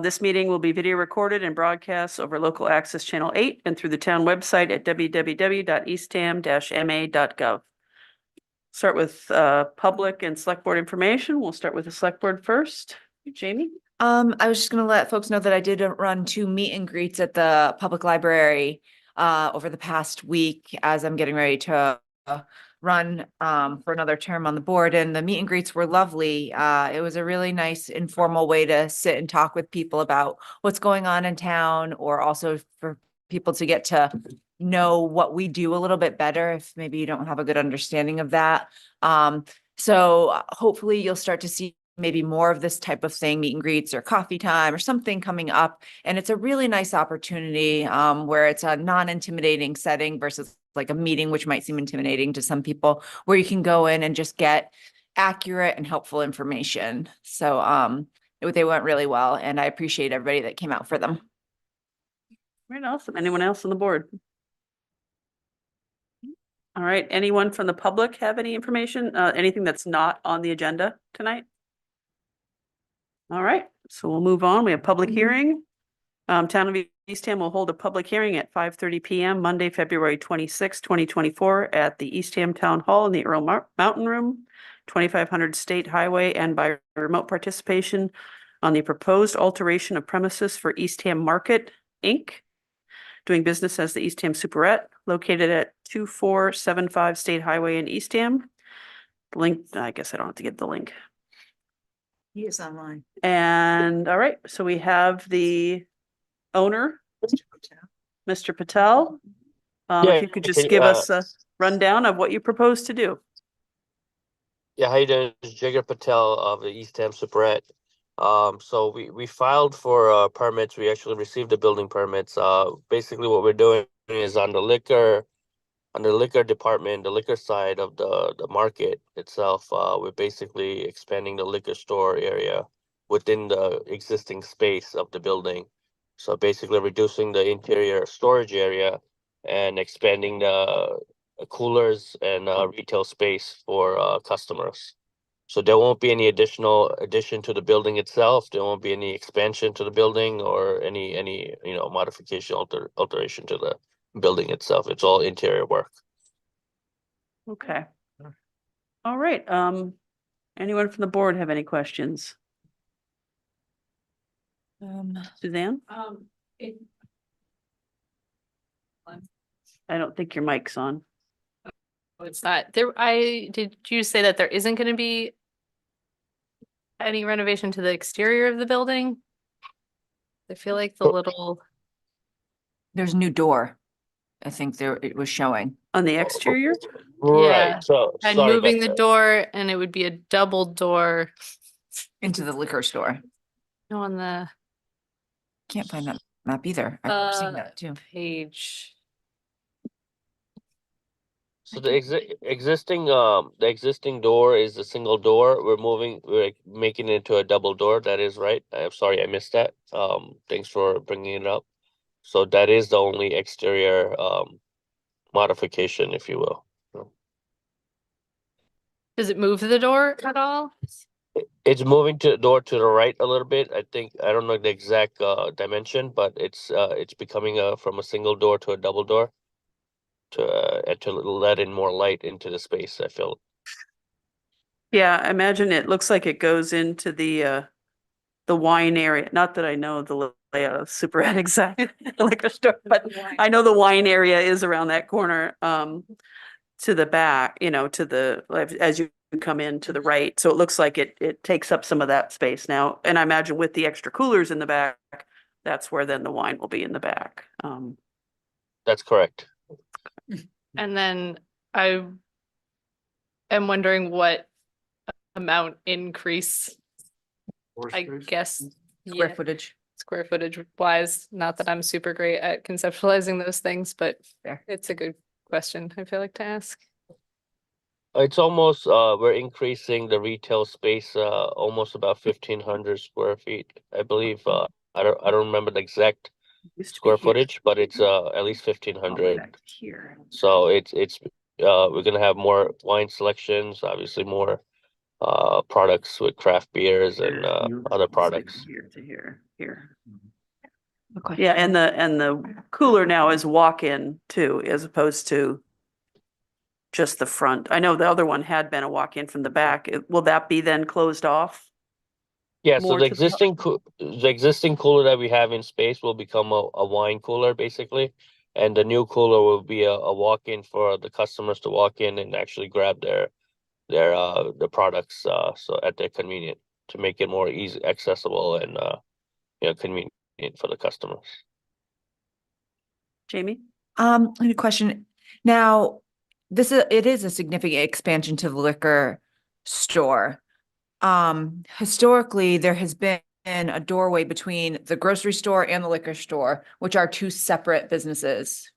This meeting will be video recorded and broadcast over local access channel 8 and through the town website at www.eastham-ma.gov. Start with public and select board information. We'll start with the select board first. Jamie? I was just gonna let folks know that I did run 2 meet and greets at the public library over the past week as I'm getting ready to run for another term on the board, and the meet and greets were lovely. It was a really nice informal way to sit and talk with people about what's going on in town, or also for people to get to know what we do a little bit better if maybe you don't have a good understanding of that. So hopefully you'll start to see maybe more of this type of thing, meet and greets or coffee time or something coming up. And it's a really nice opportunity where it's a non-intimidating setting versus like a meeting, which might seem intimidating to some people, where you can go in and just get accurate and helpful information. So they went really well, and I appreciate everybody that came out for them. Right, awesome. Anyone else on the board? All right, anyone from the public have any information, anything that's not on the agenda tonight? All right, so we'll move on. We have public hearing. Town of Eastham will hold a public hearing at 5:30 p.m. Monday, February 26, 2024 at the Eastham Town Hall in the Earl Mountain Room, 2500 State Highway, and by remote participation on the proposed alteration of premises for Eastham Market, Inc., doing business as the Eastham Superette, located at 2475 State Highway in Eastham. The link, I guess I don't have to get the link. He is online. And all right, so we have the owner, Mr. Patel. If you could just give us a rundown of what you propose to do. Yeah, how you doing? This is Jigar Patel of the Eastham Superette. So we filed for permits. We actually received the building permits. Basically what we're doing is on the liquor department, the liquor side of the market itself. We're basically expanding the liquor store area within the existing space of the building. So basically reducing the interior storage area and expanding the coolers and retail space for customers. So there won't be any addition to the building itself. There won't be any expansion to the building or any modification, alteration to the building itself. It's all interior work. Okay. All right. Anyone from the board have any questions? Suzanne? I don't think your mic's on. It's not there. Did you say that there isn't going to be any renovation to the exterior of the building? I feel like There's a new door. I think it was showing On the exterior? Right. Yeah. So and sorry moving about the that. door, and it would be a double door. into the liquor store. No, on the Can't find that map either. I've seen that too. page. So the existing door is a single door. We're making it into a double door. That is right. I'm sorry I missed that. Thanks for bringing it up. So that is the only exterior modification, if you will. Does it move the door at all? It's moving to the door to the right a little bit. I don't know the exact dimension, but it's becoming from a single door to a double door to let in more light into the space, I feel. Yeah, I imagine it looks like it goes into the wine area. Not that I know the layout of Superette exact liquor store, but I know the wine area is around that corner to the back, to the as you come in to the right. So it looks like it takes up some of that space now. And I imagine with the extra coolers in the back, that's where then the wine will be in the back. That's correct. And then I am wondering what amount increase, I guess, Square footage. square footage wise. Not that I'm super great at conceptualizing those things, but Fair. it's a good question I feel like to ask. It's almost we're increasing the retail space almost about 1,500 square feet, I believe. I don't remember the exact square footage, but it's at least 1,500. Here. So it's we're gonna have more wine selections, obviously more products with craft beers and other products. Here to here. Okay. Yeah, and the cooler now is walk-in too, as opposed to just the front. I know the other one had been a walk-in from the back. Will that be then closed off? Yeah, so More the to the existing cooler that we have in space will become a wine cooler basically. And the new cooler will be a walk-in for the customers to walk in and actually grab their the products so at their convenient to make it more easy accessible and convenient for the customers. Jamie? I have a question. Now, it is a significant expansion to the liquor store. Historically, there has been a doorway between the grocery store and the liquor store, which are two separate businesses,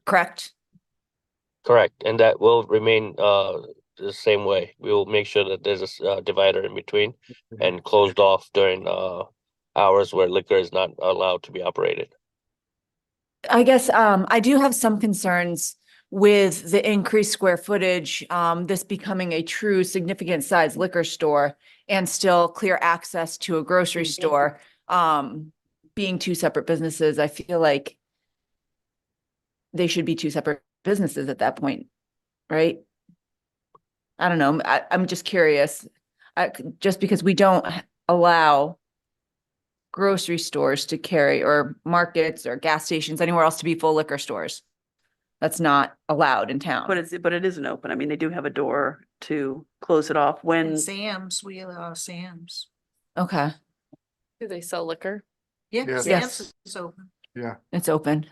correct? Correct, and that will remain the same way. We will make sure that there's a divider in between and closed off during hours where liquor is not allowed to be operated. I guess I do have some concerns with the increased square footage, this becoming a true significant size liquor store and still clear access to a grocery store, being two separate businesses. I feel like they should be two separate businesses at that point, right? I don't know. I'm just curious. Just because we don't allow grocery stores to carry, or markets or gas stations, anywhere else to be full liquor stores. That's not allowed in town. But it isn't open. I mean, they do have a door to close it off when, And Sam's, we allow Sam's. Okay, Do they sell liquor? Yeah, Yes. Sam's is open. it's open.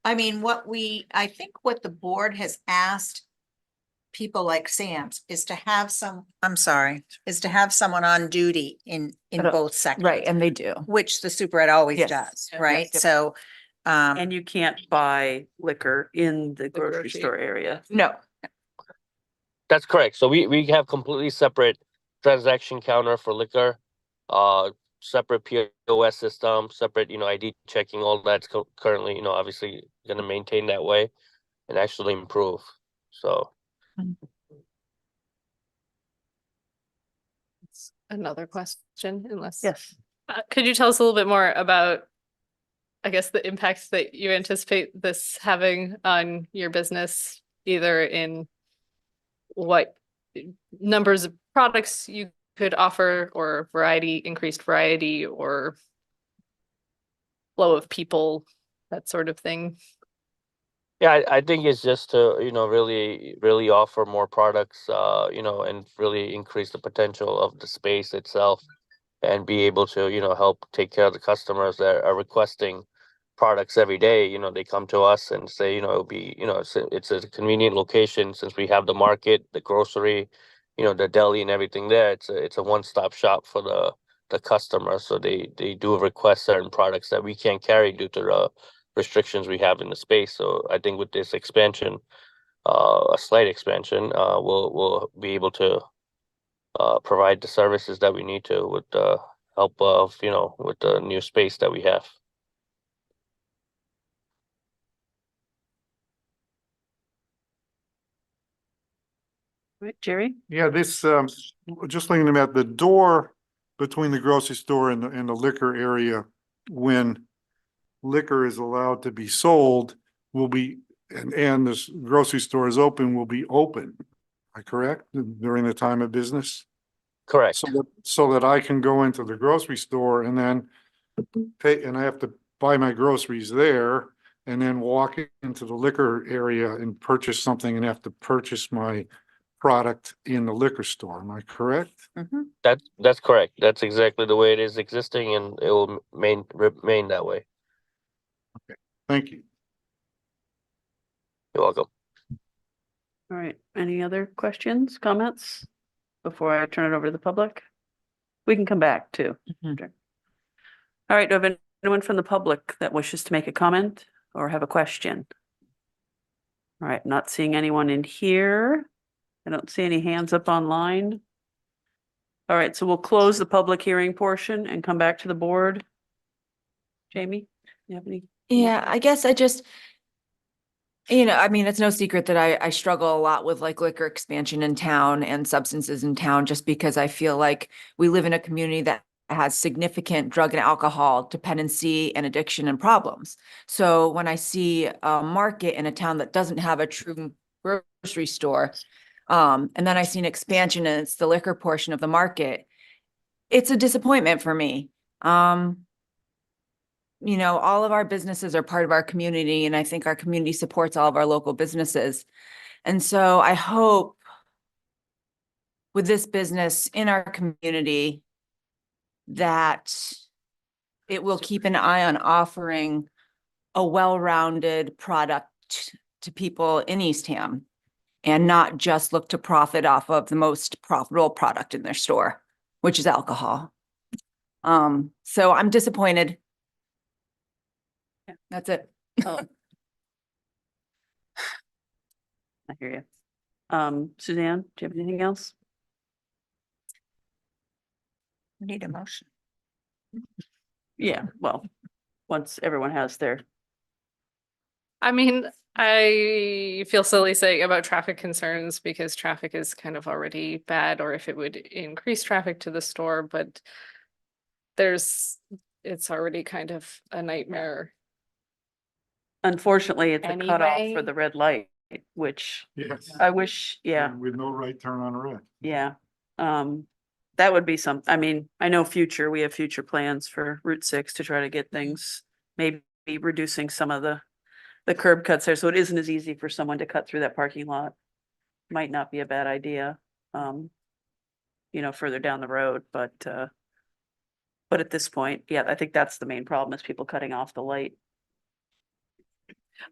I mean, I think what the board has asked people like Sam's is to have someone on duty in But, both sectors. Right, and they do. Which the super ed always Yes. does, Yeah. right? Yep. So, and you can't buy liquor in the grocery grocery, store area. No, That's correct. So we have completely separate transaction counter for liquor, separate POS system, separate, ID checking, all that's currently, obviously gonna maintain that way and actually improve. So Another question, unless. Yes. Could you tell us a little bit more about, I guess, the impacts that you anticipate this having on your business, either in what numbers of products you could offer, or increased variety, or flow of people, that sort of thing? yeah, I think it's just to, really offer more products, and really increase the potential of the space itself and be able to, help take care of the customers that are requesting products every day. They come to us and say, it'll be, it's a convenient location since we have the market, the grocery, the deli and everything there. It's a one-stop shop for the customer. So they do request certain products that we can't carry due to the restrictions we have in the space. So I think with this expansion, a slight expansion, we'll be able to provide the services that we need to with the help of, with the new space that we have. Right, Jerry? Yeah, this, just thinking about the door between the grocery store and the liquor area, when liquor is allowed to be sold, will be, and this grocery store is open, will be open. Am I correct? During the time of business? Correct. So that I can go into the grocery store and then pay, and I have to buy my groceries there and then walk into the liquor area and purchase something and have to purchase my product in the liquor store. Am I correct? Mhm. That's correct. That's exactly the way it is existing, and it will remain that way. Thank you. You're welcome. All right, any other questions, comments before I turn it over to the public? We can come back too. Mhm. Okay. All right, do I have anyone from the public that wishes to make a comment or have a question? All right, not seeing anyone in here. I don't see any hands up online. All right, so we'll close the public hearing portion and come back to the board. Jamie, you have any? yeah, I guess You know, I mean, it's no secret that I struggle a lot with like liquor expansion in town and substances in town, just because I feel like we live in a community that has significant drug and alcohol dependency and addiction and problems. So when I see a market in a town that doesn't have a true grocery store, and then I see an expansion and it's the liquor portion of the market, it's a disappointment for me. You know, all of our businesses are part of our community, and I think our community supports all of our local businesses. And so I hope with this business in our community that it will keep an eye on offering a well-rounded product to people in Eastham and not just look to profit off of the most profitable product in their store, which is alcohol. So I'm disappointed. Yeah. That's it. Oh. I hear you. Suzanne, do you have anything else? We need a motion. Yeah, well, once everyone has their, I mean, I feel silly saying about traffic concerns because traffic is kind of already bad, or if it would increase traffic to the store, but it's already kind of a nightmare. unfortunately, it's a cutoff for Anyway. the red light, which Yes. I wish, yeah. With no right turn on red. Yeah, that would be some, I mean, I know we have future plans for Route 6 to try to get things, maybe reducing some of the curb cuts there, so it isn't as easy for someone to cut through that parking lot. Might not be a bad idea, further down the road, but at this point, yeah, I think that's the main problem is people cutting off the light.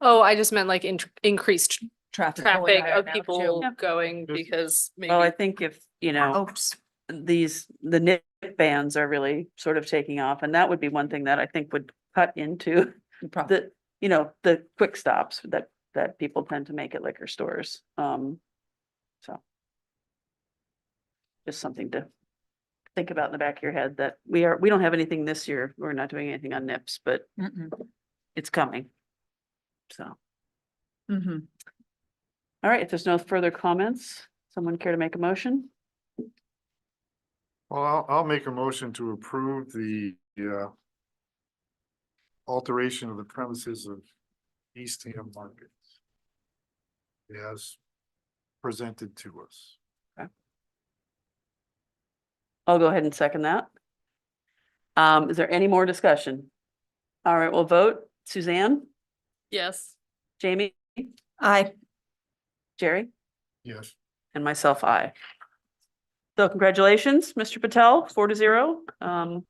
Oh, I just meant like increased Traffic. traffic of people Yeah. going Yes. because Well, I maybe, think if, the nip bans are really sort of taking off, and that would be one thing that I think would cut into the quick stops that people tend to make at liquor stores. So. Just something to think about in the back of your head that we don't have anything this year. We're not doing anything on nips, but it's coming. So, Mhm. all right, if there's no further comments, someone care to make a motion? Well, I'll make a motion to approve the alteration of the premises of Eastham Market as presented to us. I'll go ahead and second that. Is there any more discussion? All right, we'll vote. Suzanne, yes. Jamie, Jerry, Yes. and myself, I. So congratulations, Mr. Patel, 4-0.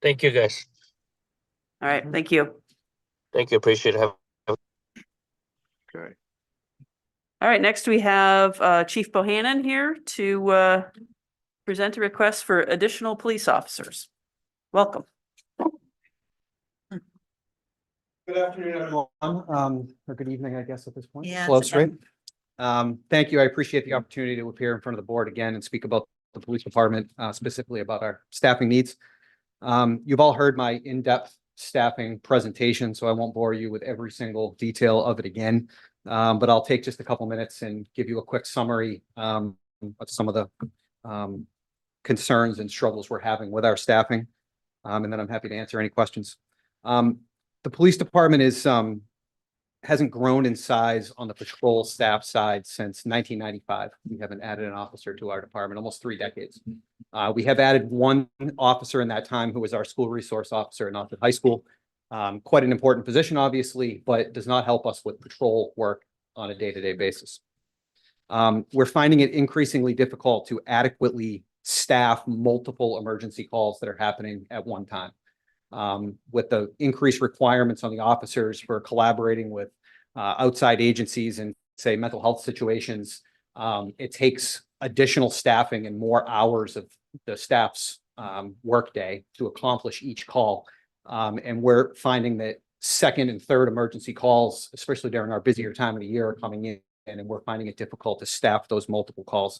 Thank you, guys. All right, thank you. Thank you. Appreciate it. Okay. All right, next we have Chief Bohannon here to present a request for additional police officers. Welcome. Good afternoon, everyone, or good evening, I guess, at this point. Yeah, Close, it's right? Thank you. I appreciate the opportunity to appear in front of the board again and speak about the police department, specifically about our staffing needs. You've all heard my in-depth staffing presentation, so I won't bore you with every single detail of it again. But I'll take just a couple minutes and give you a quick summary of some of the concerns and struggles we're having with our staffing. And then I'm happy to answer any questions. The police department hasn't grown in size on the patrol staff side since 1995. We haven't added an officer to our department, almost 3 decades. We have added one officer in that time who was our school resource officer at Northwood High School. Quite an important position, obviously, but does not help us with patrol work on a day-to-day basis. We're finding it increasingly difficult to adequately staff multiple emergency calls that are happening at one time. With the increased requirements on the officers for collaborating with outside agencies and say mental health situations, it takes additional staffing and more hours of the staff's workday to accomplish each call. And we're finding that second and third emergency calls, especially during our busier time of the year, are coming in, and we're finding it difficult to staff those multiple calls.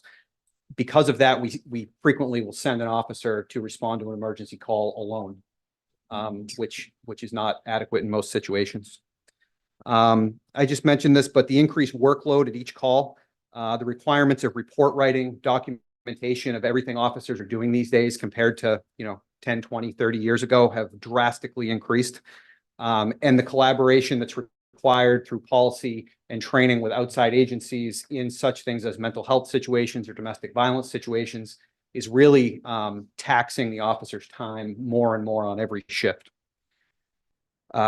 Because of that, we frequently will send an officer to respond to an emergency call alone. Which is not adequate in most situations. I just mentioned this, but the increased workload at each call, the requirements of report writing, documentation of everything officers are doing these days compared to, 10, 20, 30 years ago have drastically increased. And the collaboration that's required through policy and training with outside agencies in such things as mental health situations or domestic violence situations is really taxing the officer's time more and more on every shift.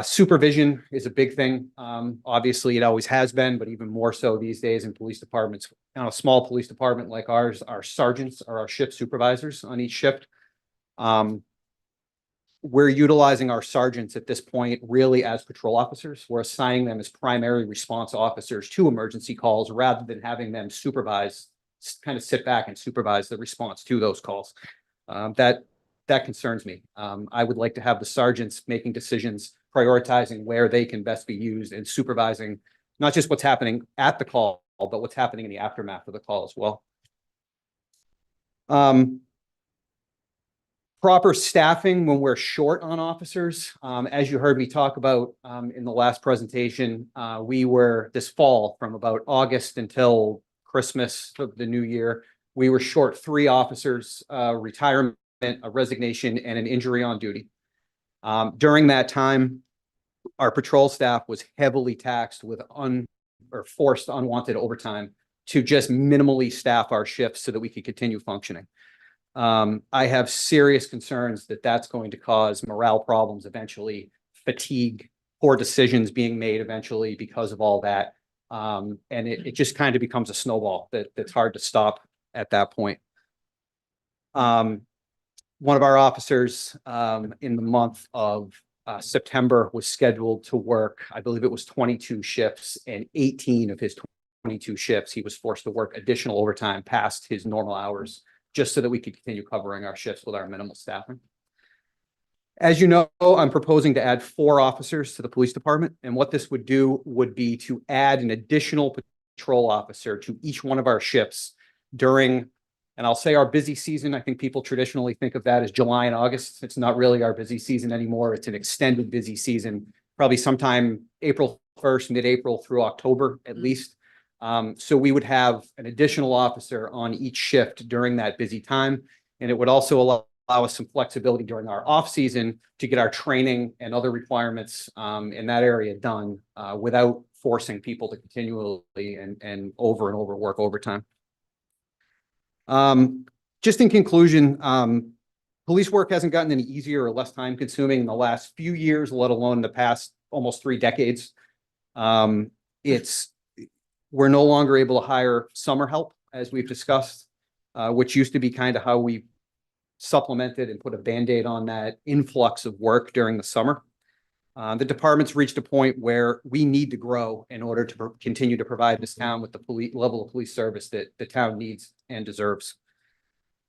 Supervision is a big thing. Obviously, it always has been, but even more so these days in police departments. On a small police department like ours, our sergeants are our shift supervisors on each shift. We're utilizing our sergeants at this point really as patrol officers. We're assigning them as primary response officers to emergency calls rather than having them supervise, kind of sit back and supervise the response to those calls. That concerns me. I would like to have the sergeants making decisions, prioritizing where they can best be used and supervising not just what's happening at the call, but what's happening in the aftermath of the call as well. Proper staffing when we're short on officers. As you heard me talk about in the last presentation, we were this fall from about August until Christmas of the new year, we were short 3 officers, retirement, a resignation, and an injury on duty. During that time, our patrol staff was heavily taxed with forced unwanted overtime to just minimally staff our shifts so that we could continue functioning. I have serious concerns that that's going to cause morale problems eventually, fatigue, poor decisions being made eventually because of all that. And it just kind of becomes a snowball that's hard to stop at that point. One of our officers in the month of September was scheduled to work, I believe it was 22 shifts, and 18 of his 22 shifts, he was forced to work additional overtime past his normal hours, just so that we could continue covering our shifts with our minimal staffing. As you know, I'm proposing to add 4 officers to the police department. And what this would do would be to add an additional patrol officer to each one of our shifts during, and I'll say our busy season. I think people traditionally think of that as July and August. It's not really our busy season anymore. It's an extended busy season, probably sometime April 1st, mid-April through October at least. So we would have an additional officer on each shift during that busy time. And it would also allow us some flexibility during our off season to get our training and other requirements in that area done without forcing people to continually and over work overtime. Just in conclusion, police work hasn't gotten any easier or less time consuming in the last few years, let alone the past almost 3 decades. We're no longer able to hire summer help, as we've discussed, which used to be kind of how we supplemented and put a Band-Aid on that influx of work during the summer. The department's reached a point where we need to grow in order to continue to provide this town with the level of police service that the town needs and deserves.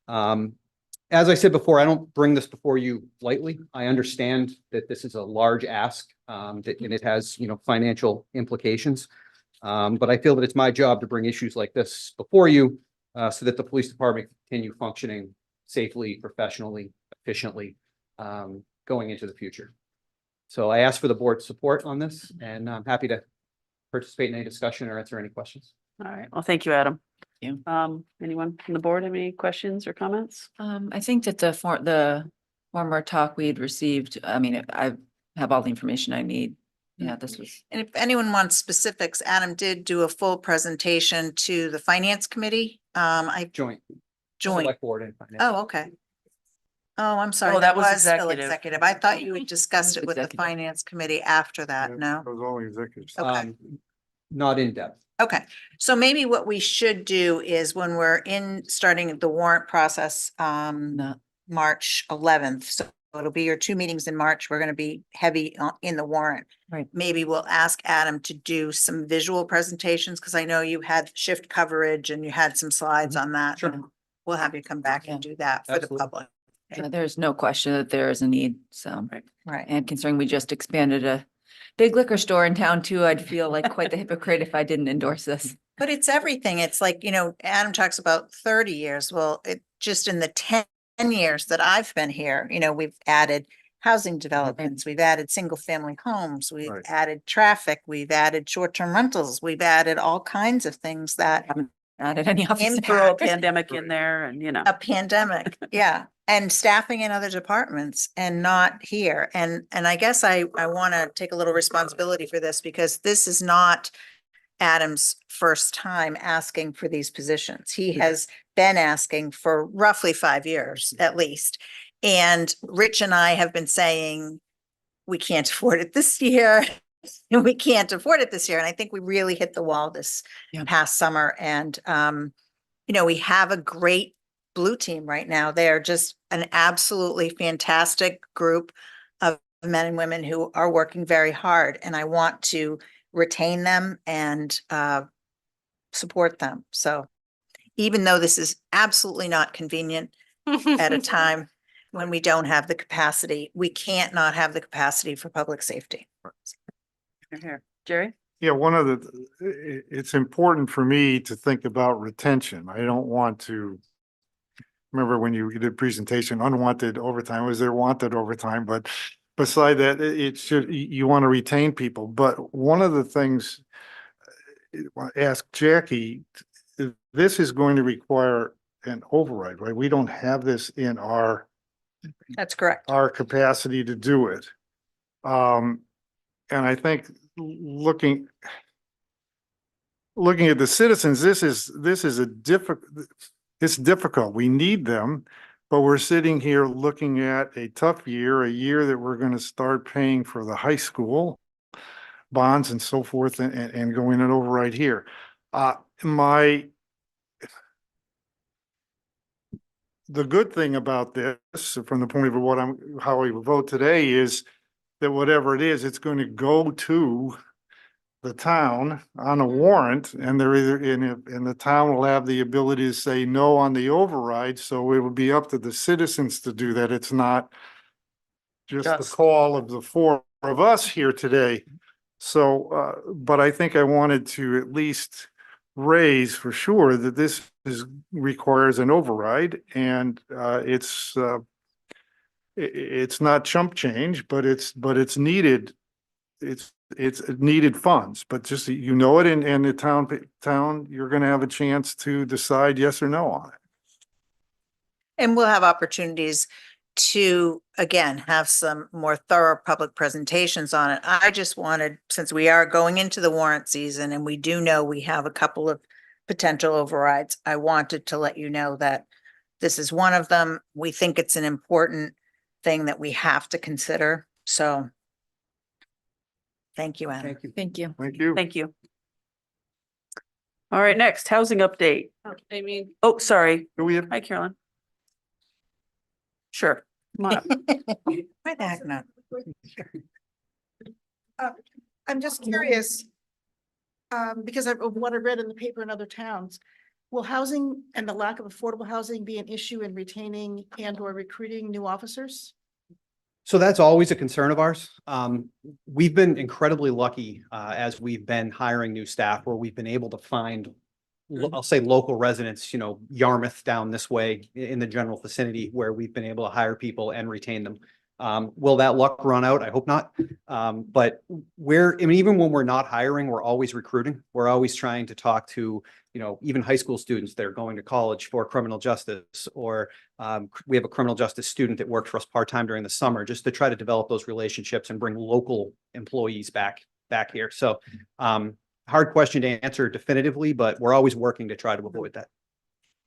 As I said before, I don't bring this before you lightly. I understand that this is a large ask and it has, financial implications. But I feel that it's my job to bring issues like this before you so that the police department can continue functioning safely, professionally, efficiently going into the future. So I ask for the board's support on this, and I'm happy to participate in any discussion or answer any questions. All right. Well, thank you, Adam. Thank Anyone from the board have any questions or comments? I think that the former talk we had received, I mean, I have all the information I need. Yeah, this was. And if anyone wants specifics, Adam did do a full presentation to the finance committee. I Joint. joined. Select board and finance. Oh, okay. Oh, I'm sorry. Oh, that was still executive. executive. I thought you had discussed it with the Executive. finance committee after that. No? It was all executives. Okay. Not in depth. Okay, so maybe what we should do is when we're starting the warrant process, March 11th, so it'll be your 2 meetings in March. We're gonna be heavy in the warrant. Right. Maybe we'll ask Adam to do some visual presentations, because I know you had shift coverage and you had some slides on that. Sure. and We'll have you come back and do that for the Absolutely. public. There's no question that there is a need, so. Right. And considering we just expanded a big liquor store in town too, I'd feel like quite the hypocrite if I didn't endorse this. But it's everything. It's like, Adam talks about 30 years. Well, it just in the 10 years that I've been here, we've added housing developments, we've added single-family homes, we've Right. added traffic, we've added short-term rentals, we've added all kinds of things that Added any office. Throw a impact pandemic in there and, you know. a pandemic, yeah, and staffing in other departments and not here. And I guess I want to take a little responsibility for this because this is not Adam's first time asking for these positions. He has been asking for roughly 5 years at least. And Rich and I have been saying, we can't afford it this year. And we can't afford it this year. And I think we really hit the wall this Yeah. past summer. And, you know, we have a great blue team right now. They are just an absolutely fantastic group of men and women who are working very hard. And I want to retain them and support them. So even though this is absolutely not convenient at a time when we don't have the capacity, we can't not have the capacity for public safety. Here, Jerry? Yeah, it's important for me to think about retention. I don't want to, remember when you did presentation, unwanted overtime, was there wanted overtime, but beside that, it should, you want to retain people. But one of the things, I want to ask Jackie, this is going to require an override, right? We don't have this in our That's correct. capacity to do it. And I think looking at the citizens, this is a it's difficult. We need them, but we're sitting here looking at a tough year, a year that we're going to start paying for the high school bonds and so forth and going an override here. The good thing about this, from the point of what how we vote today, is that whatever it is, it's going to go to the town on a warrant, and they're either and the town will have the ability to say no on the override. So it would be up to the citizens to do that. It's not just the Just. call of the four of us here today. So, but I think I wanted to at least raise for sure that this requires an override, and it's not chump change, but it's needed. It's needed funds, but just, you know it, and the town, you're gonna have a chance to decide yes or no on it. And we'll have opportunities to, again, have some more thorough public presentations on it. I just wanted, since we are going into the warrant season and we do know we have a couple of potential overrides, I wanted to let you know that this is one of them. We think it's an important thing that we have to consider. So thank you, Anna. Thank you. Thank you. Thank you. Thank you. All right, next, housing update. I mean, Oh, sorry. Do we have? Hi, Carolyn. Sure. Come on up. Why the heck not? I'm just curious, because of what I read in the paper in other towns, will housing and the lack of affordable housing be an issue in retaining and or recruiting new officers? So that's always a concern of ours. We've been incredibly lucky as we've been hiring new staff where we've been able to find, I'll say, local residents, Yarmouth down this way in the general vicinity, where we've been able to hire people and retain them. Will that luck run out? I hope not. But even when we're not hiring, we're always recruiting. We're always trying to talk to, even high school students that are going to college for criminal justice, or we have a criminal justice student that worked for us part-time during the summer, just to try to develop those relationships and bring local employees back here. So hard question to answer definitively, but we're always working to try to avoid that.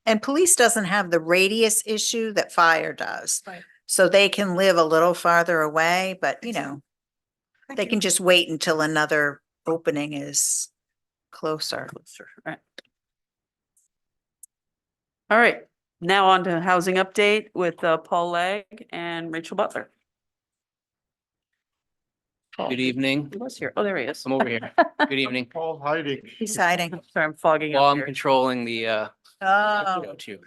And police doesn't have the radius issue that fire does. Right. So they can live a little farther away, but they can just wait until another opening is closer. Right. All right, now on to housing update with Paul Legg and Rachel Butler. Paul, Good evening. He was here. Oh, there he is. I'm over here. Good evening. Paul hiding. He's hiding. Sorry, I'm fogging While up I'm here. controlling the Oh, go to.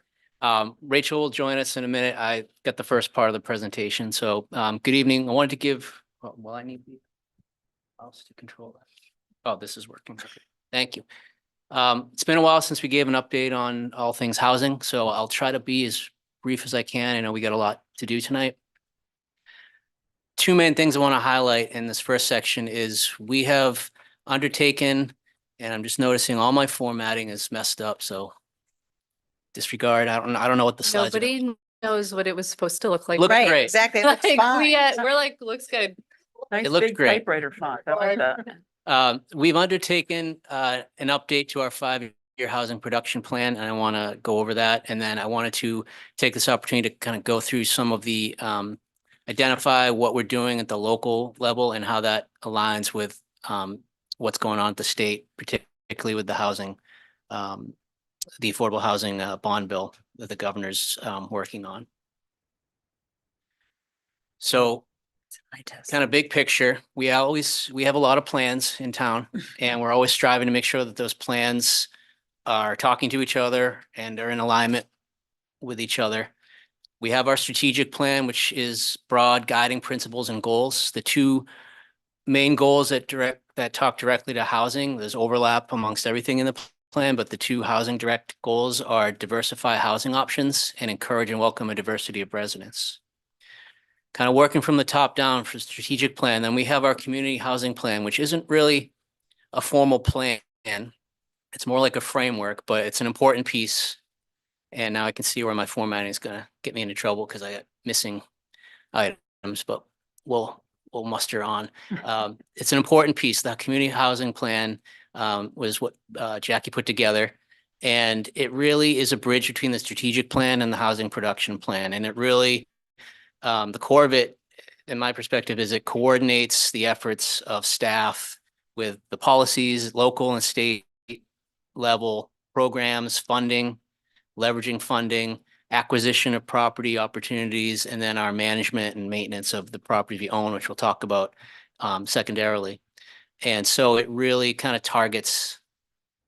Rachel will join us in a minute. I got the first part of the presentation. So good evening. I wanted to give, well, I need the mouse to control that. Oh, this is working. Okay. Thank you. It's been a while since we gave an update on all things housing, so I'll try to be as brief as I can. I know we got a lot to do tonight. two main things I want to highlight in this first section is we have undertaken, and I'm just noticing all my formatting is messed up, so disregard. I don't know what the slides are. Nobody knows what it was supposed to look like. Look Right, great. exactly. That's Like, fine. we're like, looks good. Nice looked big great. typewriter font. I like that. We've undertaken an update to our 5-year housing production plan, and I want to go over that. And then I wanted to take this opportunity to kind of go through some of the identify what we're doing at the local level and how that aligns with what's going on at the state, particularly with the housing, the affordable housing bond bill that the governor's working on. So kind of big picture, we have a lot of plans in town, and we're always striving to make sure that those plans are talking to each other and are in alignment with each other. We have our strategic plan, which is broad guiding principles and goals. The two main goals that talk directly to housing, there's overlap amongst everything in the plan, but the two housing direct goals are diversify housing options and encourage and welcome a diversity of residents. Kind of working from the top down for strategic plan. Then we have our community housing plan, which isn't really a formal plan. It's more like a framework, but it's an important piece. And now I can see where my formatting is going to get me into trouble because I got missing items, but we'll muster on. It's an important piece. The community housing plan was what Jackie put together. And it really is a bridge between the strategic plan and the housing production plan. And it really, the core of it, in my perspective, is it coordinates the efforts of staff with the policies, local and state level programs, funding, leveraging funding, acquisition of property opportunities, and then our management and maintenance of the property we own, which we'll talk about secondarily. And so it really kind of targets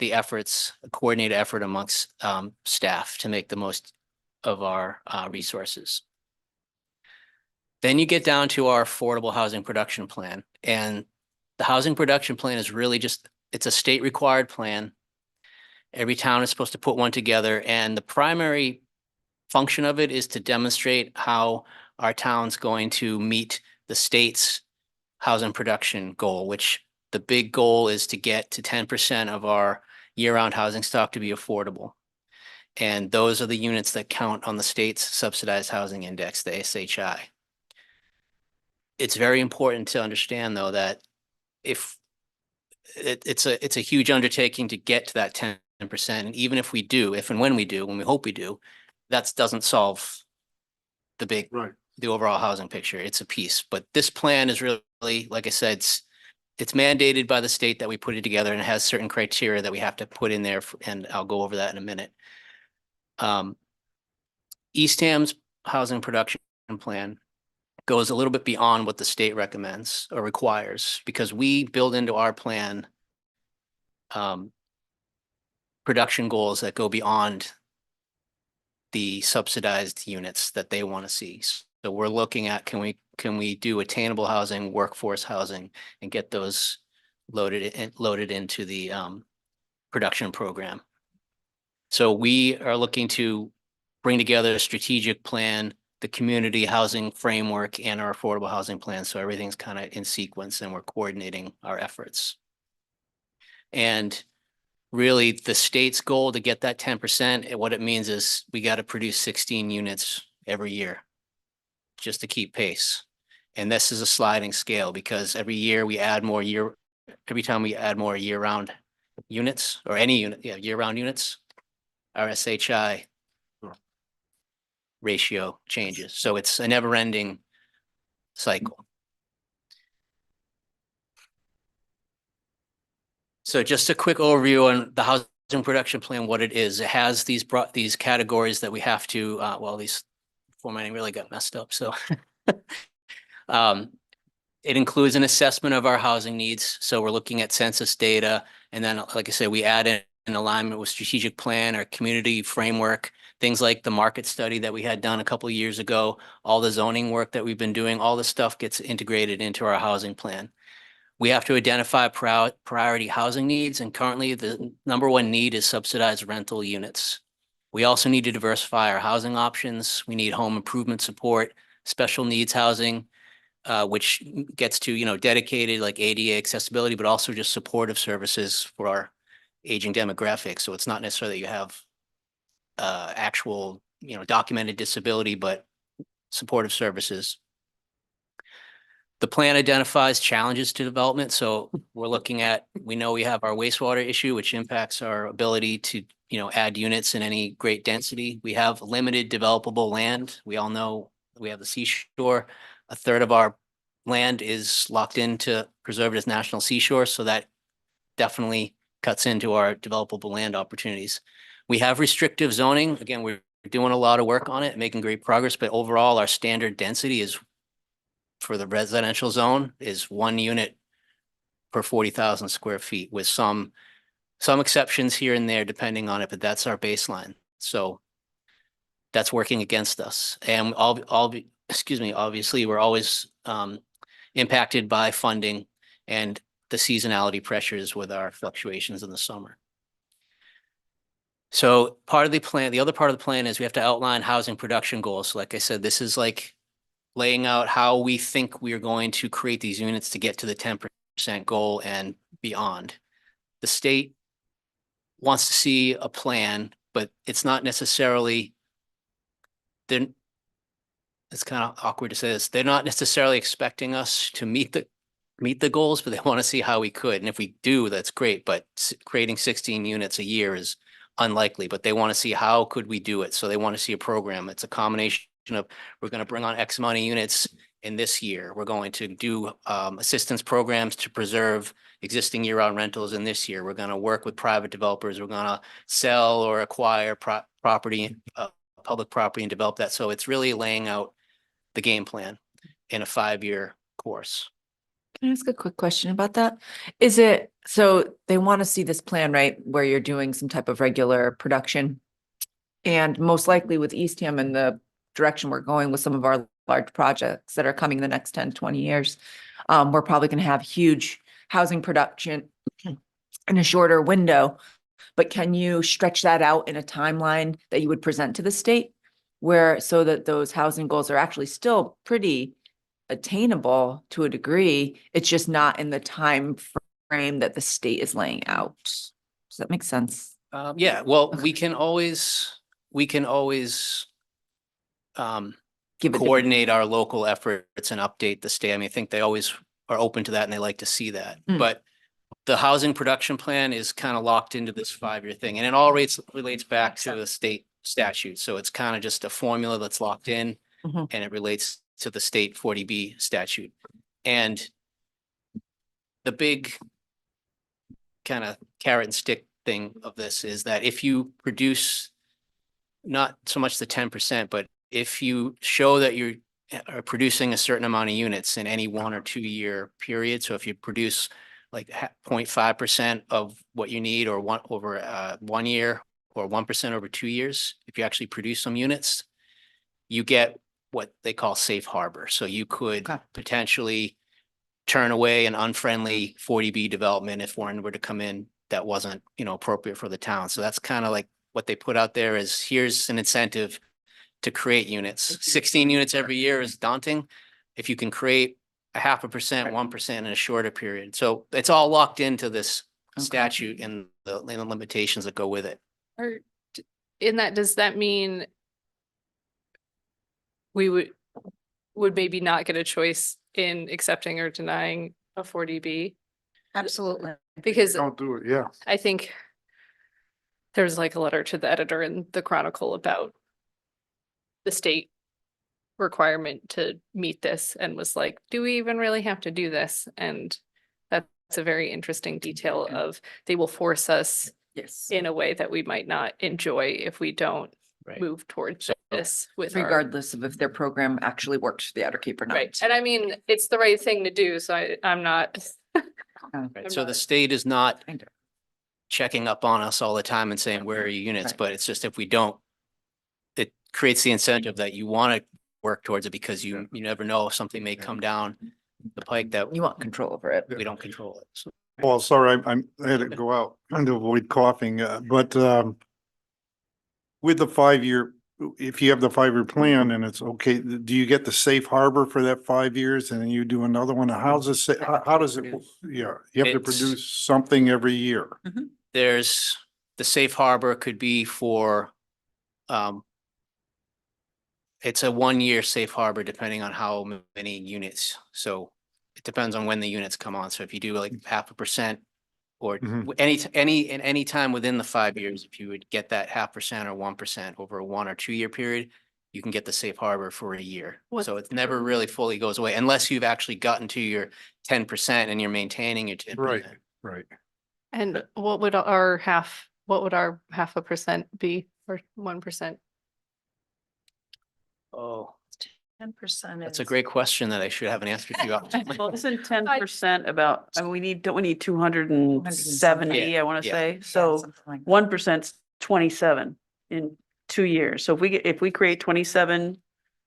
the efforts, a coordinated effort amongst staff to make the most of our resources. Then you get down to our affordable housing production plan. And the housing production plan is really just, it's a state required plan. Every town is supposed to put one together, and the primary function of it is to demonstrate how our town's going to meet the state's housing production goal, which the big goal is to get to 10% of our year-round housing stock to be affordable. And those are the units that count on the state's subsidized housing index, the SHI. It's very important to understand, though, that if it's a huge undertaking to get to that 10%, and even if we do, if and when we do, when we hope we do, that doesn't solve the overall housing picture. It's a piece, but this plan is really, like I said, it's mandated by the state that we put it together, and it has certain criteria that we have to put in there, and I'll go over that in a minute. Eastham's housing production plan goes a little bit beyond what the state recommends or requires, because we build into our plan production goals that go beyond the subsidized units that they want to see. So we're looking at, can we do attainable housing, workforce housing, and get those loaded into the production program. So we are looking to bring together a strategic plan, the community housing framework, and our affordable housing plan. So everything's kind of in sequence, and we're coordinating our efforts. And really, the state's goal to get that 10%, what it means is we got to produce 16 units every year just to keep pace. And this is a sliding scale, because every year we add more every time we add more year-round units, or any unit, year-round units, our SHI ratio changes. So it's a never-ending cycle. So just a quick overview on the housing production plan, what it is. It has these categories that we have to, well, these formatting really got messed up. So it includes an assessment of our housing needs. So we're looking at census data. And then, like I said, we add in an alignment with strategic plan, our community framework, things like the market study that we had done a couple of years ago, all the zoning work that we've been doing, all this stuff gets integrated into our housing plan. We have to identify priority housing needs, and currently the #1 need is subsidized rental units. We also need to diversify our housing options. We need home improvement support, special needs housing. which gets to, you know, dedicated like ADA accessibility, but also just supportive services for our aging demographic. So it's not necessarily that you have actual, you know, documented disability, but supportive services. The plan identifies challenges to development. So we're looking at, we know we have our wastewater issue, which impacts our ability to, you know, add units in any great density. We have limited developable land. We all know we have the seashore. A third of our land is locked into preserved as national seashore. So that definitely cuts into our developable land opportunities. We have restrictive zoning. Again, we're doing a lot of work on it, making great progress, but overall our standard density is for the residential zone is 1 unit per 40,000 square feet with some exceptions here and there depending on it, but that's our baseline. So that's working against us. And obviously we're always impacted by funding and the seasonality pressures with our fluctuations in the summer. So part of the plan, the other part of the plan is we have to outline housing production goals. So like I said, this is like laying out how we think we are going to create these units to get to the 10% goal and beyond. The state wants to see a plan, but it's not necessarily, it's kind of awkward to say this, they're not necessarily expecting us to meet the goals, but they want to see how we could. And if we do, that's great, but creating 16 units a year is unlikely, but they want to see how could we do it. So they want to see a program. It's a combination of, we're going to bring on X amount of units in this year. We're going to do assistance programs to preserve existing year-round rentals in this year. We're going to work with private developers. We're going to sell or acquire property, public property, and develop that. So it's really laying out the game plan in a 5-year course. Can I ask a quick question about that? Is it, so they want to see this plan, right, where you're doing some type of regular production? And most likely with Eastham and the direction we're going with some of our large projects that are coming in the next 10, 20 years, we're probably going to have huge housing production in a shorter window. But can you stretch that out in a timeline that you would present to the state where, so that those housing goals are actually still pretty attainable to a degree? It's just not in the time frame that the state is laying out. Does that make sense? Yeah, well, Okay. we can always Give it the- coordinate our local efforts and update the state. I mean, I think they always are open to that and they like to see that. Mm. But the housing production plan is kind of locked into this 5-year thing, and it all relates back to the state statute. So it's kind of just a formula that's locked in, Mhm. and it relates to the state 40B statute. And the big kind of carrot and stick thing of this is that if you produce not so much the 10%, but if you show that you are producing a certain amount of units in any 1 or 2 year period, so if you produce like 0.5% of what you need, or over 1 year, or 1% over 2 years, if you actually produce some units, you get what they call safe harbor. So you could Okay. potentially turn away an unfriendly 40B development if one were to come in that wasn't, you know, appropriate for the town. So that's kind of like what they put out there is, here's an incentive to create units. 16 units every year is daunting. If you can create 0.5%, 1% in a shorter period. So it's all locked into this Okay. statute and the limitations that go with it. Or in that, does that mean we would maybe not get a choice in accepting or denying a 40B? Absolutely. Because Don't do it, yeah. I think there's like a letter to the editor in the Chronicle about the state requirement to meet this, and was like, do we even really have to do this? And that's a very interesting detail of, they will force us Yes. in a way that we might not enjoy if we don't Right. move towards So- this with our. Regardless of if their program actually works for the Outer Cape or not. Right, and I mean, it's the right thing to do, so I'm not. Oh. Right. I'm So the not- state is not Kind of. checking up on us all the time and saying, where are your units? Right. But it's just, if we don't, it creates the incentive that you want to work towards it, because you never know if something may come down the pike that You want control over it. we don't control it. So Well, sorry, I had to go out trying to avoid coughing, but with the 5-year if you have the 5-year plan and it's okay, do you get the safe harbor for that 5 years and then you do another one? How's this, how does it, yeah, you have to It's- produce something every year. There's, the safe harbor could be for, it's a 1-year safe harbor depending on how many units. So it depends on when the units come on. So if you do like 0.5% or Mhm. any time within the 5 years, if you would get that 0.5% or 1% over a 1 or 2 year period, you can get the safe harbor for a year. What- So it never really fully goes away unless you've actually gotten to your 10% and you're maintaining your 10%. Right. And what would our 0.5% be or 1%? Oh, 10% that's a great question that I should have an answer to. off the top of my Well, head. isn't 10% about, I mean, don't we need 270, I want to Yeah. say? So 1%'s 27 in 2 years. So if we create 27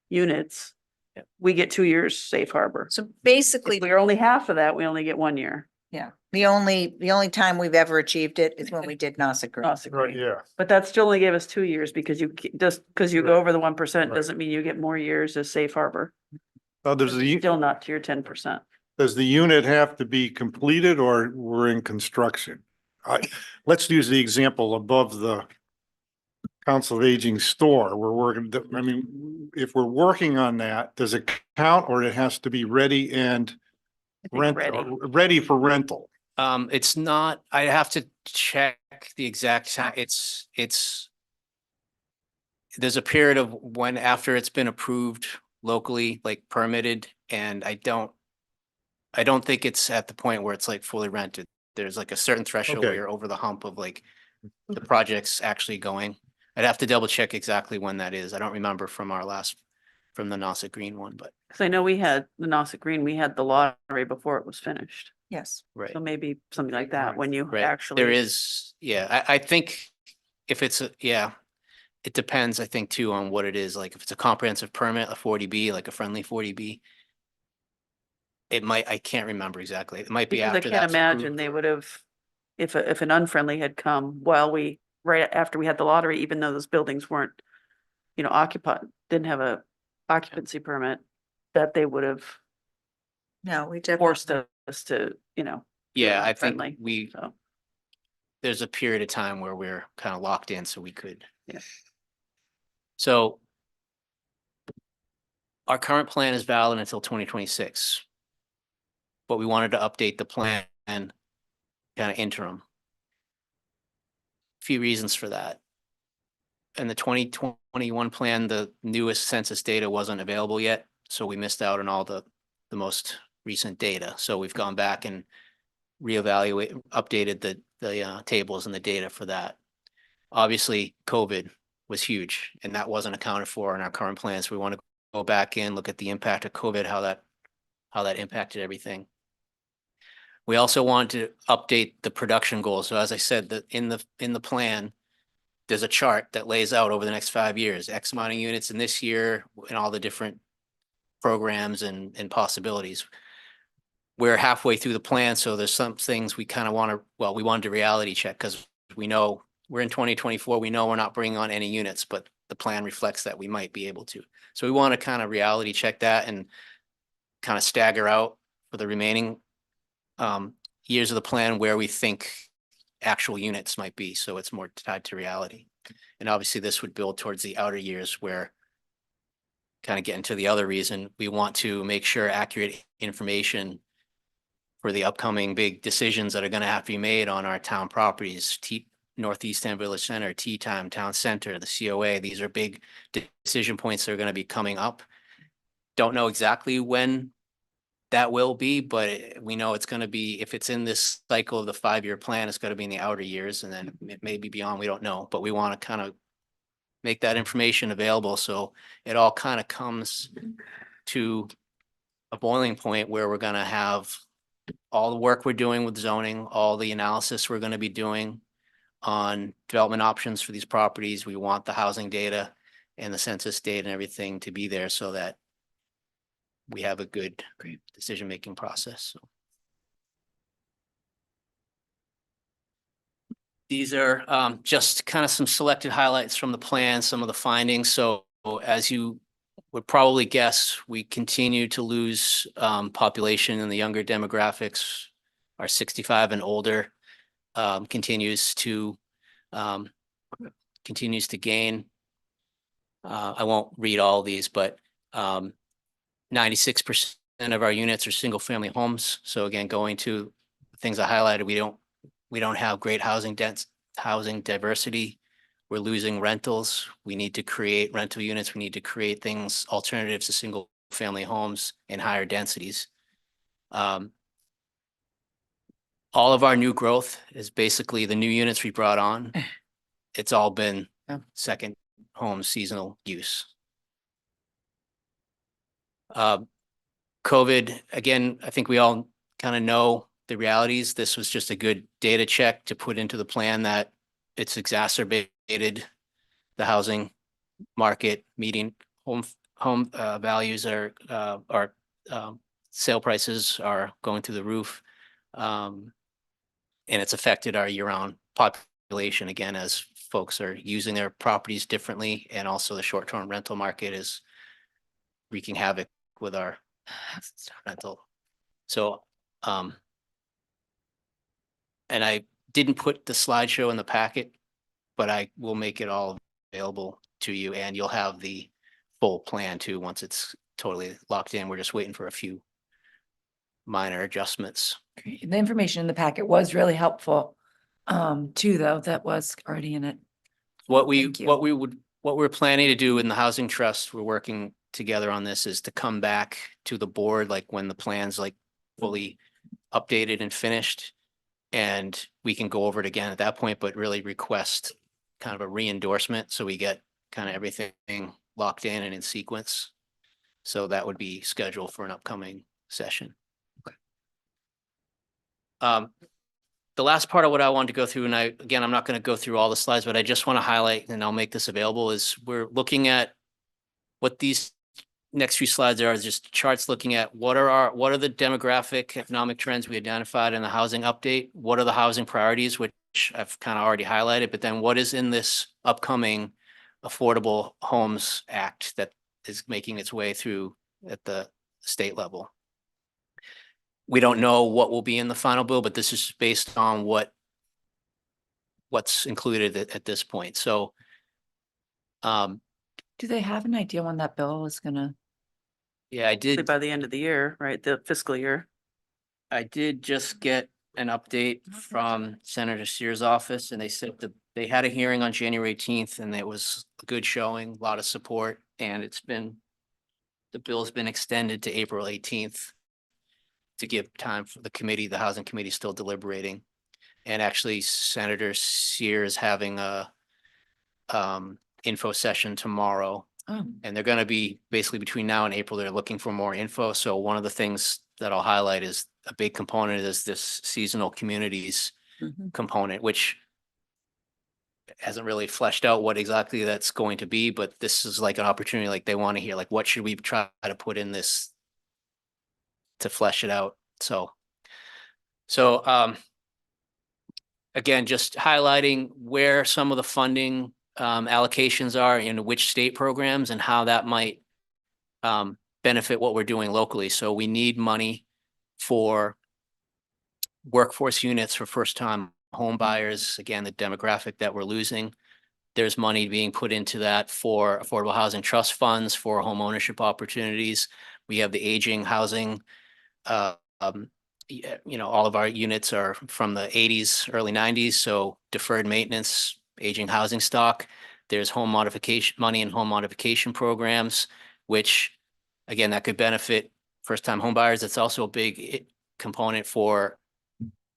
units, Yep. we get 2 years safe harbor. So If basically, we're only half of that, we only get 1 year. yeah, the only time we've ever achieved it is when we did Nausicaa Green. Nausicaa Right, Green. yeah. But that still only gave us 2 years because just because you go Right. over the 1% Right. doesn't mean you get more years as safe harbor. Now, It's Still not to your 10%. does the unit have to be completed or we're in construction? Let's use the example above the Council of Aging store. We're working, I mean, if we're working on that, does it count or it has to be ready and I think ready. ready for rental? It's not, I have to check the exact time. There's a period of when, after it's been approved locally, like permitted, and I don't think it's at the point where it's like fully rented. There's like a certain threshold where Okay. you're over the hump of like the project's actually going. I'd have to double check exactly when that is. I don't remember from the Nausicaa Green one, but Because I know we had the Nausicaa Green, we had the lottery before it was finished. Yes. right. So maybe something like that when you Right, actually. there is, yeah, I think if it's it depends, I think too, on what it is, like if it's a comprehensive permit, a 40B, like a friendly 40B. It might, I can't remember exactly, it might be Because I after can't that's imagine approved. they would have, if an unfriendly had come right after we had the lottery, even though those buildings weren't, occupied, didn't have a occupancy permit, that they would have No, we forced definitely, us to, Yeah, not I think friendly, so. there's a period of time where we're kind of locked in, so we could. Yeah. So our current plan is valid until 2026. But we wanted to update the plan kind of interim. Few reasons for that. In the 2021 plan, the newest census data wasn't available yet, so we missed out on all the most recent data. So we've gone back and updated the tables and the data for that. Obviously, COVID was huge, and that wasn't accounted for in our current plans. We want to go back in, look at the impact of COVID, how that impacted everything. We also want to update the production goals. So as I said, in the plan, there's a chart that lays out over the next 5 years, X amount of units in this year and all the different programs and possibilities. We're halfway through the plan, so there's some things we kind of we wanted to reality check because we know we're in 2024. We know we're not bringing on any units, but the plan reflects that we might be able to. So we want to kind of reality check that and kind of stagger out for the remaining years of the plan where we think actual units might be, so it's more tied to reality. And obviously this would build towards the outer years where, kind of getting to the other reason, we want to make sure accurate information for the upcoming big decisions that are going to have to be made on our town properties, Northeast End Village Center, Tea Time, Town Center, the COA. These are big decision points that are going to be coming up. Don't know exactly when that will be, but we know it's going to be, if it's in this cycle of the 5-year plan, it's going to be in the outer years, and then it may be beyond, we don't know, but we want to kind of make that information available so it all kind of comes to a boiling point where we're going to have all the work we're doing with zoning, all the analysis we're going to be doing on development options for these properties. We want the housing data and the census data and everything to be there so that we have a good decision-making process. So These are just kind of some selected highlights from the plan, some of the findings. So as you would probably guess, we continue to lose population in the younger demographics. Our 65 and older continues to gain. I won't read all these, but 96% of our units are single family homes. So again, going to the things I highlighted, we don't have great housing diversity. We're losing rentals. We need to create rental units. We need to create things, alternatives to single family homes in higher densities. All of our new growth is basically the new units we brought on. It's all been second home seasonal use. COVID, again, I think we all kind of know the realities. This was just a good data check to put into the plan that it's exacerbated the housing market. Median home values are sale prices are going through the roof. And it's affected our year-round population again, as folks are using their properties differently. And also the short-term rental market is wreaking havoc with our rental. So, and I didn't put the slideshow in the packet, but I will make it all available to you, and you'll have the full plan too once it's totally locked in. We're just waiting for a few minor adjustments. Great. The information in the packet was really helpful, too, though, that was already in it. What Thank you. what we're planning to do in the Housing Trust, we're working together on this, is to come back to the board, like when the plan's like fully updated and finished. And we can go over it again at that point, but really request kind of a re-endorsement, so we get kind of everything locked in and in sequence. So that would be scheduled for an upcoming session. The last part of what I wanted to go through, and I'm not going to go through all the slides, but I just want to highlight, and I'll make this available, is we're looking at what these next few slides are, is just charts looking at what are the demographic economic trends we identified in the housing update? What are the housing priorities, which I've kind of already highlighted, but then what is in this upcoming Affordable Homes Act that is making its way through at the state level? We don't know what will be in the final bill, but this is based on what's included at this point. So, Do they have an idea when that bill is gonna? yeah, I did. By the end of the year, right? The fiscal year. I did just get an update from Senator Sears' office, and they said that they had a hearing on January 18th, and it was a good showing, a lot of support, and the bill's been extended to April 18th to give time for the committee. The Housing Committee is still deliberating. And actually Senator Sears having a info session tomorrow. Oh. And they're going to be basically between now and April, they're looking for more info. So one of the things that I'll highlight is a big component is this seasonal communities component, which hasn't really fleshed out what exactly that's going to be, but this is like an opportunity, like they want to hear, like, what should we try to put in this to flesh it out? So again, just highlighting where some of the funding allocations are in which state programs and how that might benefit what we're doing locally. So we need money for workforce units for first-time home buyers. Again, the demographic that we're losing. There's money being put into that for affordable housing trust funds, for home ownership opportunities. We have the aging housing. All of our units are from the 80s, early 90s. So deferred maintenance, aging housing stock. There's home modification money and home modification programs, which again, that could benefit first-time home buyers. It's also a big component for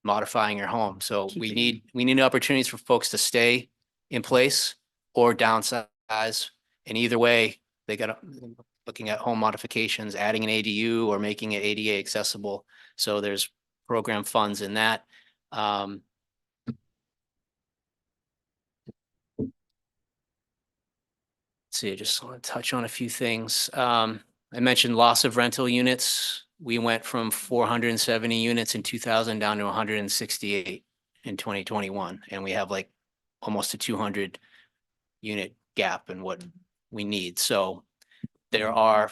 modifying your home. So we need opportunities for folks to stay in place or downsize. And either way, they got looking at home modifications, adding an ADU or making it ADA accessible. So there's program funds in that. See, I just want to touch on a few things. I mentioned loss of rental units. We went from 470 units in 2000 down to 168 in 2021, and we have like almost a 200 unit gap in what we need. So there are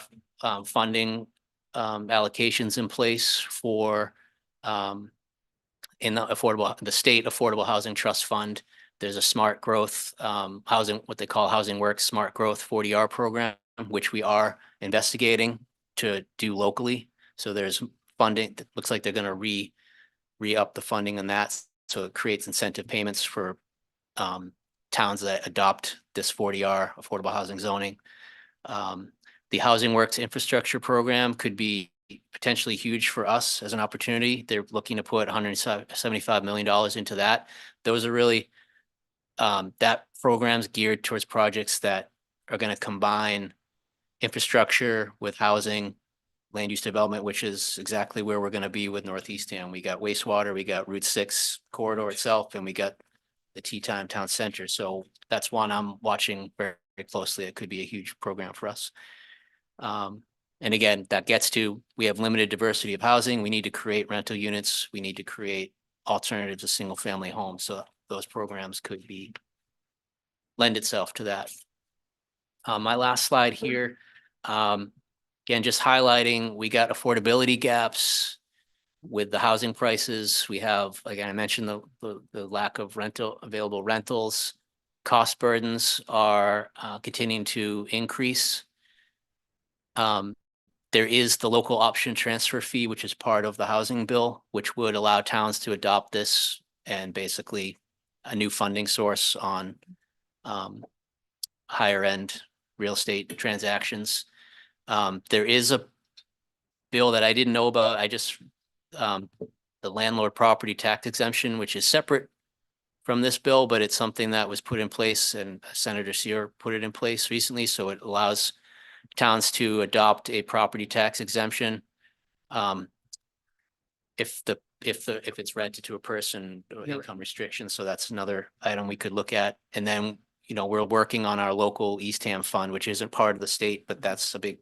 funding allocations in place for in the state affordable housing trust fund. There's a smart growth housing, what they call Housing Works Smart Growth 40R program, which we are investigating to do locally. So there's funding that looks like they're going to re-up the funding on that. So it creates incentive payments for towns that adopt this 40R affordable housing zoning. The Housing Works infrastructure program could be potentially huge for us as an opportunity. They're looking to put $175 million into that. Those are really, that program's geared towards projects that are going to combine infrastructure with housing, land use development, which is exactly where we're going to be with Northeastham. We got wastewater, we got Route 6 corridor itself, and we got the Teton Town Center. So that's one I'm watching very, very closely. It could be a huge program for us. And again, that gets to, we have limited diversity of housing. We need to create rental units. We need to create alternatives to single family homes. So those programs could be lend itself to that. My last slide here, again, just highlighting, we got affordability gaps with the housing prices. We have, again, I mentioned the lack of available rentals. Cost burdens are continuing to increase. There is the local option transfer fee, which is part of the housing bill, which would allow towns to adopt this and basically a new funding source on higher end real estate transactions. There is a bill that I didn't know about. The landlord property tax exemption, which is separate from this bill, but it's something that was put in place, and Senator Sear put it in place recently. So it allows towns to adopt a property tax exemption if it's rented to a person or income restrictions. So that's another item we could look at. And then, we're working on our local Eastham fund, which isn't part of the state, but that's a big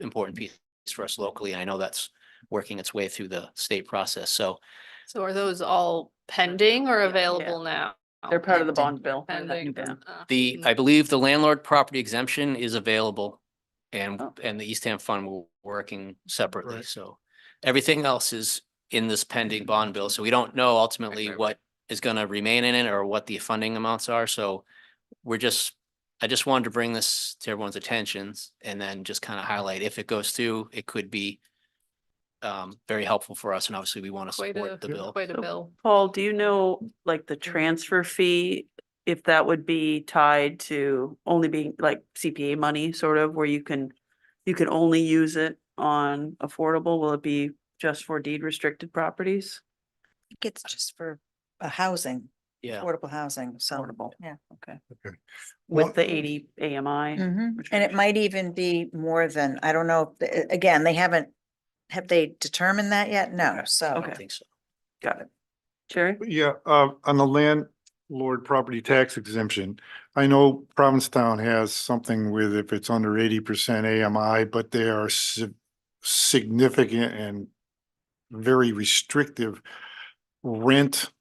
important piece for us locally. And I know that's working its way through the state process. So So are those all pending or Yeah. available now? They're part of the Pending. bond bill. Pending. Yeah. I believe the landlord property exemption is available, and Oh. the Eastham fund will working separately. Right. So everything else is in this pending bond bill. So we don't know ultimately what is going to remain in it or what the funding amounts are. So I just wanted to bring this to everyone's attentions and then just kind of highlight, if it goes through, it could be very helpful for us. And obviously we want to Quite a, support the bill. quite a So- bill. Paul, do you know, like, the transfer fee, if that would be tied to only being like CPA money, sort of, where you can only use it on affordable? Will it be just for deed restricted properties? I think it's just for housing, Yeah. affordable housing, so. Affordable. Yeah. Okay. Okay. With Well, the 80 AMI? Mhm. And it restriction? might even be more than, I don't know, again, have they determined that yet? No, Okay. I so. Okay. don't think so. Got it. Sherry? Yeah, on the landlord property tax exemption, I know Provincetown has something with if it's under 80% AMI, but they are significant and very restrictive rent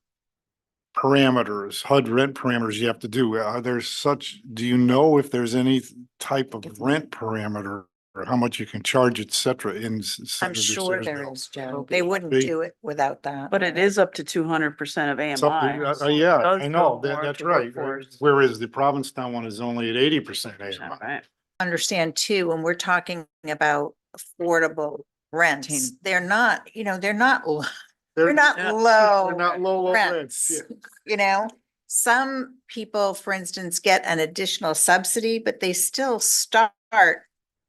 parameters, HUD rent parameters you have to do. Are there do you know if there's any type of rent parameter or how much you can charge, et cetera, in? I'm Senator sure Sayers' there bill? is, Joe. They wouldn't They- do it without that. But it is up to 200% of It's up to- AMI. so Yeah, it does I know, go more that's to right. workforce. Whereas the Provincetown one is only at 80% AMI. Right. Understand too, when we're talking about affordable rents, Teen- they're not, they're not, They're not yeah, low. They're not low rents. rents. Yeah. Some people, for instance, get an additional subsidy, but they still start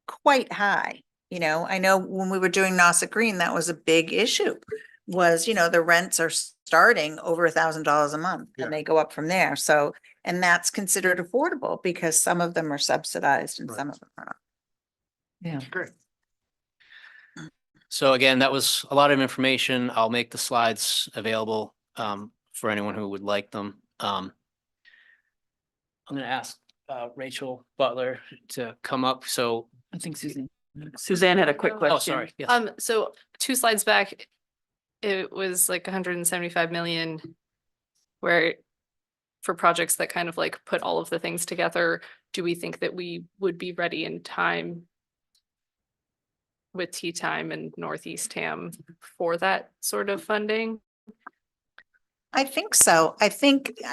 quite high. I know when we were doing Nauset Green, that was a big issue, was, the rents are starting over $1,000 a month Yeah. and they go up from there. So, and that's considered affordable because some of them are subsidized and Right. some of them are not. Yeah. Great. So again, that was a lot of information. I'll make the slides available for anyone who would like them. I'm going to ask Rachel Butler to come up. So, I think Susan. Suzanne had a quick Oh, question. oh, sorry. Yes. So 2 slides back, it was like 175 million where for projects that kind of like put all of the things together, do we think that we would be ready in time with Tea Time and Northeast Tam for that sort of funding? I think so. I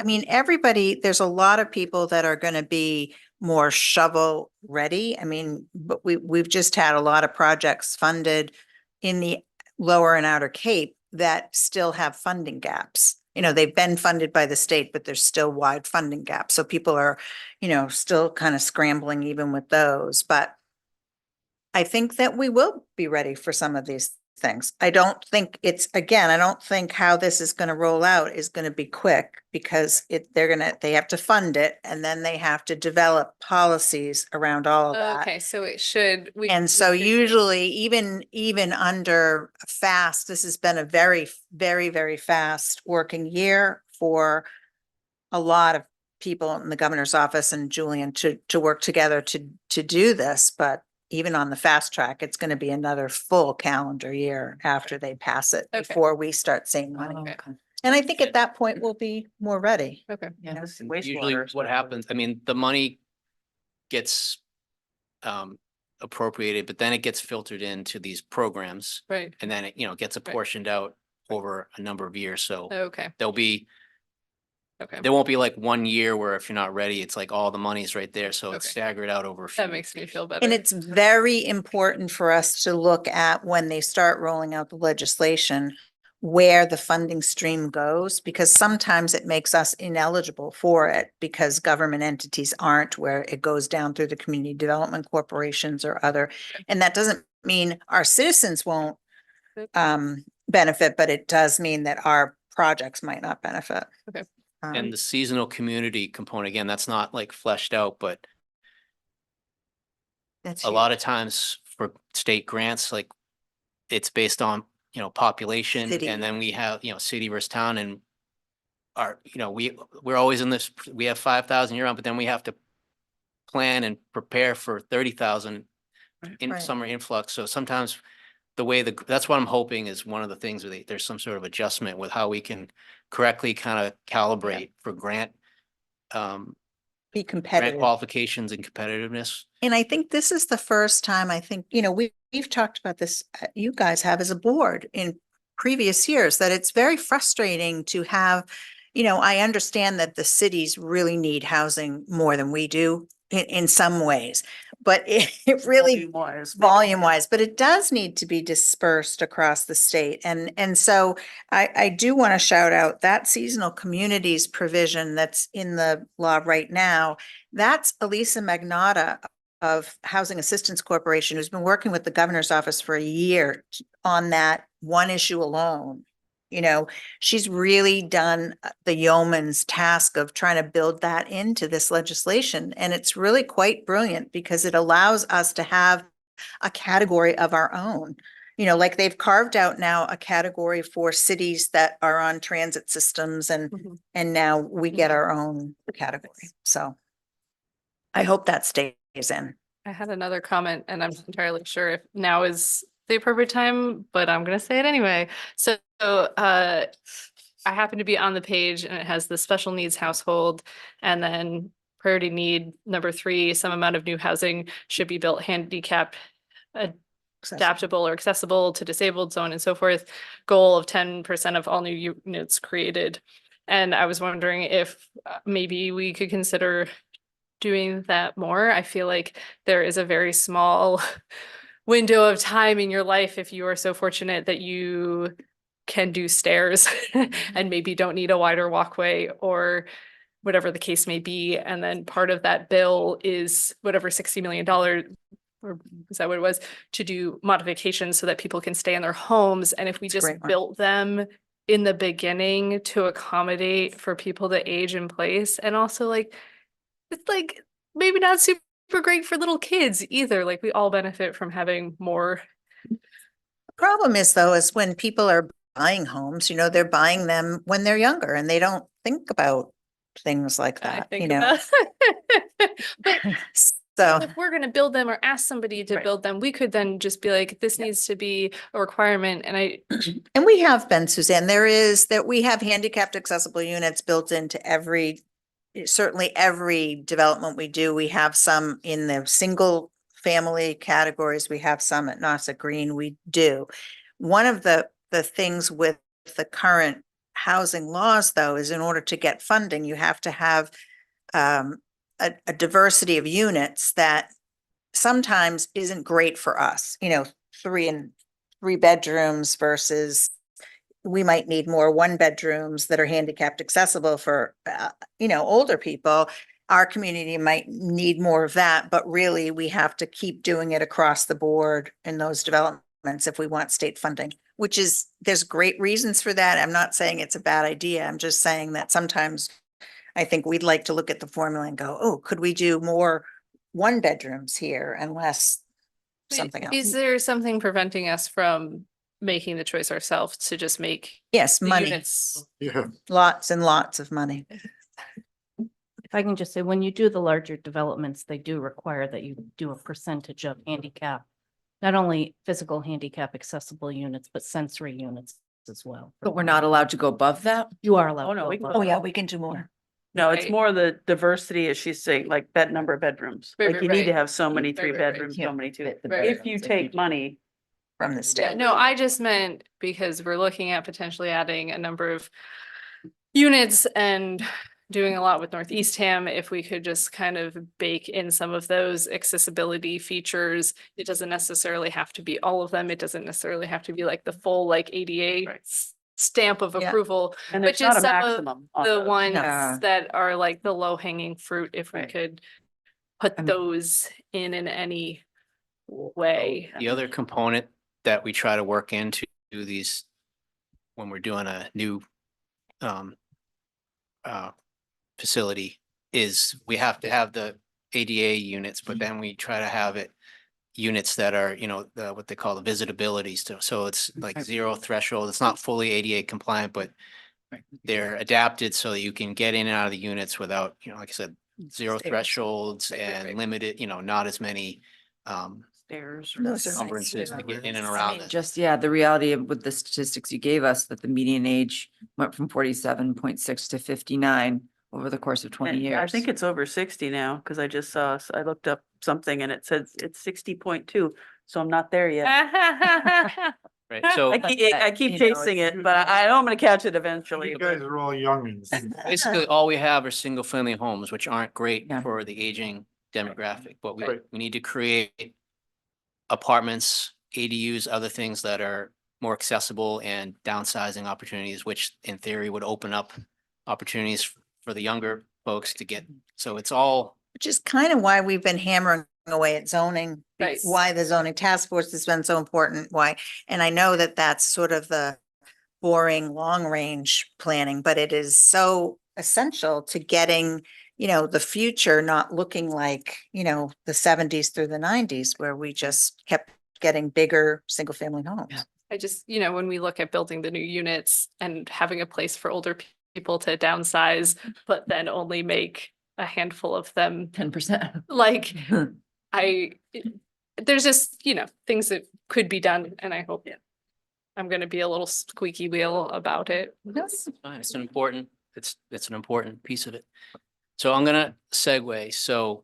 mean, everybody, there's a lot of people that are going to be more shovel ready. I mean, but we've just had a lot of projects funded in the lower and outer Cape that still have funding gaps. You know, they've been funded by the state, but there's still wide funding gaps. So people are, still kind of scrambling even with those. But I think that we will be ready for some of these things. I don't think how this is going to roll out is going to be quick because they have to fund it and then they have to develop policies around all of that. Okay, so it should. And so usually even under fast, this has been a very, very, very fast working year for a lot of people in the governor's office and Julian to work together to do this, but even on the fast track, it's going to be another full calendar year after they pass it Okay. before we start seeing money. Okay. And I think at that point we'll be more ready. Okay. Yeah. Yes, And wastewater usually what especially. happens, I mean, the money gets appropriated, but then it gets filtered into these programs Right, and then it, gets Right. apportioned out over a number of years. So okay, okay. there won't be like 1 year where if you're not ready, it's like all the money's right there. So it's Okay. staggered out over. a few That makes me years. feel better. And it's very important for us to look at when they start rolling out the legislation, where the funding stream goes, because sometimes it makes us ineligible for it because government entities aren't, where it goes down through the community development corporations or other. And that doesn't mean our citizens won't Yep. benefit, but it does mean that our projects might not benefit. Okay. And the seasonal community component, again, that's not like fleshed out, but That's a lot of times for state grants, like it's based on, population City. and then we have, city versus town and we're always in this, we have 5,000 year round, but then we have to plan and prepare for 30,000 in Right. summer influx. So sometimes that's what I'm hoping is one of the things where there's some sort of adjustment with how we can correctly kind of calibrate for grant Be grant competitive. qualifications and competitiveness. And I think this is the first time, we've talked about this, you guys have as a board in previous years, that it's very frustrating to have, I understand that the cities really need housing more than we do in some ways, but it really volume wise, but it does need to be dispersed across the state. And so I do want to shout out that seasonal communities provision that's in the law right now. That's Elisa Magnata of Housing Assistance Corporation, who's been working with the governor's office for a year on that one issue alone. She's really done the yeoman's task of trying to build that into this legislation. And it's really quite brilliant because it allows us to have a category of our own. Like they've carved out now a category for cities that are on transit systems Mhm. and now we get our own category. So I hope that stays in. I had another comment and I'm not entirely sure if now is the appropriate time, but I'm gonna say it anyway. So, I happen to be on the page and it has the special needs household and then priority need number 3, some amount of new housing should be built handicapped, adaptable or accessible to disabled, so on and so forth. Goal of 10% of all new units created. And I was wondering if maybe we could consider doing that more. I feel like there is a very small window of time in your life if you are so fortunate that you can do stairs and maybe don't need a wider walkway or whatever the case may be. And then part of that bill is whatever $60 million, or is that what it was, to do modifications so that people can stay in their homes. And if we It's a just great one. built them in the beginning to accommodate for people to age in place, and also it's like maybe not super great for little kids either. Like we all benefit from having more. The problem is though, is when people are buying homes, they're buying them when they're younger and they don't think about things like I that, think about. But So. If we're gonna build them or ask somebody to Right. build them, we could then just be like, this needs to be a requirement, and And we have been, Suzanne, we have handicapped accessible units built into certainly every development we do. We have some in the single family categories. We have some at Nassau Green. We do. One of the things with the current housing laws, though, is in order to get funding, you have to have a diversity of units that sometimes isn't great for us, 3 bedrooms versus we might need more 1 bedrooms that are handicapped accessible for, older people. Our community might need more of that, but really we have to keep doing it across the board in those developments if we want state funding, there's great reasons for that. I'm not saying it's a bad idea. I'm just saying that sometimes I think we'd like to look at the formula and go, oh, could we do more 1 bedrooms here and less something else? is there something preventing us from making the choice ourselves to just make Yes, the money, units? Yeah, lots and lots of money. If I can just say, when you do the larger developments, they do require that you do a percentage of handicap, not only physical handicap accessible units, but sensory units as well. But we're not allowed to go above that? You are allowed. Oh, no, to we go can- above Oh, yeah, that. we can do more. No, it's Right. more the diversity, as she's saying, like number of bedrooms. Right, Like right, you need to right. have so many Right, right, right. 3 bedrooms, Yeah, so many 2. fit the Right. If you take money, From the Yeah, state. no, I just meant because we're looking at potentially adding a number of units and doing a lot with Northeast Ham, if we could just kind of bake in some of those accessibility features. It doesn't necessarily have to be all of them. It doesn't necessarily have to be like the full like ADA Right. stamp of Yeah. approval. and But there's not a just some of maximum. on The those. ones Yeah. that are like the low hanging fruit, if we Right. could put I'm- those in any way. The other component that we try to work into these, when we're doing a new facility, is we have to have the ADA units, but then we try to have it units that are, what they call the visitability stuff. So it's like zero threshold. It's not fully ADA compliant, but they're adapted so that you can get in and out of the units without, like I said, zero Stairs. thresholds Right, right, and right. limited, not as many Stairs. Those are nice. encumbrances to get in and I around mean, it. just, the reality of with the statistics you gave us, that the median age went from 47.6 to 59 over the course of 20 And years. I think it's over 60 now, because I just saw, I looked up something and it says it's 60.2, so I'm not there yet. Right, so I keep chasing it, but I know I'm gonna catch it eventually. you guys are all youngins. basically all we have are single family homes, which aren't great Yeah. for the aging demographic, but we Right. we need to create apartments, ADUs, other things that are more accessible and downsizing opportunities, which in theory would open up opportunities for the younger folks to get. So it's all, Which is kind of why we've been hammering away at zoning, Right. why the zoning task force has been so important, and I know that that's sort of the boring, long range planning, but it is so essential to getting, the future not looking like, the 70s through the 90s where we just kept getting bigger, single family homes. I just, when we look at building the new units and having a place for older people to downsize, but then only make a handful of them, 10%. like, there's just, things that could be done, and I hope I'm gonna be a little squeaky wheel about it. it's fine, it's an important piece of it. So I'm gonna segue, so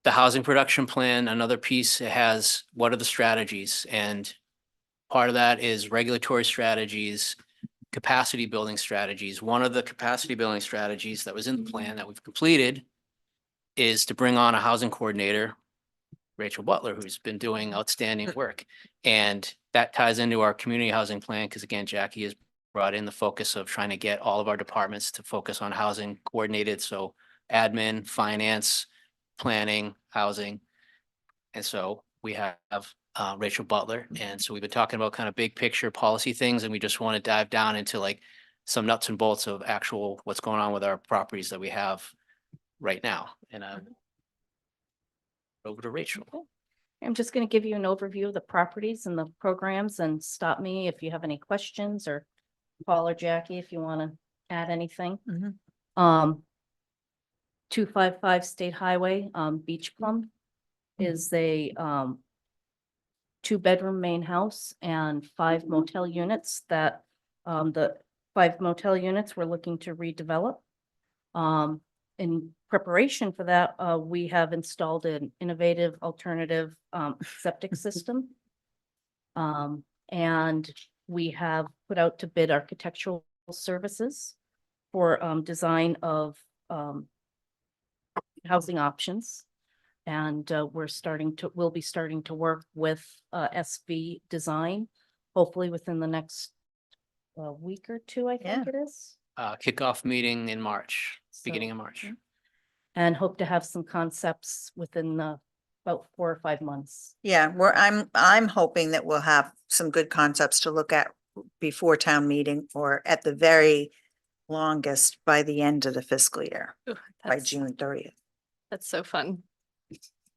the housing production plan, another piece, it has, what are the strategies? And part of that is regulatory strategies, capacity building strategies. One of the capacity building strategies that was in the plan that we've completed is to bring on a housing coordinator, Rachel Butler, who's been doing outstanding work. And that ties into our community housing plan, because again, Jackie has brought in the focus of trying to get all of our departments to focus on housing coordinated. So admin, finance, planning, housing. And so we have Rachel Butler. And so we've been talking about kind of big picture policy things, and we just want to dive down into like some nuts and bolts of actual what's going on with our properties that we have right now. And over to Rachel. I'm just going to give you an overview of the properties and the programs, and stop me if you have any questions, or Paul or Jackie if you want to add anything. Mhm. 255 State Highway, Beach Plum is a, 2-bedroom main house and 5 motel units that, the 5 motel units we're looking to redevelop. In preparation for that, we have installed an innovative alternative, septic system. And we have put out to bid architectural services for, design of, housing options. And we'll be starting to work with SV Design, hopefully within the next week or two, I think it is. Kickoff meeting in March, beginning So, of March. And hope to have some concepts within about 4 or 5 months. Yeah, I'm hoping that we'll have some good concepts to look at before town meeting, or at the very longest by the end of the fiscal year, Ooh, by that's- June 30th. That's so fun.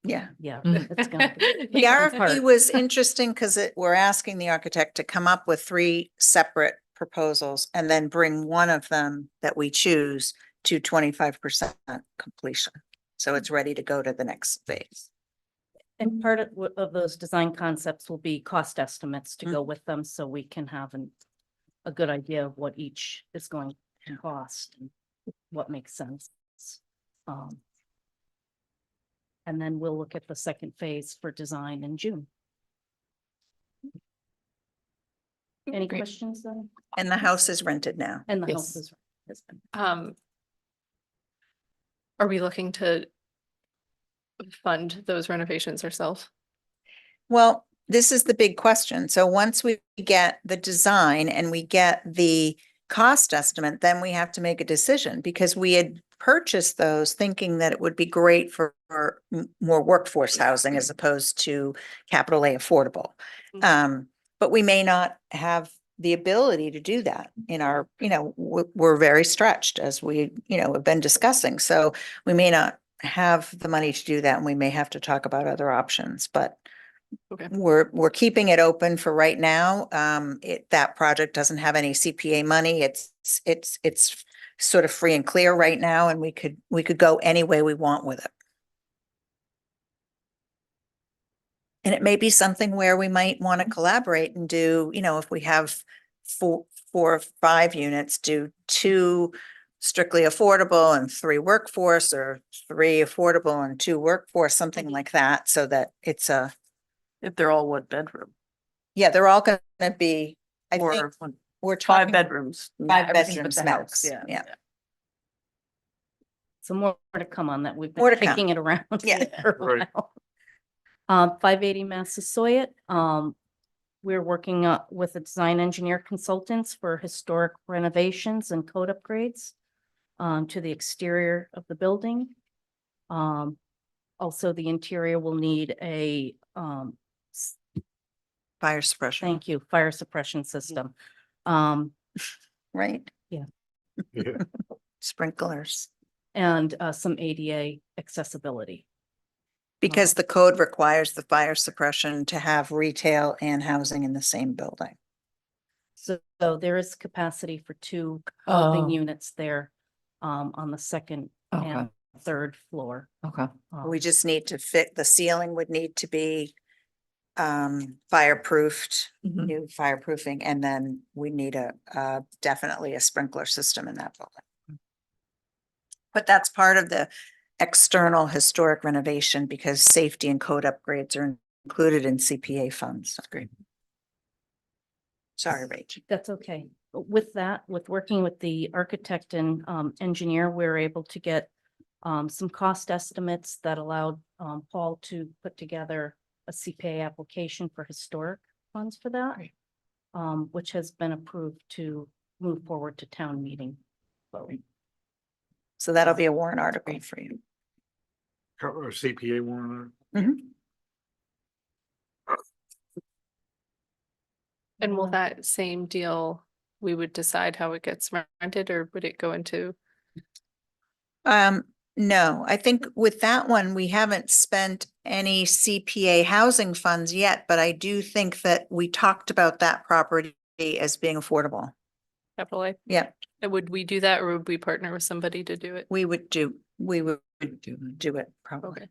Yeah. Yeah. Mhm. It's gonna be- The fun RFP part. was interesting because we're asking the architect to come up with 3 separate proposals and then bring one of them that we choose to 25% completion. So it's ready to go to the next phase. And part of those design concepts will be cost estimates to Mm. go with them, so we can have a good idea of what each is going to Yeah. cost and what makes sense. Um, And then we'll look at the second phase for design in June. Any Great. questions then? And the house is rented now. And the Yes. house has been. Are we looking to fund those renovations ourselves? Well, this is the big question. So once we get the design and we get the cost estimate, then we have to make a decision, because we had purchased those thinking that it would be great for more workforce housing as opposed to capital A affordable. Mhm. But we may not have the ability to do that in our, we're very stretched, as we, have been discussing. So we may not have the money to do that, and we may have to talk about other options, but Okay. we're keeping it open for right now. That project doesn't have any CPA money. It's sort of free and clear right now, and we could go any way we want with it. And it may be something where we might want to collaborate and do, if we have 4 or 5 units, do 2 strictly affordable and 3 workforce, or 3 affordable and 2 workforce, something like that, so that it's If they're all 1 bedroom yeah, they're all gonna be, I think, or we're 5 talking bedrooms. 5 everything but bedrooms the max. house, Yeah. So more to come on that. We've More been to come. kicking it around. Yeah. for a Right. while. 580 Massasoit, we're working with the design engineer consultants for historic renovations and code upgrades to the exterior of the building. Also, the interior will need a, Fire suppression, thank you, fire suppression system. Um, right? Yeah. Sprinklers, and some ADA accessibility. because the code requires the fire suppression to have retail and housing in the same building. So there is capacity for 2 housing Oh. units there on the second Okay, and third floor. okay. We just need to fit, the ceiling would need to be fireproofed, Mhm. new fireproofing, and then we need definitely a sprinkler system in that building. But that's part of the external historic renovation, because safety and code upgrades are included in CPA funds. That's great. Sorry, Rach. That's okay. But with that, with working with the architect and engineer, we're able to get some cost estimates that allowed Paul to put together a CPA application for historic funds for that. Great. Which has been approved to move forward to town meeting. So that'll be a warrant article for you. Or CPA warrant. And will that same deal, we would decide how it gets rented, or would it go into? No, I think with that one, we haven't spent any CPA housing funds yet, but I do think that we talked about that property as being affordable. Capital A? Yeah, And would we do that or would we partner with somebody to do it? We would do it probably. Okay.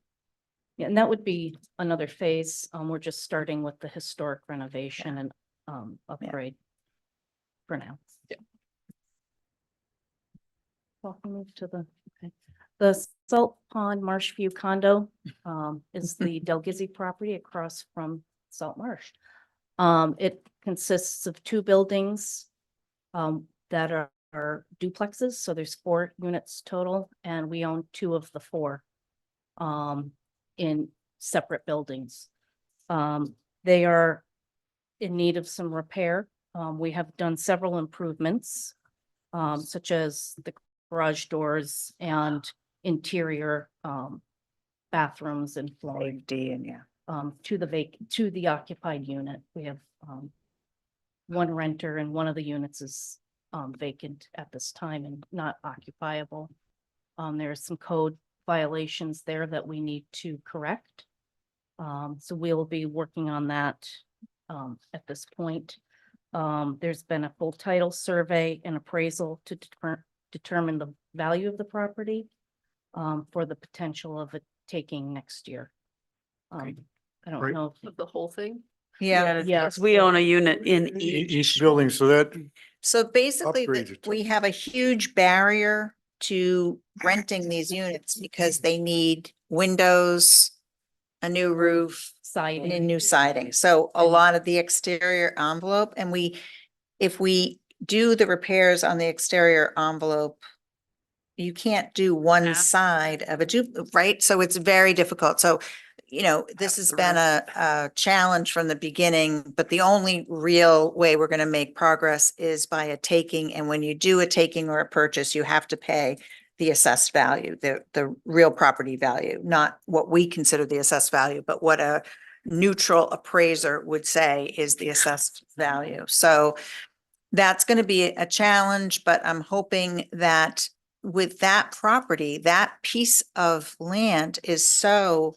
Yeah, and that would be another phase. We're just starting with the historic renovation and upgrade for now. Yeah. Well, we'll move to the Salt Pond Marsh View condo is the Del Gizzi property across from Salt Marsh. It consists of two buildings that are duplexes, so there's 4 units total, and we own 2 of the 4 in separate buildings. They are in need of some repair. We have done several improvements, such as the garage doors and interior bathrooms and flooring Safety and yeah. to the occupied unit. We have 1 renter and one of the units is vacant at this time and not occupiable. There are some code violations there that we need to correct. So we'll be working on that at this point. There's been a full title survey and appraisal to determine the value of the property for the potential of it taking next year. I don't Great. know. Of the whole thing? Yeah. Yes. We own a unit in Each each. building, so that, So basically, Upgrades it. we have a huge barrier to renting these units because they need windows, a new roof, Siding. and new siding. So a lot of the exterior envelope, and if we do the repairs on the exterior envelope, you can't do one Yeah. side of right? So it's very difficult. So, this has the been a challenge from the beginning, but the only real way we're going to make progress is by a taking. And when you do a taking or a purchase, you have to pay the assessed value, the real property value, not what we consider the assessed value, but what a neutral appraiser would say is the assessed value. So that's going to be a challenge, but I'm hoping that with that property, that piece of land is so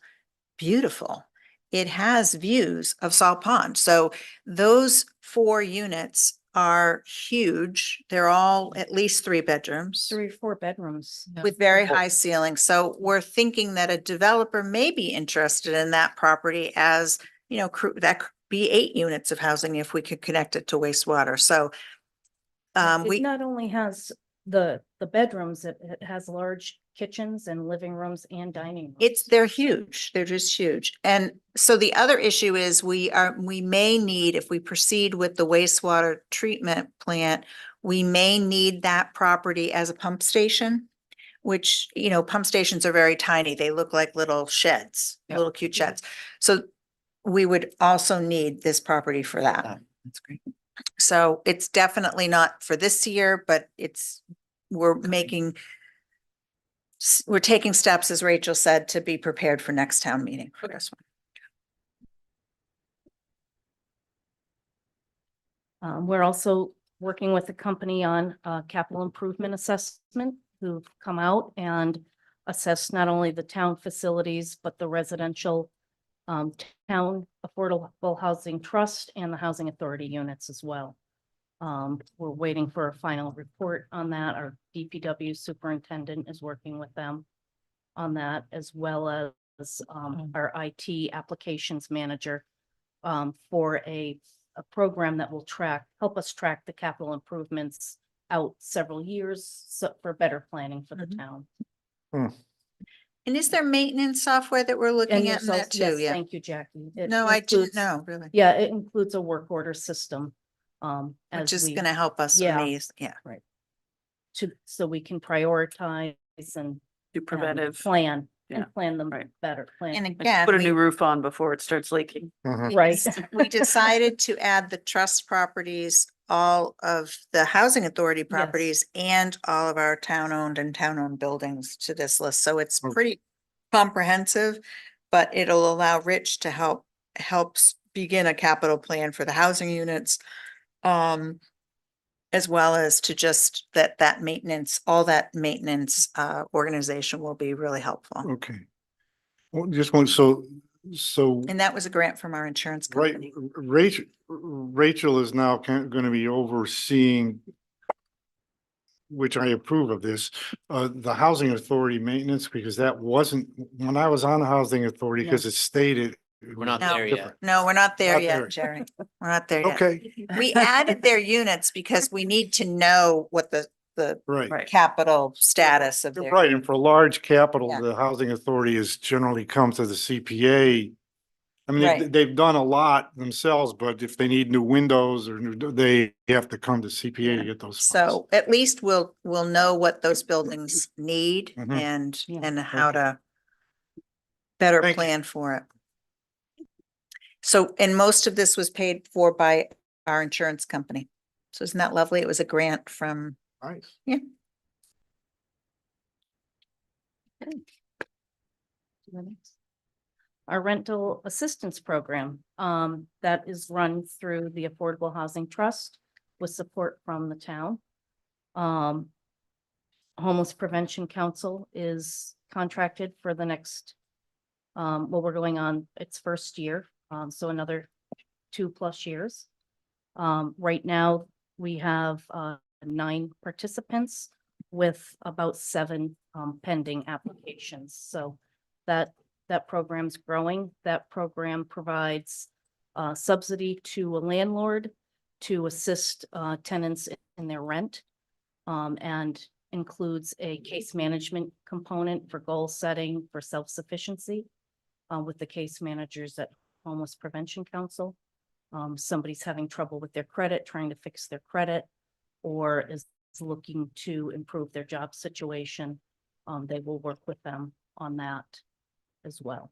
beautiful. It has views of Salt Pond. So those 4 units are huge. They're all at least 3 bedrooms 3 or 4 bedrooms. with very high ceilings. So we're thinking that a developer may be interested in that property as, that could be 8 units of housing if we could connect it to wastewater. So It not only has the bedrooms, it has large kitchens and living rooms and dining rooms. they're huge. They're just huge. And so the other issue is we may need, if we proceed with the wastewater treatment plant, we may need that property as a pump station, which, pump stations are very tiny. They look like little sheds, Yep. little cute sheds. So we would also need this property for that. That's great. So it's definitely not for this year, but we're taking steps, as Rachel said, to be prepared for next town meeting for this one. We're also working with the company on capital improvement assessment, who've come out and assessed not only the town facilities, but the residential town affordable housing trust and the housing authority units as well. We're waiting for a final report on that. Our DPW superintendent is working with them on that, as well as our IT applications manager for a program that will help us track the capital improvements out several years, so for better planning for the Mhm. town. And is there maintenance software that we're looking at there's in that also- too? yes, Yeah. Thank you, Jackie. It No, I didn't includes- know, really. Yeah, it includes a work order system. Which as is we- going to help us Yeah. amaze. Yeah. so we can prioritize and Do preventive. plan Yeah, and plan them right. better, plan. And And again, put a new roof on before it starts leaking. Mhm. Right. we decided to add the trust properties, all of the housing authority properties, and all of our town-owned and town-owned buildings to this list. So it's Okay. pretty comprehensive, but it'll allow Rich to helps begin a capital plan for the housing units. As well as to just that maintenance, all that maintenance organization will be really helpful. Okay. Well, just one, so And that was a grant from our insurance right, company. Rachel is now going to be overseeing which I approve of this, the housing authority maintenance, because that wasn't, when I was on the housing authority, because it stated. it We're not was No. there different. yet. No, we're not there Not yet, there. Jerry. We're not there yet. Okay, We added their units because we need to know what the right. Right. capital status of You're their. right, and for large capital, Yeah. the housing authority has generally come to the CPA. I mean, Right. they've done a lot themselves, but if they need new windows or they have to come to CPA to get those funds. So at least we'll know what those buildings need Mhm. and, Yeah. and how to better Thank you. plan for it. So, and most of this was paid for by our insurance company. So isn't that lovely? It was a grant from, Nice. Our rental assistance program, that is run through the Affordable Housing Trust with support from the town. Homeless Prevention Council is contracted for the next, well, we're going on its first year, so another 2+ years. Right now, we have 9 participants with about 7 pending applications. So that program's growing. That program provides subsidy to a landlord to assist tenants in their rent, and includes a case management component for goal setting, for self-sufficiency with the case managers at Homeless Prevention Council. Somebody's having trouble with their credit, trying to fix their credit, or is looking to improve their job situation. They will work with them on that as well.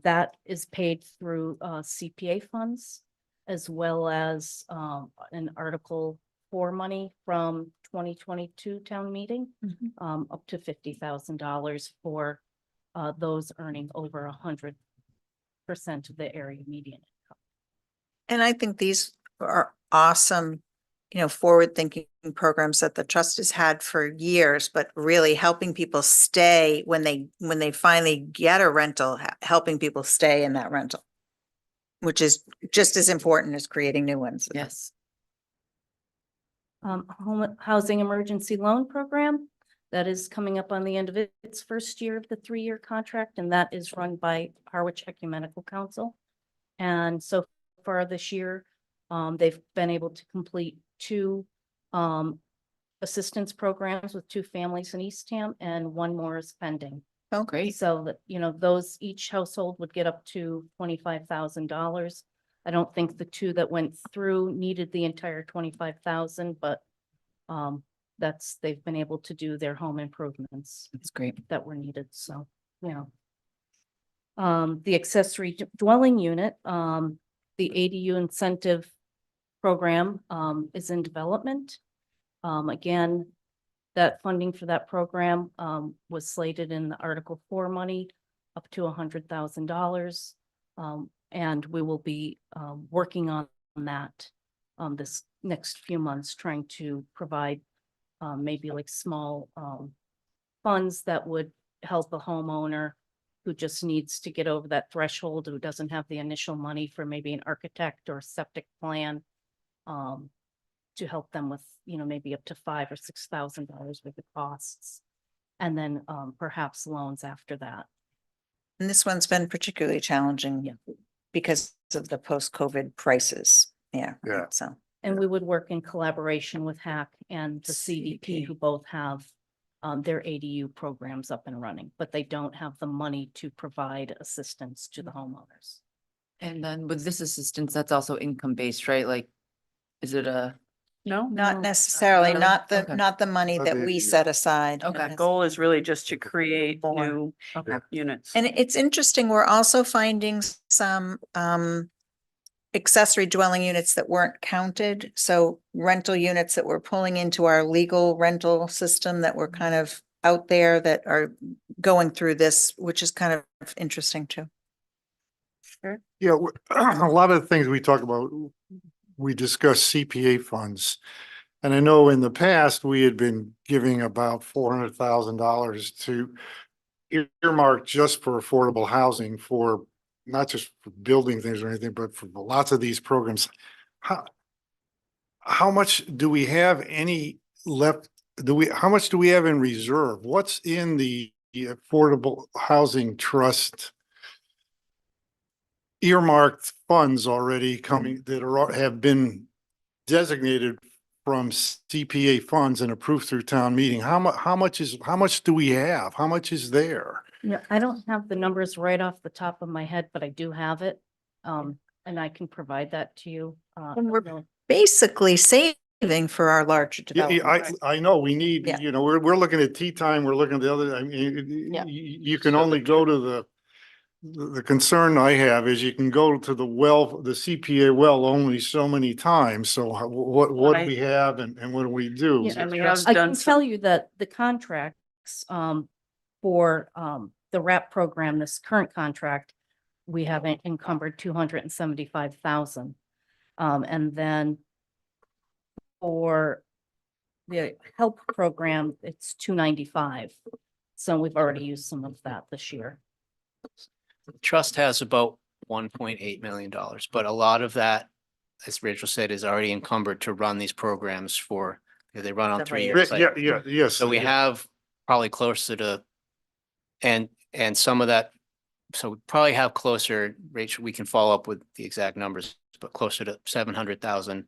That is paid through CPA funds, as well as an Article 4 money from 2022 town meeting, up to $50,000 for those earning over 100% of the area median income. and I think these are awesome, forward-thinking programs that the trust has had for years, but really helping people stay when they finally get a rental, helping people stay in that rental, which is just as important as creating new ones. Yes. Housing Emergency Loan Program, that is coming up on the end of its first year of the 3-year contract, and that is run by Harwich Ecumenical Council. And so far this year, they've been able to complete 2 assistance programs with 2 families in Eastham, and 1 more is pending. Oh, great. So that, those, each household would get up to $25,000. I don't think the 2 that went through needed the entire 25,000, but they've been able to do their home improvements That's great. that were needed, so, the accessory dwelling unit, the ADU incentive program, is in development. Again, that funding for that program, was slated in the Article 4 money up to $100,000. And we will be, working on that, this next few months, trying to provide, maybe like small, funds that would help a homeowner who just needs to get over that threshold, who doesn't have the initial money for maybe an architect or septic plan, to help them with, maybe up to $5,000 or $6,000 worth of costs. And then, perhaps loans after that. And this one's been particularly challenging Yeah. because of the post-COVID prices. Yeah. Yeah. So, And we would work in collaboration with HAC and the CDP, who both have their ADU programs up and running, but they don't have the money to provide assistance to the homeowners. And then with this assistance, that's also income-based, right? Like, is it a? No, not No, necessarily, really? not the, Okay. not the money Not that the we ADU. set aside. Okay. the goal is really just to create More. new Okay. units. And it's interesting, we're also finding some accessory dwelling units that weren't counted. So rental units that we're pulling into our legal rental system that were kind of out there that are going through this, which is kind of interesting too. Yeah, a lot of the things we talk about, we discuss CPA funds. And I know in the past, we had been giving about $400,000 to earmark just for affordable housing, for not just for building things or anything, but for lots of these programs. How much do we have any left, how much do we have in reserve? What's in the Affordable Housing Trust earmarked funds already coming that have been designated from CPA funds and approved through town meeting? How much do we have? How much is there? Yeah, I don't have the numbers right off the top of my head, but I do have it. And I can provide that to you. And we're no- basically saving for our larger Yeah, development. I know, we need, Yeah. you know, we're looking at tea time, we're looking at the other, I mean, Yeah. you can only go to the concern I have is you can go to the CPA well only so many times. So what do I- we have and what do we do? Yeah, And we have I done can some- tell you that the contracts, for, the RAP program, this current contract, we have encumbered 275,000. And then for the help program, it's 295. So we've already used some of that this year. Trust has about $1.8 million, but a lot of that, as Rachel said, is already encumbered to run these programs for, they run on Several 3 year years. cycles. Yes. So we have probably closer to, and some of that, so we probably have closer, Rachel, we can follow up with the exact numbers, but closer to 700,000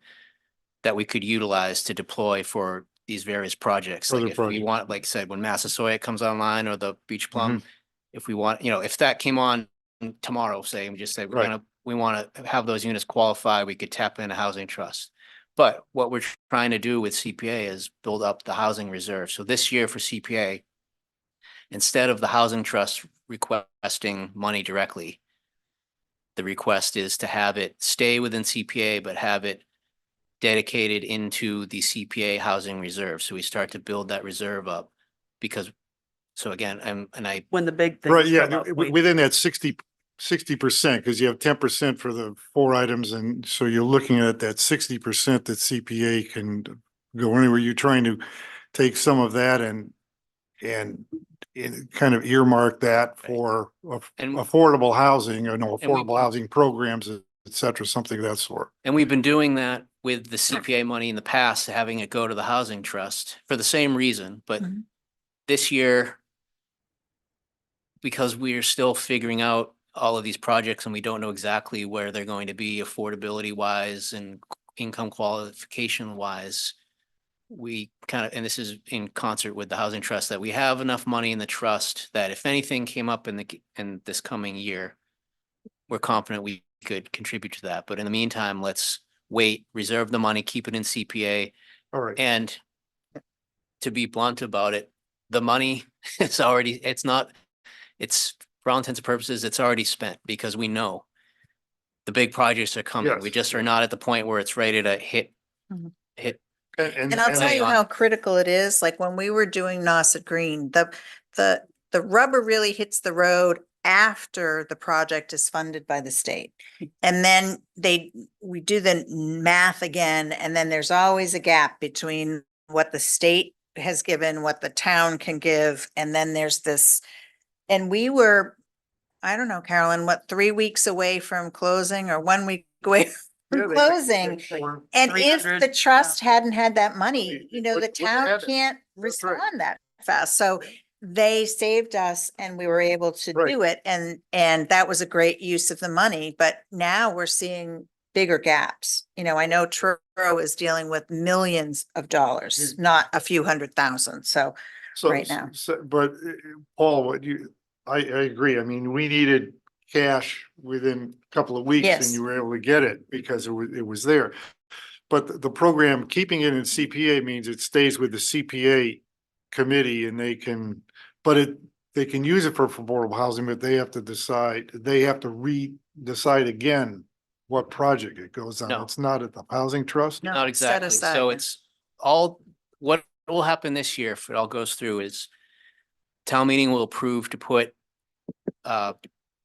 that we could utilize to deploy for these various projects. For Like the if we project. want, like I said, when Massasoit comes online or the Beach Plum, if we want, you know, if that came on tomorrow, say, and we just say, Right. we want to have those units qualify, we could tap in a housing trust. But what we're trying to do with CPA is build up the housing reserve. So this year for CPA, instead of the housing trust requesting money directly, the request is to have it stay within CPA, but have it dedicated into the CPA housing reserve. So we start to build that reserve up because, so again, when the big things. Right, yeah, come up, we- within that 60%, because you have 10% for the 4 items, and so you're looking at that 60% that CPA can go anywhere. You're trying to take some of that and kind of earmark that for And- affordable housing or no And we- affordable housing programs, et cetera, something of that sort. And we've been doing that with the CPA money in the past, having it go to the housing trust for the same reason, but Mhm. this year, because we are still figuring out all of these projects and we don't know exactly where they're going to be affordability wise and income qualification wise, we kind of, and this is in concert with the housing trust, that we have enough money in the trust that if anything came up in this coming year, we're confident we could contribute to that. But in the meantime, let's wait, reserve the money, keep it in CPA. All right, And to be blunt about it, the money is already, it's for all intents and purposes, it's already spent because we know the big projects are coming. We Yes. just are not at the point where it's ready to hit. Mhm. and And I'll tell you on- how critical it is, like when we were doing Nauset Green, the rubber really hits the road after the project is funded by the state. And then we do the math again, and then there's always a gap between what the state has given, what the town can give, and then there's this. And we were, I don't know, Carolyn, what, 3 weeks away from closing or 1 week away from closing? And if 300, the trust hadn't had that money, you know, the Wouldn't have town had it. can't That's right. respond that fast. So they saved us and we were able to Right. do it. And that was a great use of the money. But now we're seeing bigger gaps. You know, I know Truro is dealing with millions of dollars, not a few 100,000. So So, right now. But Paul, I agree. I mean, we needed cash within a couple of weeks and Yes. you were able to get it because it was there. But the program, keeping it in CPA means it stays with the CPA committee and they can use it for affordable housing, but they have to decide again what project it goes on. No. It's not at the housing trust. No, Not set exactly. aside. So it's all, what will happen this year, if it all goes through, is town meeting will approve to put, what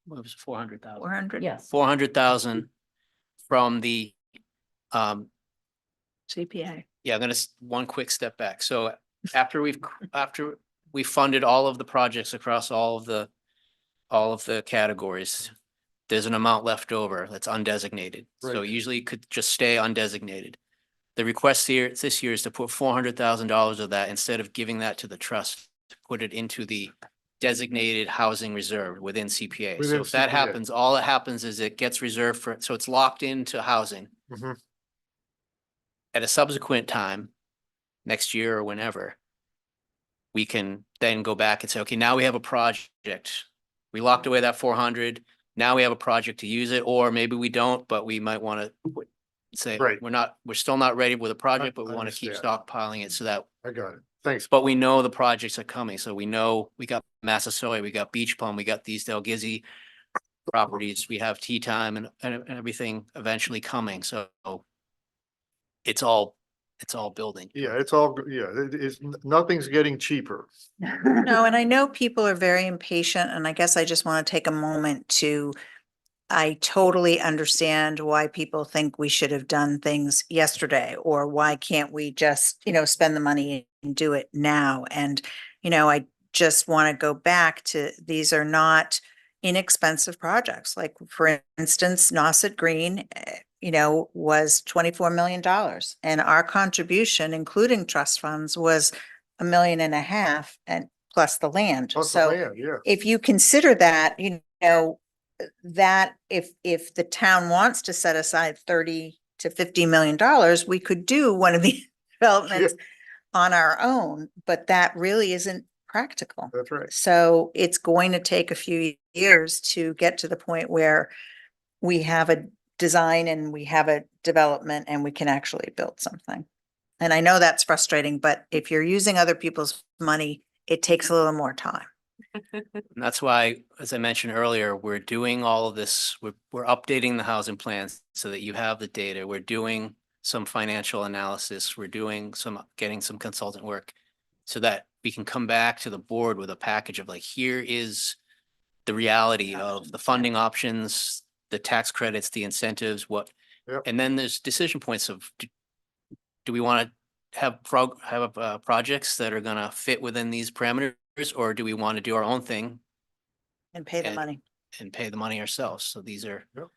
was it, 400,000? 400 Yes. 400,000 from the, CPA. yeah, I'm gonna, one quick step back. So after we funded all of the projects across all of the categories, there's an amount left over that's undesignated. So Right. usually it could just stay undesignated. The request here this year is to put $400,000 of that, instead of giving that to the trust, to put it into the designated housing reserve within CPA. So Within if that CPA. happens, all that happens is it gets reserved for, so it's locked into housing. Mhm. At a subsequent time, next year or whenever, we can then go back and say, okay, now we have a project. We locked away that 400. Now we have a project to use it, or maybe we don't, but we might want to say, Right. we're still not ready with a project, but we I want to keep understand. stockpiling it so that, I got it. Thanks. but we know the projects are coming. So we know we got Massasoit, we got Beach Plum, we got these Del Gizzy properties, we have Tea Time and everything eventually coming. So it's all building. Yeah, it's all, yeah, nothing's getting cheaper. No, and I know people are very impatient, and I guess I just want to take a moment to, I totally understand why people think we should have done things yesterday, or why can't we just, spend the money and do it now? And, I just want to go back to, these are not inexpensive projects. Like, for instance, Nauset Green, was $24 million. And our contribution, including trust funds, was $1.5 million, and plus the land. Plus the So land, yeah. if you consider that, that if the town wants to set aside $30 to $50 million, we could do one of the developments on our own, but that really isn't practical. That's right. So it's going to take a few years to get to the point where we have a design and we have a development and we can actually build something. And I know that's frustrating, but if you're using other people's money, it takes a little more time. And that's why, as I mentioned earlier, we're doing all of this, we're updating the housing plans so that you have the data. We're doing some financial analysis. We're doing getting some consultant work so that we can come back to the board with a package of like, here is the reality of the funding options, the tax credits, the incentives, Yep. and then there's decision points of, do we want to have projects that are gonna fit within these parameters, or do we want to do our own thing And pay the And- money. and pay the money ourselves? So these are, Yep.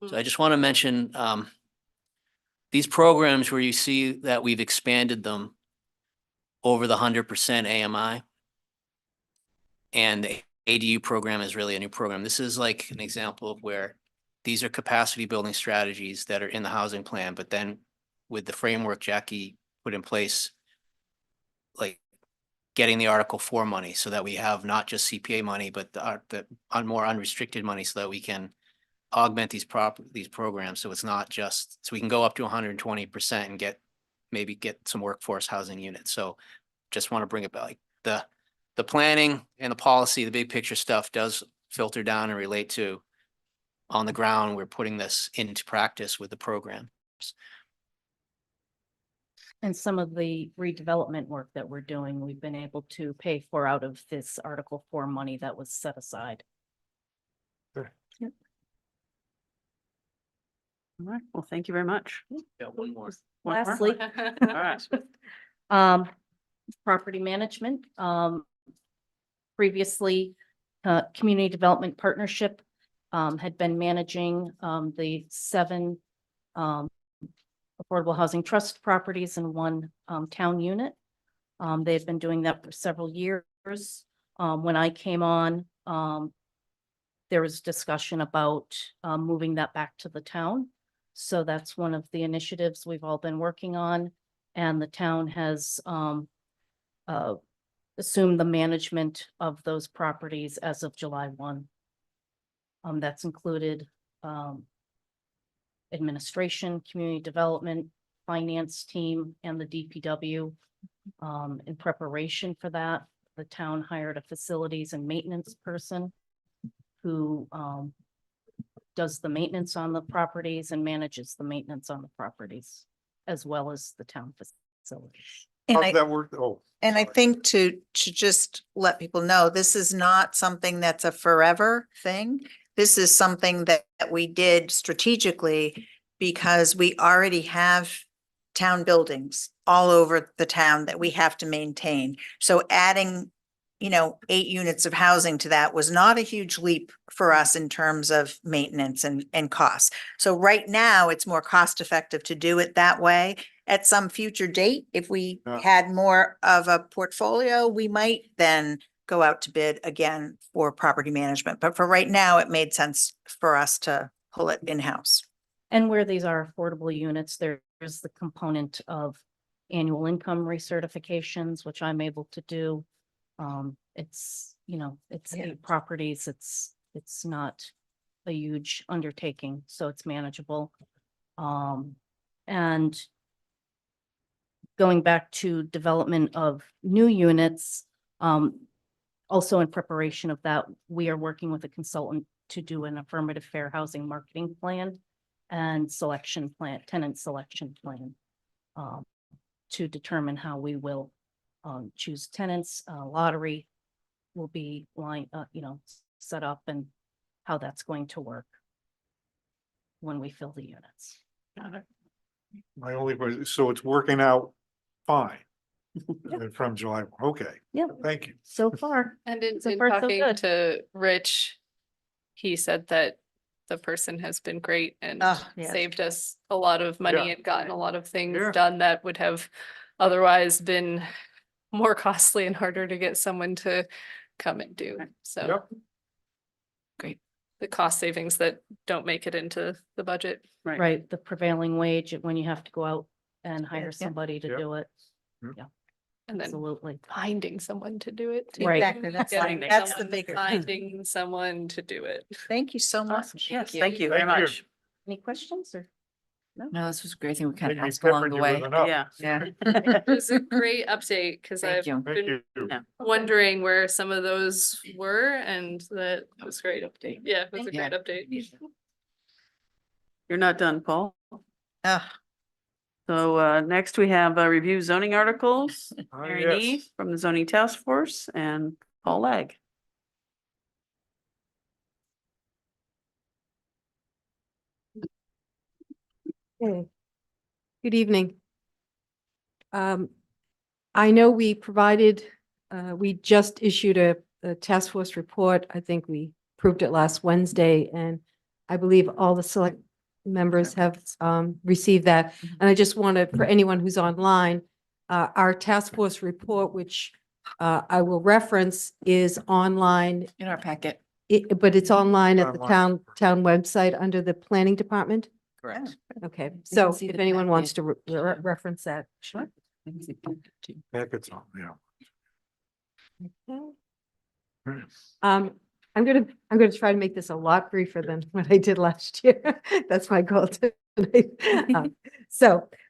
so I just want to mention, these programs where you see that we've expanded them over the 100% AMI. And the ADU program is really a new program. This is like an example of where these are capacity building strategies that are in the housing plan, but then with the framework Jackie put in place, like getting the Article 4 money so that we have not just CPA money, but the more unrestricted money so that we can augment these programs. So it's not just, so we can go up to 120% and maybe get some workforce housing units. So just want to bring it back, like the planning and the policy, the big picture stuff does filter down and relate to on the ground. We're putting this into practice with the program. And some of the redevelopment work that we're doing, we've been able to pay for out of this Article 4 money that was set aside. All right, well, thank you very much. Yeah, one more. One more? Lastly, All right. property management, previously, Community Development Partnership had been managing the 7 affordable housing trust properties in one town unit. They had been doing that for several years. When I came on, there was discussion about moving that back to the town. So that's one of the initiatives we've all been working on. And the town has assumed the management of those properties as of July 1. That's included administration, community development, finance team, and the DPW. In preparation for that, the town hired a facilities and maintenance person who does the maintenance on the properties and manages the maintenance on the properties, as well as the town facilities. And How's I, that work? Oh. and I sorry. think to just let people know, this is not something that's a forever thing. This is something that we did strategically because we already have town buildings all over the town that we have to maintain. So adding, 8 units of housing to that was not a huge leap for us in terms of maintenance and costs. So right now, it's more cost effective to do it that way. at some future date, if we Yeah. had more of a portfolio, we might then go out to bid again for property management. But for right now, it made sense for us to pull it in-house. And where these are affordable units, there's the component of annual income recertifications, which I'm able to do. It's, you know, it's Yeah. 8 properties. It's not a huge undertaking, so it's manageable. And going back to development of new units, also in preparation of that, we are working with a consultant to do an affirmative fair housing marketing plan and selection plan, tenant selection plan, to determine how we will choose tenants. Lottery will be set up, and how that's going to work when we fill the units. My only question, so it's working out fine from July. Okay, Yeah, thank you. so far. And in So far, so talking good. to Rich, he said that the person has been great and Oh, yes. saved us a lot of money Yeah. and gotten a lot of things Yeah. done that would have otherwise been more costly and harder to get someone to come and do. So Yep. great. The cost savings that don't make it into the budget. Right, the prevailing wage when you have to go out and hire Yeah. somebody to Yep. do it. Yep. Yeah, And then absolutely. finding someone to do it. too. Right. Exactly, that's, Getting that's the someone, bigger. Finding someone to do it. Thank you so Awesome. much. Yes, thank you very Thank you. much. Any questions or? No, this was great. I think we kind Maybe of we asked along peppered the you way. with enough. Yeah. Yeah, It was a great update because thank I've you. Thank been you. Yeah. wondering where some of those were, and that was a great update. Yeah, it was a Yeah. great update. You're not done, Paul. Ah, So next we have review zoning articles. Ah, Mary yes. Nee from the zoning task force and Paul Lag. Hey, good evening. I know we provided, we just issued a task force report. I think we approved it last Wednesday, and I believe all the select members have received that. And I just wanted, for anyone who's online, our task force report, which I will reference, is online, In our packet. but it's online at the Online. town website under the planning department. Correct. Okay, can so see if the anyone wants packet. to reference that. Sure. I can see packet too. Packets on, yeah. Okay. I'm gonna try to make this a lot briefer than what I did last year. That's my goal tonight.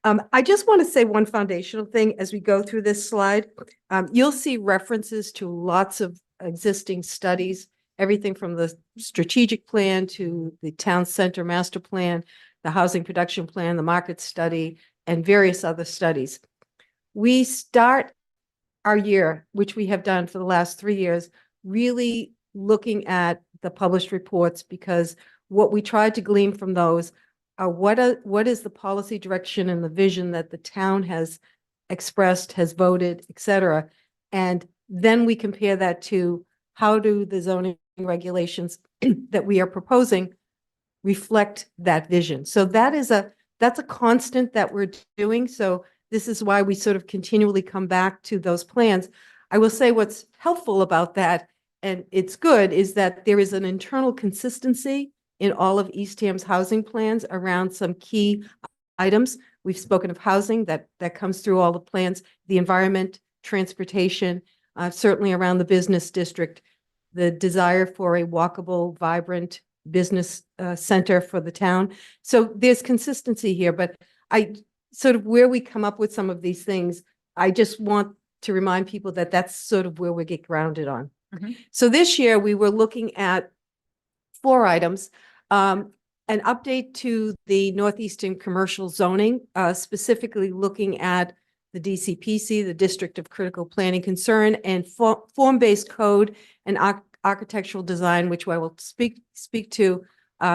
I just want to say one foundational thing as we go through this slide. You'll see references to lots of existing studies, everything from the strategic plan to the town center master plan, the housing production plan, the market study, and various other studies. We start our year, which we have done for the last 3 years, really looking at the published reports, because what we tried to glean from those are what is the policy direction and the vision that the town has expressed, has voted, et cetera. And then we compare that to how do the zoning regulations that we are proposing reflect that vision. So that's a constant that we're doing. So this is why we sort of continually come back to those plans. I will say what's helpful about that, and it's good, is that there is an internal consistency in all of Eastham's housing plans around some key items. We've spoken of housing, that comes through all the plans, the environment, transportation, certainly around the business district, the desire for a walkable, vibrant business center for the town. So there's consistency here, but I sort of where we come up with some of these things, I just want to remind people that that's sort of where we get grounded on. Mhm. So this year we were looking at 4 items. An update to the Northeastern commercial zoning, specifically looking at the DCPC, the District of Critical Planning Concern, and form-based code and architectural design, which I will speak to,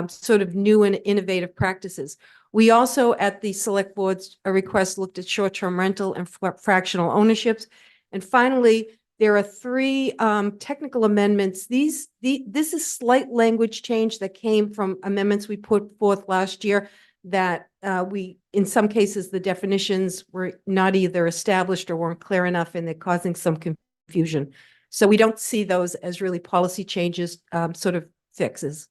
sort of new and innovative practices. We also, at the select board's request, looked at short-term rental and fractional ownerships. And finally, there are 3 technical amendments. This is slight language change that came from amendments we put forth last year. that in some cases, the definitions were not either established or weren't clear enough, and they're causing some confusion. So we don't see those as really policy changes, sort of fixes.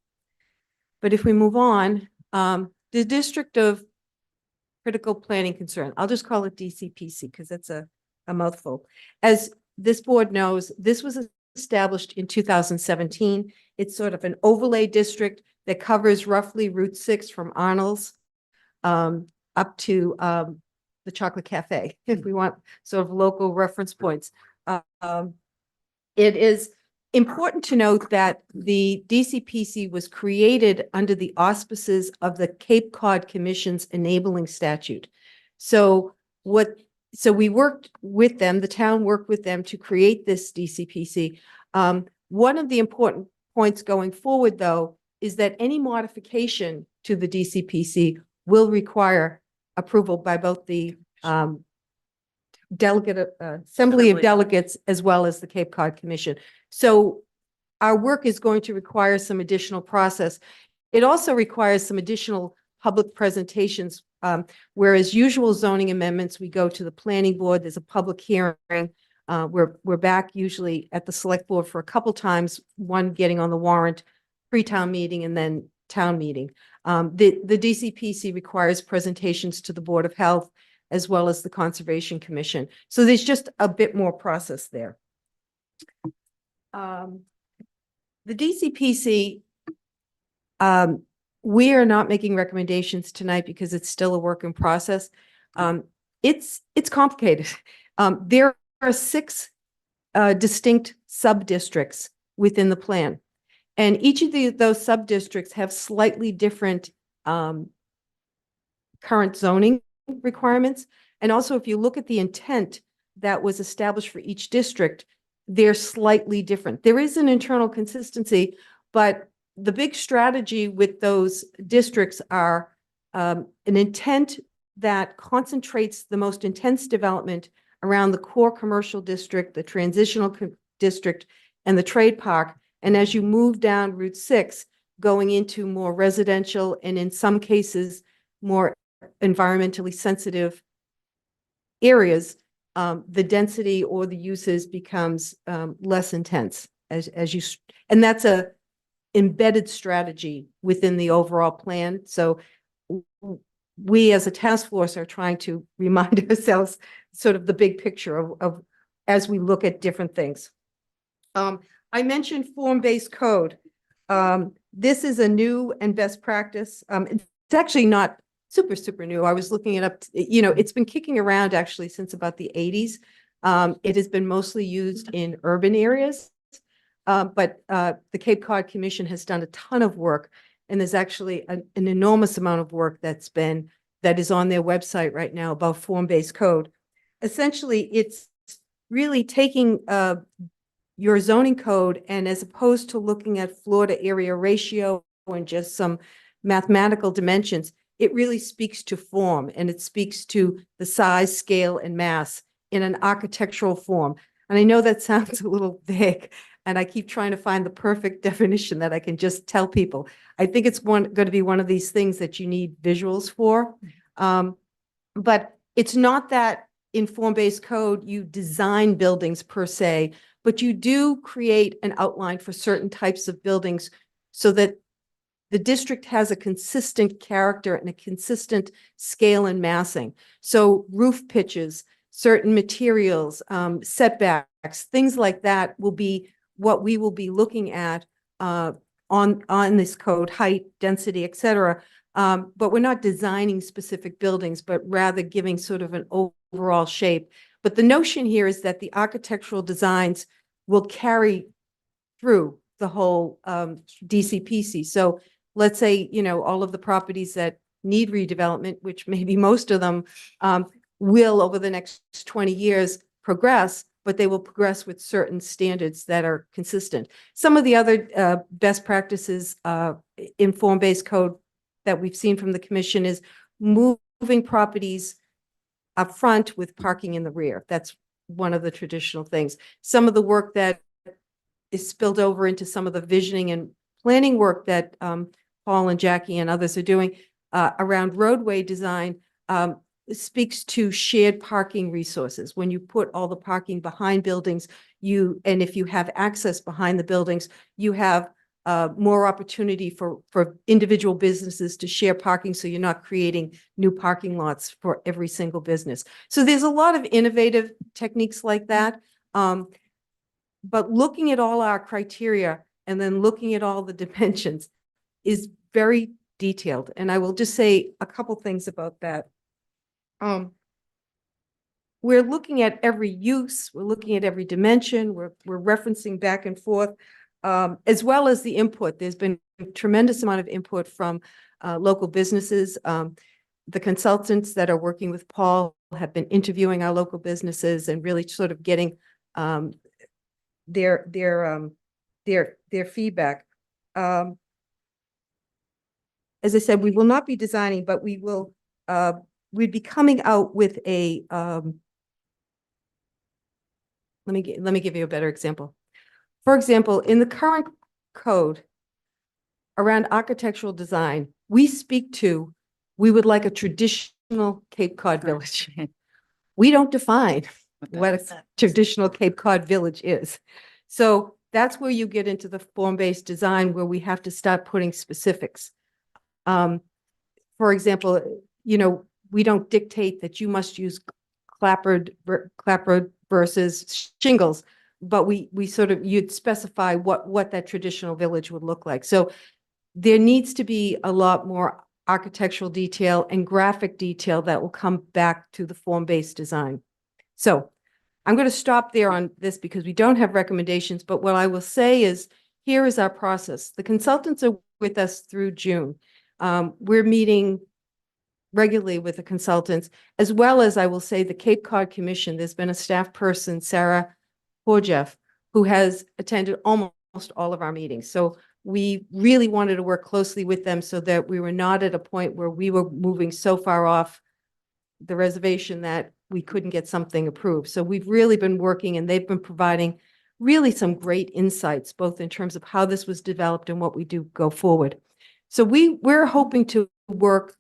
But if we move on, the District of Critical Planning Concern, I'll just call it DCPC because it's a mouthful. As this board knows, this was established in 2017. It's sort of an overlay district that covers roughly Route 6 from Arnold's up to the Chocolate Cafe, if we want sort of local reference points. It is important to note that the DCPC was created under the auspices of the Cape Cod Commission's enabling statute. So we worked with them, the town worked with them to create this DCPC. One of the important points going forward, though, is that any modification to the DCPC will require approval by both the Assembly of Delegates as well as the Cape Cod Commission. So our work is going to require some additional process. It also requires some additional public presentations. Whereas usual zoning amendments, we go to the planning board, there's a public hearing. We're back usually at the select board for a couple times, one getting on the warrant, pre-town meeting, and then town meeting. The DCPC requires presentations to the Board of Health as well as the Conservation Commission. So there's just a bit more process there. The DCPC, we are not making recommendations tonight because it's still a work in process. It's complicated. There are 6 distinct sub-districts within the plan. And each of those sub-districts have slightly different current zoning requirements. And also, if you look at the intent that was established for each district, they're slightly different. There is an internal consistency, but the big strategy with those districts are an intent that concentrates the most intense development around the core commercial district, the transitional district, and the trade park. And as you move down Route 6, going into more residential and in some cases, more environmentally sensitive areas, the density or the uses becomes less intense and that's a embedded strategy within the overall plan. So we as a task force are trying to remind ourselves sort of the big picture of as we look at different things. I mentioned form-based code. This is a new and best practice. It's actually not super new. I was looking it up, it's been kicking around actually since about the 80s. It has been mostly used in urban areas, but the Cape Cod Commission has done a ton of work, and there's actually an enormous amount of work that is on their website right now about form-based code. Essentially, it's really taking your zoning code, and as opposed to looking at floor to area ratio and just some mathematical dimensions, it really speaks to form, and it speaks to the size, scale, and mass in an architectural form. And I know that sounds a little vague, and I keep trying to find the perfect definition that I can just tell people. I think it's going to be one of these things that you need visuals for. But it's not that in form-based code, you design buildings per se, but you do create an outline for certain types of buildings so that the district has a consistent character and a consistent scale and massing. So roof pitches, certain materials, setbacks, things like that will be what we will be looking at on this code, height, density, et cetera. But we're not designing specific buildings, but rather giving sort of an overall shape. But the notion here is that the architectural designs will carry through the whole DCPC. So let's say, all of the properties that need redevelopment, which maybe most of them will over the next 20 years progress, but they will progress with certain standards that are consistent. Some of the other best practices in form-based code that we've seen from the commission is moving properties up front with parking in the rear. That's one of the traditional things. Some of the work that is spilled over into some of the visioning and planning work that Paul and Jackie and others are doing around roadway design, speaks to shared parking resources. When you put all the parking behind buildings, and if you have access behind the buildings, you have more opportunity for individual businesses to share parking, so you're not creating new parking lots for every single business. So there's a lot of innovative techniques like that. But looking at all our criteria and then looking at all the dimensions is very detailed. And I will just say a couple things about that. We're looking at every use, we're looking at every dimension, we're referencing back and forth, as well as the input. There's been a tremendous amount of input from local businesses. The consultants that are working with Paul have been interviewing our local businesses and really sort of getting their feedback. As I said, we will not be designing, but we will, we'd be coming out with a, let me give you a better example. For example, in the current code around architectural design, we speak to, we would like a traditional Cape Cod village. We don't define what a traditional Cape Cod village is. So that's where you get into the form-based design, where we have to start putting specifics. For example, you know, we don't dictate that you must use clapboard versus shingles, but we sort of, you'd specify what that traditional village would look like. So there needs to be a lot more architectural detail and graphic detail that will come back to the form-based design. So I'm going to stop there on this because we don't have recommendations, but what I will say is, here is our process. The consultants are with us through June. We're meeting regularly with the consultants, as well as, I will say, the Cape Cod Commission. There's been a staff person, Sarah Horjeff, who has attended almost all of our meetings. So we really wanted to work closely with them so that we were not at a point where we were moving so far off the reservation that we couldn't get something approved. So we've really been working, and they've been providing really some great insights, both in terms of how this was developed and what we do go forward. So we're hoping to work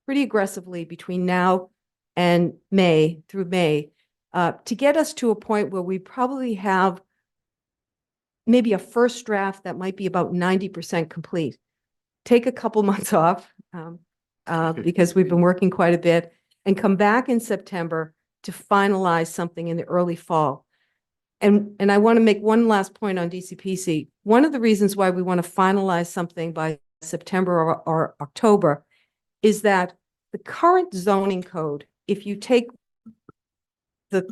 pretty aggressively between now and May, through May, to get us to a point where we probably have maybe a first draft that might be about 90% complete. Take a couple months off because we've been working quite a bit, and come back in September to finalize something in the early fall. And I want to make one last point on DCPC. One of the reasons why we want to finalize something by September or October is that the current zoning code, if you take the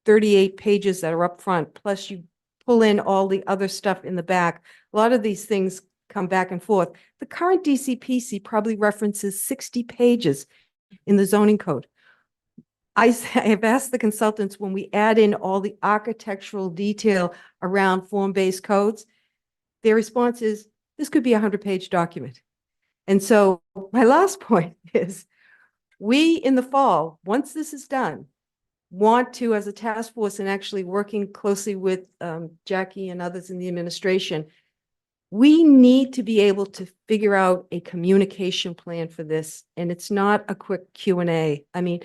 38 pages that are up front, plus you pull in all the other stuff in the back, a lot of these things come back and forth. The current DCPC probably references 60 pages in the zoning code. I have asked the consultants, when we add in all the architectural detail around form-based codes, their response is, this could be a 100-page document. And so my last point is, we in the fall, once this is done, want to, as a task force and actually working closely with Jackie and others in the administration, we need to be able to figure out a communication plan for this. And it's not a quick Q&A. I mean,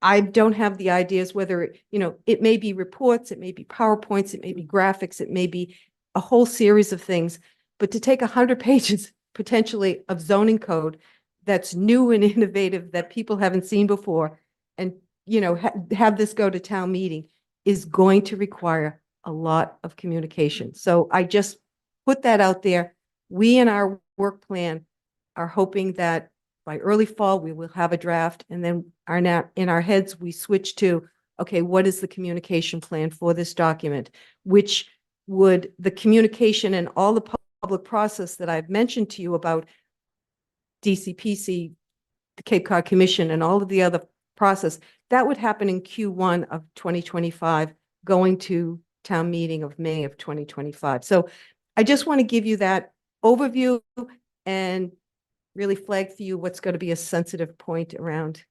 I don't have the ideas whether, you know, it may be reports, it may be PowerPoints, it may be graphics, it may be a whole series of things, but to take 100 pages potentially of zoning code that's new and innovative that people haven't seen before, and, you know, have this go to town meeting is going to require a lot of communication. So I just put that out there. We in our work plan are hoping that by early fall, we will have a draft, and then in our heads, we switch to, okay, what is the communication plan for this document? Which would the communication and all the public process that I've mentioned to you about DCPC, the Cape Cod Commission, and all of the other process, that would happen in Q1 of 2025, going to town meeting of May of 2025. So I just want to give you that overview and really flag for you what's going to be a sensitive point around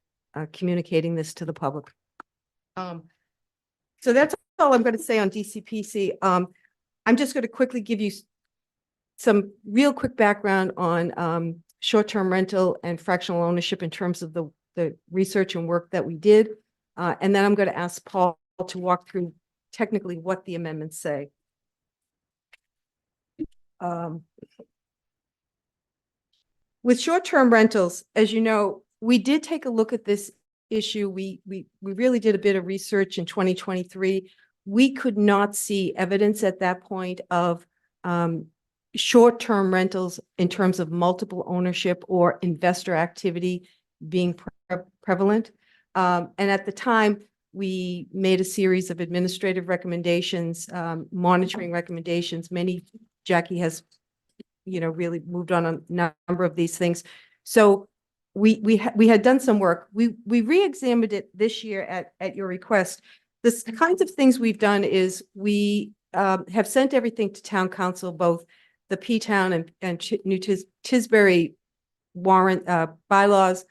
communicating this to the public. So that's all I'm going to say on DCPC. I'm just going to quickly give you some real quick background on short-term rental and fractional ownership in terms of the research and work that we did. And then I'm going to ask Paul to walk through technically what the amendments say. With short-term rentals, as you know, we did take a look at this issue. We really did a bit of research in 2023. We could not see evidence at that point of short-term rentals in terms of multiple ownership or investor activity being prevalent. And at the time, we made a series of administrative recommendations, monitoring recommendations. Jackie has, really moved on a number of these things. So we had done some work. We re-examined it this year at your request. The kinds of things we've done is we have sent everything to town council, both the P-Town and New Tisbury warrant bylaws.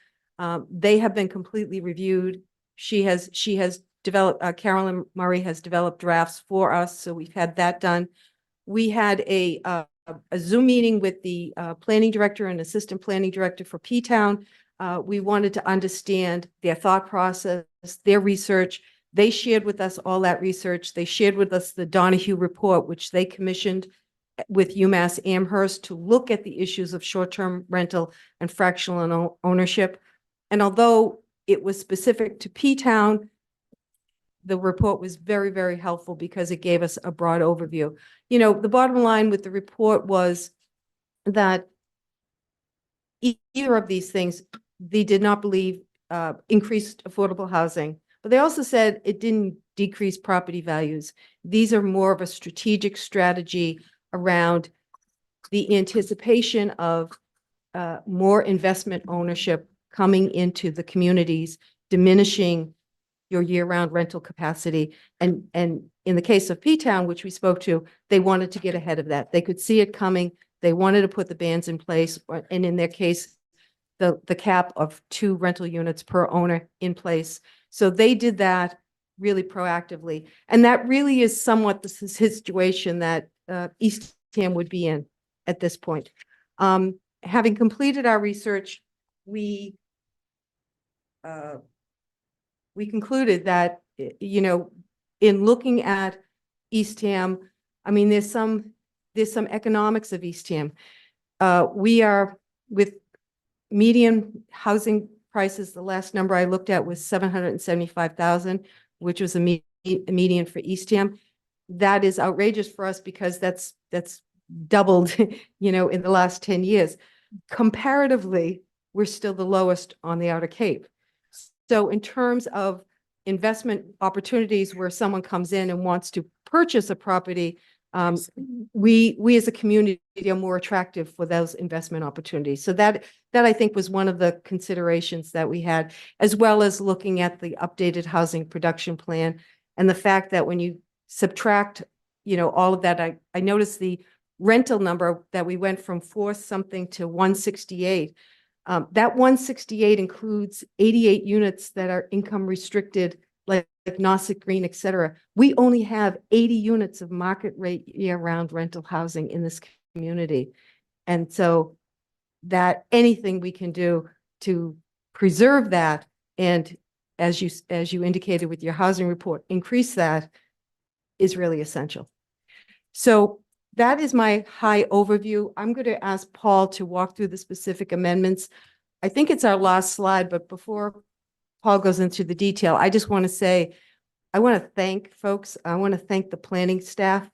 They have been completely reviewed. She has developed, Carolyn Murray has developed drafts for us, so we've had that done. We had a Zoom meeting with the planning director and assistant planning director for P-Town. We wanted to understand their thought process, their research. They shared with us all that research. They shared with us the Donahue report, which they commissioned with UMass Amherst to look at the issues of short-term rental and fractional ownership. And although it was specific to P-Town, the report was very, very helpful because it gave us a broad overview. The bottom line with the report was that either of these things, they did not believe increased affordable housing, but they also said it didn't decrease property values. These are more of a strategic strategy around the anticipation of more investment ownership coming into the communities, diminishing your year-round rental capacity. And in the case of P-Town, which we spoke to, they wanted to get ahead of that. They could see it coming. They wanted to put the bans in place, and in their case, the cap of 2 rental units per owner in place. So they did that really proactively. And that really is somewhat the situation that Eastham would be in at this point. Having completed our research, we concluded that, in looking at Eastham, I mean, there's some economics of Eastham. We are with median housing prices. The last number I looked at was 775,000, which was a median for Eastham. That is outrageous for us because that's doubled, in the last 10 years. Comparatively, we're still the lowest on the Outer Cape. So in terms of investment opportunities where someone comes in and wants to purchase a property, we as a community are more attractive for those investment opportunities. So that I think was one of the considerations that we had, as well as looking at the updated housing production plan and the fact that when you subtract, all of that, I noticed the rental number that we went from 4 something to 168. That 168 includes 88 units that are income restricted, like Nauset Green, et cetera. We only have 80 units of market rate year-round rental housing in this community. And so that anything we can do to preserve that, and as you indicated with your housing report, increase that, is really essential. So that is my high overview. I'm going to ask Paul to walk through the specific amendments. I think it's our last slide, but before Paul goes into the detail, I just want to say, I want to thank folks. I want to thank the planning staff,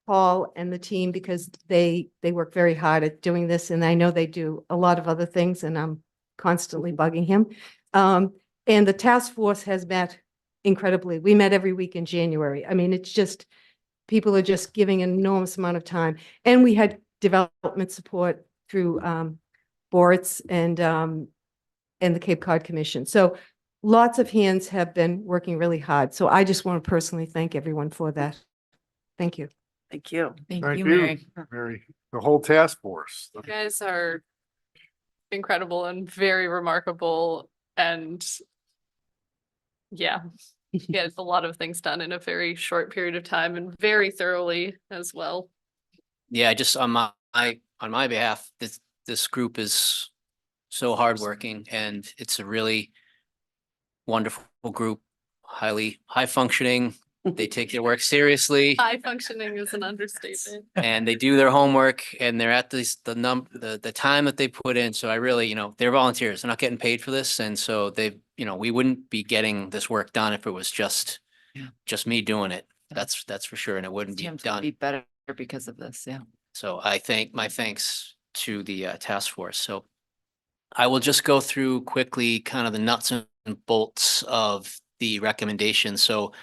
Paul and the team, because they work very hard at doing this. And I know they do a lot of other things, and I'm constantly bugging him. And the task force has met incredibly. We met every week in January. I mean, it's just, people are just giving an enormous amount of time. And we had development support through Boritz and the Cape Cod Commission. So lots of hands have been working really hard. So I just want to personally thank everyone for that. Thank you. Thank you. Thank Thank you, you, Mary. Mary. The whole task force. You guys are incredible and very remarkable, and yeah, get a lot of things done in a very short period of time and very thoroughly as well. Yeah, just on my behalf, this group is so hardworking and it's a really wonderful group, highly high functioning. They take their work seriously High functioning is an understatement. and they do their homework and they're at the time that they put in. So I really, they're volunteers. They're not getting paid for this. And so we wouldn't be getting this work done if it was just me doing it. That's for sure. And it wouldn't be Teams would done. be better because of this, yeah. So I thank my thanks to the task force. So I will just go through quickly kind of the nuts and bolts of the recommendation. So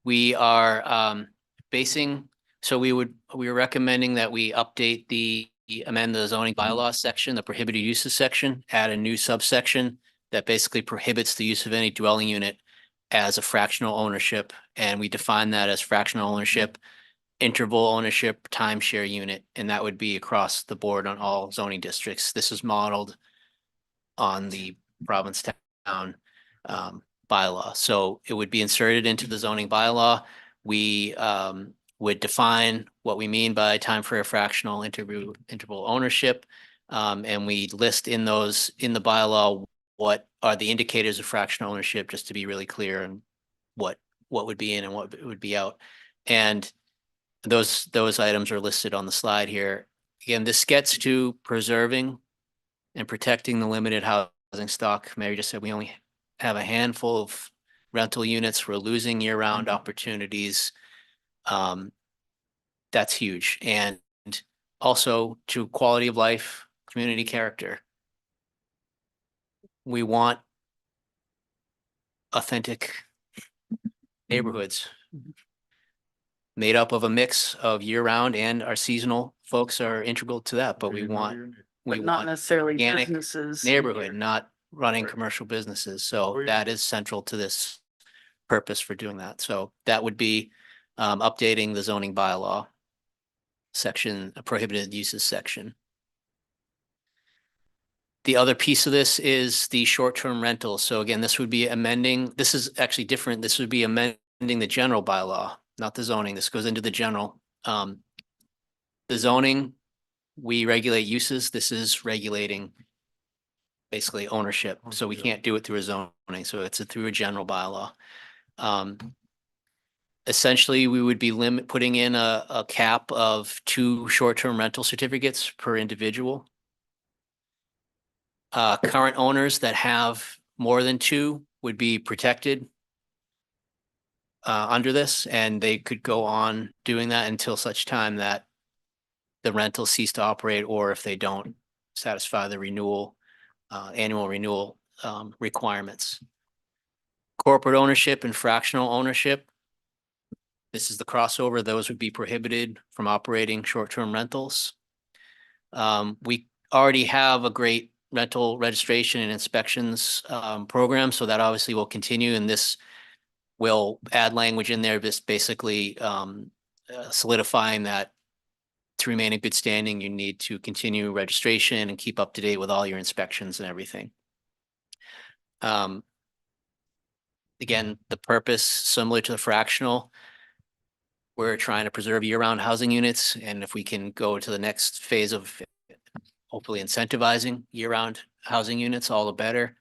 we are we were recommending that we amend the zoning bylaw section, the prohibited uses section, add a new subsection that basically prohibits the use of any dwelling unit as a fractional ownership. And we define that as fractional ownership, interval ownership, timeshare unit, and that would be across the board on all zoning districts. This is modeled on the Provincetown bylaw. So it would be inserted into the zoning bylaw. We would define what we mean by time for a fractional interval ownership. And we list in the bylaw what are the indicators of fractional ownership, just to be really clear, and what would be in and what would be out. And those items are listed on the slide here. Again, this gets to preserving and protecting the limited housing stock. Mary just said we only have a handful of rental units. We're losing year-round opportunities. That's huge. And also to quality of life, community character. We want authentic neighborhoods made up of a mix of year-round, and our seasonal folks are integral to that, but we want But not necessarily organic businesses. neighborhood, not running Right. commercial businesses. Oh, So yeah. that is central to this purpose for doing that. So that would be updating the zoning bylaw section, a prohibited uses section. The other piece of this is the short-term rental. So again, this would be amending, this is actually different. This would be amending the general bylaw, not the zoning. This goes into the general. The zoning, we regulate uses. This is regulating basically ownership. So we can't do it through a zoning. So it's through a general bylaw. Essentially, we would be putting in a cap of 2 short-term rental certificates per individual. Current owners that have more than 2 would be protected under this, and they could go on doing that until such time that the rental cease to operate, or if they don't satisfy the annual renewal requirements. Corporate ownership and fractional ownership. This is the crossover. Those would be prohibited from operating short-term rentals. We already have a great rental registration and inspections program, so that obviously will continue, and this will add language in there, just basically solidifying that to remain in good standing, you need to continue registration and keep up to date with all your inspections and everything. Again, the purpose, similar to the fractional, we're trying to preserve year-round housing units, and if we can go to the next phase of hopefully incentivizing year-round housing units, all the better.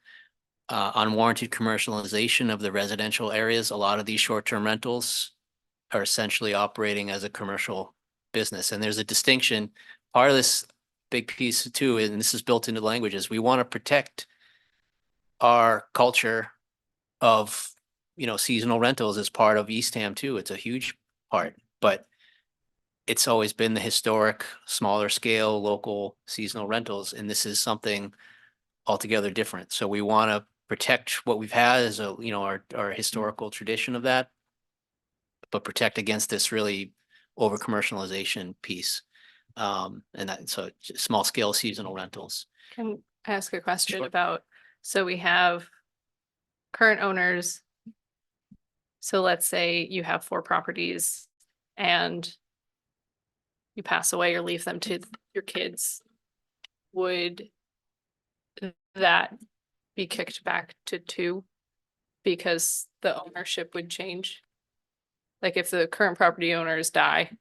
Unwarranted commercialization of the residential areas. A lot of these short-term rentals are essentially operating as a commercial business, and there's a distinction. Part of this big piece too, and this is built into languages, we want to protect our culture of, seasonal rentals as part of Eastham too. It's a huge part, but it's always been the historic, smaller scale, local seasonal rentals, and this is something altogether different. So we want to protect what we've had as our historical tradition of that, but protect against this really over commercialization piece. And that, so small scale seasonal rentals. Can I ask a question Sure. about, so we have current owners. So let's say you have 4 properties and you pass away or leave them to your kids. Would that be kicked back to 2 because the ownership would change? Like if the current property owners die,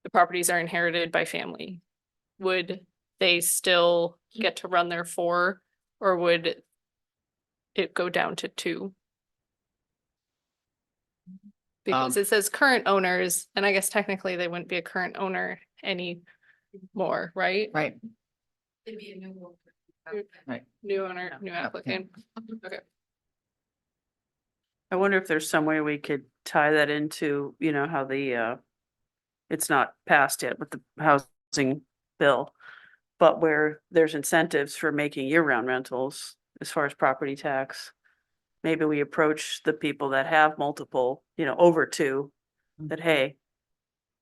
the properties are inherited by family. Would they still get to run their 4, or would it go down to 2? Because it says current owners, and I guess technically they wouldn't be a current owner anymore, right? Right. New owner, new applicant. Okay. I wonder if there's some way we could tie that into, you know, how it's not passed yet with the housing bill, but where there's incentives for making year-round rentals as far as property tax. Maybe we approach the people that have multiple, you know, over 2, that, hey,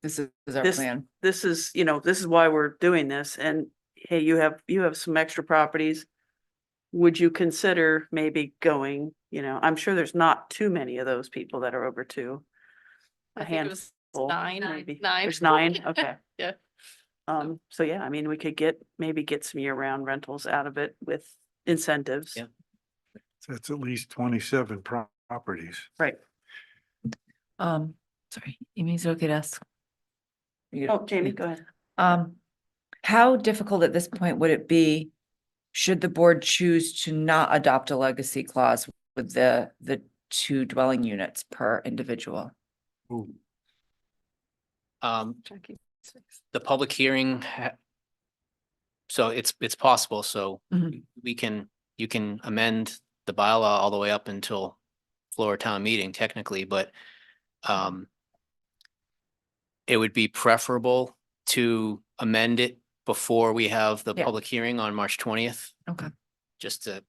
This is our this, plan. this is, you know, this is why we're doing this, and hey, you have some extra properties. Would you consider maybe going, you know, I'm sure there's not too many of those people that are over 2. I A think it was handful, 9, maybe. 9. There's 9, okay. Yeah. So yeah, I mean, we could maybe get some year-round rentals out of it with incentives. Yeah. That's at least 27 properties. Right. Sorry, Amy, is it okay to ask? Oh, Jamie, go ahead. How difficult at this point would it be, should the board choose to not adopt a legacy clause with the 2 dwelling units per individual? Ooh. The public hearing. So it's possible, so Mhm. you can amend the bylaw all the way up until floor town meeting technically, but it would be preferable to amend it before we have the Yeah. public hearing on March 20th, Okay. just to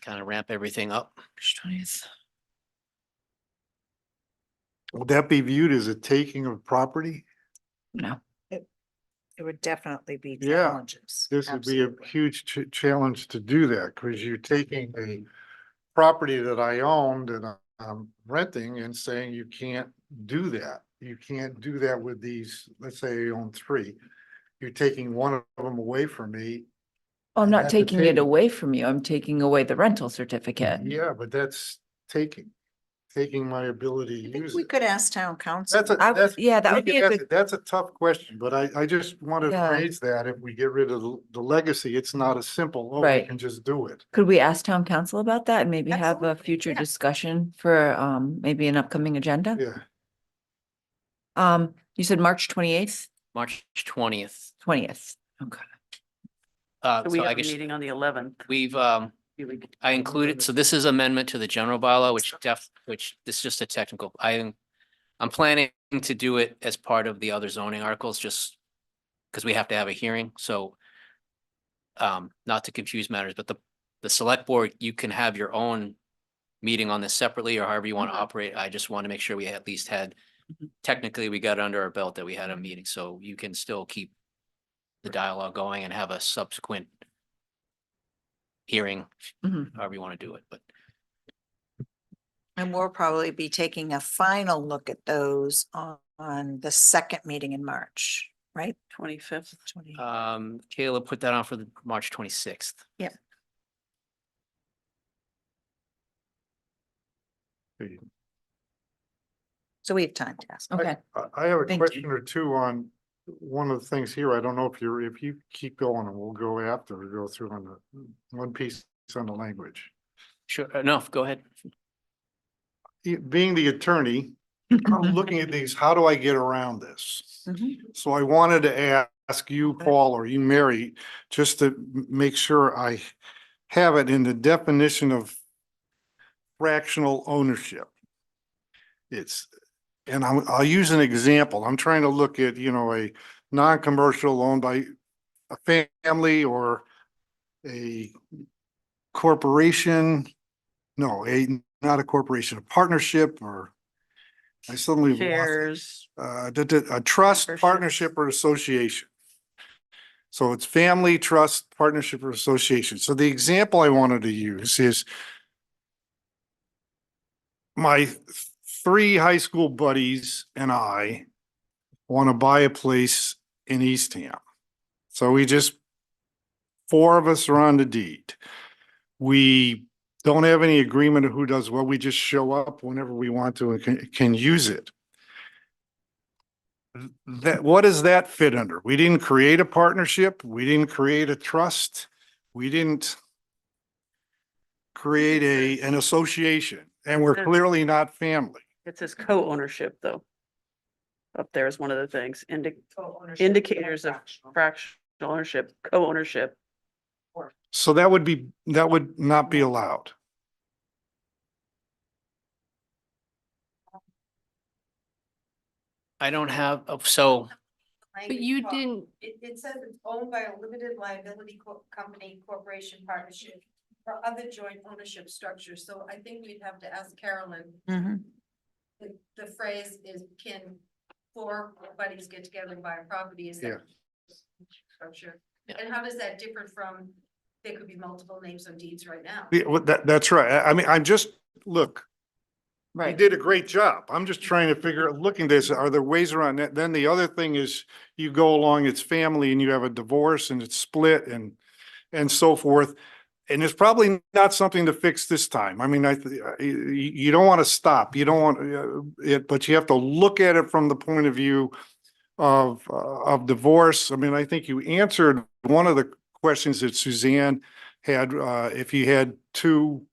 kind of ramp everything up. March 20th. Would that be viewed as a taking of property? No. It would definitely be Yeah, challenges. This would be a absolutely. huge challenge to do that, because you're taking a property that I owned and I'm renting and saying you can't do that. You can't do that with these, let's say you own 3. You're taking one of them away from me. I'm not That's a taking it taking. away from you. I'm taking away the rental certificate. Yeah, but that's taking my ability I to think use we it. could ask town council. Yeah, that we would be could a ask good, it. That's a tough question, but I just want to Yeah. phrase that if we get rid of the legacy, it's not a simple, oh, we Right. can just do it. could we ask town council about that and maybe have a Absolutely, future yeah. discussion for maybe an upcoming agenda? Yeah. You said March 28th, March 20th. 20th. Okay. So we So I have a guess meeting on the 11th. I included, so this is amendment to the general bylaw, which this is just a technical, I'm planning to do it as part of the other zoning articles, just because we have to have a hearing, so not to confuse matters, but the select board, you can have your own meeting on this separately or however you want to operate. I just want to make sure we at least had, technically, we got under our belt that we had a meeting, so you can still keep the dialogue going and have a subsequent hearing, Mhm. however you want to do it, but And we'll probably be taking a final look at those on the second meeting in March, right? 25th. Caleb put that on for the March 26th. So we have time to ask. Okay. I have a Thank you. question or two on one of the things here. I don't know if you keep going and we'll go after, we go through on the one piece on the language. Sure, no, go ahead. Being the attorney, I'm looking at these, how do I get around this? Mhm. So I wanted to ask you, Paul, or you, Mary, just to make sure I have it in the definition of fractional ownership. And I'll use an example. I'm trying to look at, a non-commercial owned by a family or a corporation. No, not a corporation, a partnership, or I suddenly lost it. Shares. A trust, Membership. partnership, or association. So it's family, trust, partnership, or association. So the example I wanted to use is my 3 high school buddies and I want to buy a place in Eastham. So 4 of us are on the deed. We don't have any agreement of who does what. We just show up whenever we want to and can use it. that, what does that fit under? We didn't create a partnership. We didn't create a trust. We didn't create an association, and we're clearly not family. It says co-ownership though. Up there is one of the things, indicators of fractional ownership, co-ownership. So that would not be allowed. I don't have, so But you didn't, It says it's owned by a limited liability company, corporation, partnership, or other joint ownership structures. So I think we'd have to ask Carolyn. Mhm. The phrase is, can four buddies get together and buy a property? Is that structure? Yeah. And how does that differ from, there could be multiple names on deeds right now? Yeah, well, that's right. I mean, I'm just, look, you Right. did a great job. I'm just trying to figure, looking at this, are there ways around that? Then the other thing is you go along, it's family and you have a divorce and it's split and so forth. And it's probably not something to fix this time. I mean, you don't want to stop. You don't want it, but you have to look at it from the point of view of divorce. I mean, I think you answered one of the questions that Suzanne had, if you had two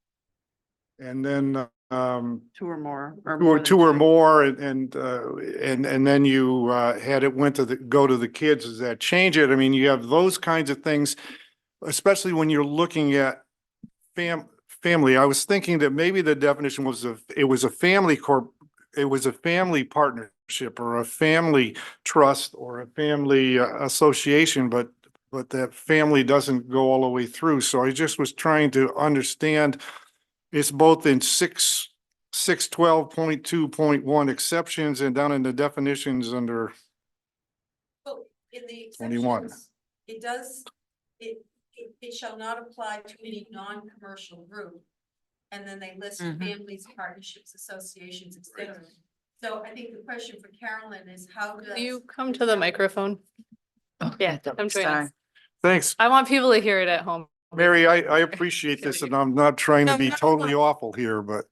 and then, Two or more. two or more and then you, had it went to go to the kids, does that change it? I mean, you have those kinds of things, especially when you're looking at family. I was thinking that maybe the definition was it was a family partnership or a family trust or a family association, but that family doesn't go all the way through. So I just was trying to understand, it's both in 612.2.1 exceptions and down in the definitions under Well, in the 21. exceptions, it does, it shall not apply to any non-commercial group. And then they list Mhm. families, partnerships, associations, etc. So I think the question for Carolyn is how does. will you come to the microphone? Yeah, come join us. Thanks, I want people to hear it at home. Mary. I appreciate this and I'm not trying to No, be no, totally no. awful here, but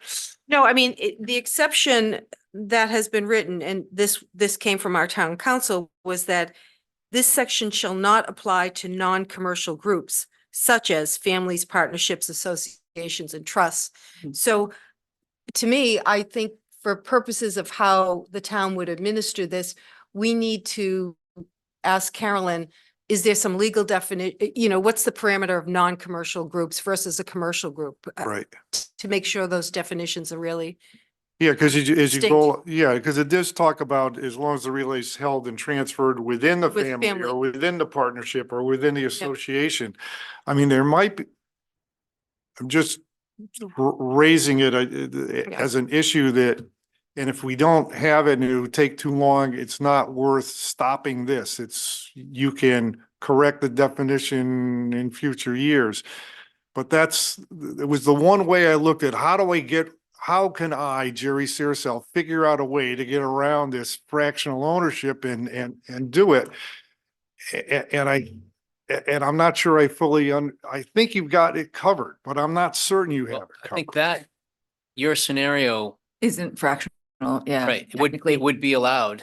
No, I mean, the exception that has been written, and this came from our town council, was that this section shall not apply to non-commercial groups such as families, partnerships, associations, and trusts. So to me, I think for purposes of how the town would administer this, we need to ask Carolyn, is there some legal definition, what's the parameter of non-commercial groups versus a commercial group? right. To make sure those definitions are really, Yeah, because as you Distinct. go, yeah, because it does talk about as long as the relay is held and transferred within the With family family. or within the partnership or within the association. I mean, there might be, I'm just raising it as an issue that, and if we don't have it and it would take too long, it's not worth stopping this. You can correct the definition in future years. But it was the one way I looked at, how can I, Jerry Searcell, figure out a way to get around this fractional ownership and do it? And I'm not sure I fully I think you've got it covered, but I'm not certain you have well, it I covered. think that your scenario, Isn't fractional, yeah. right, technically, it would be allowed,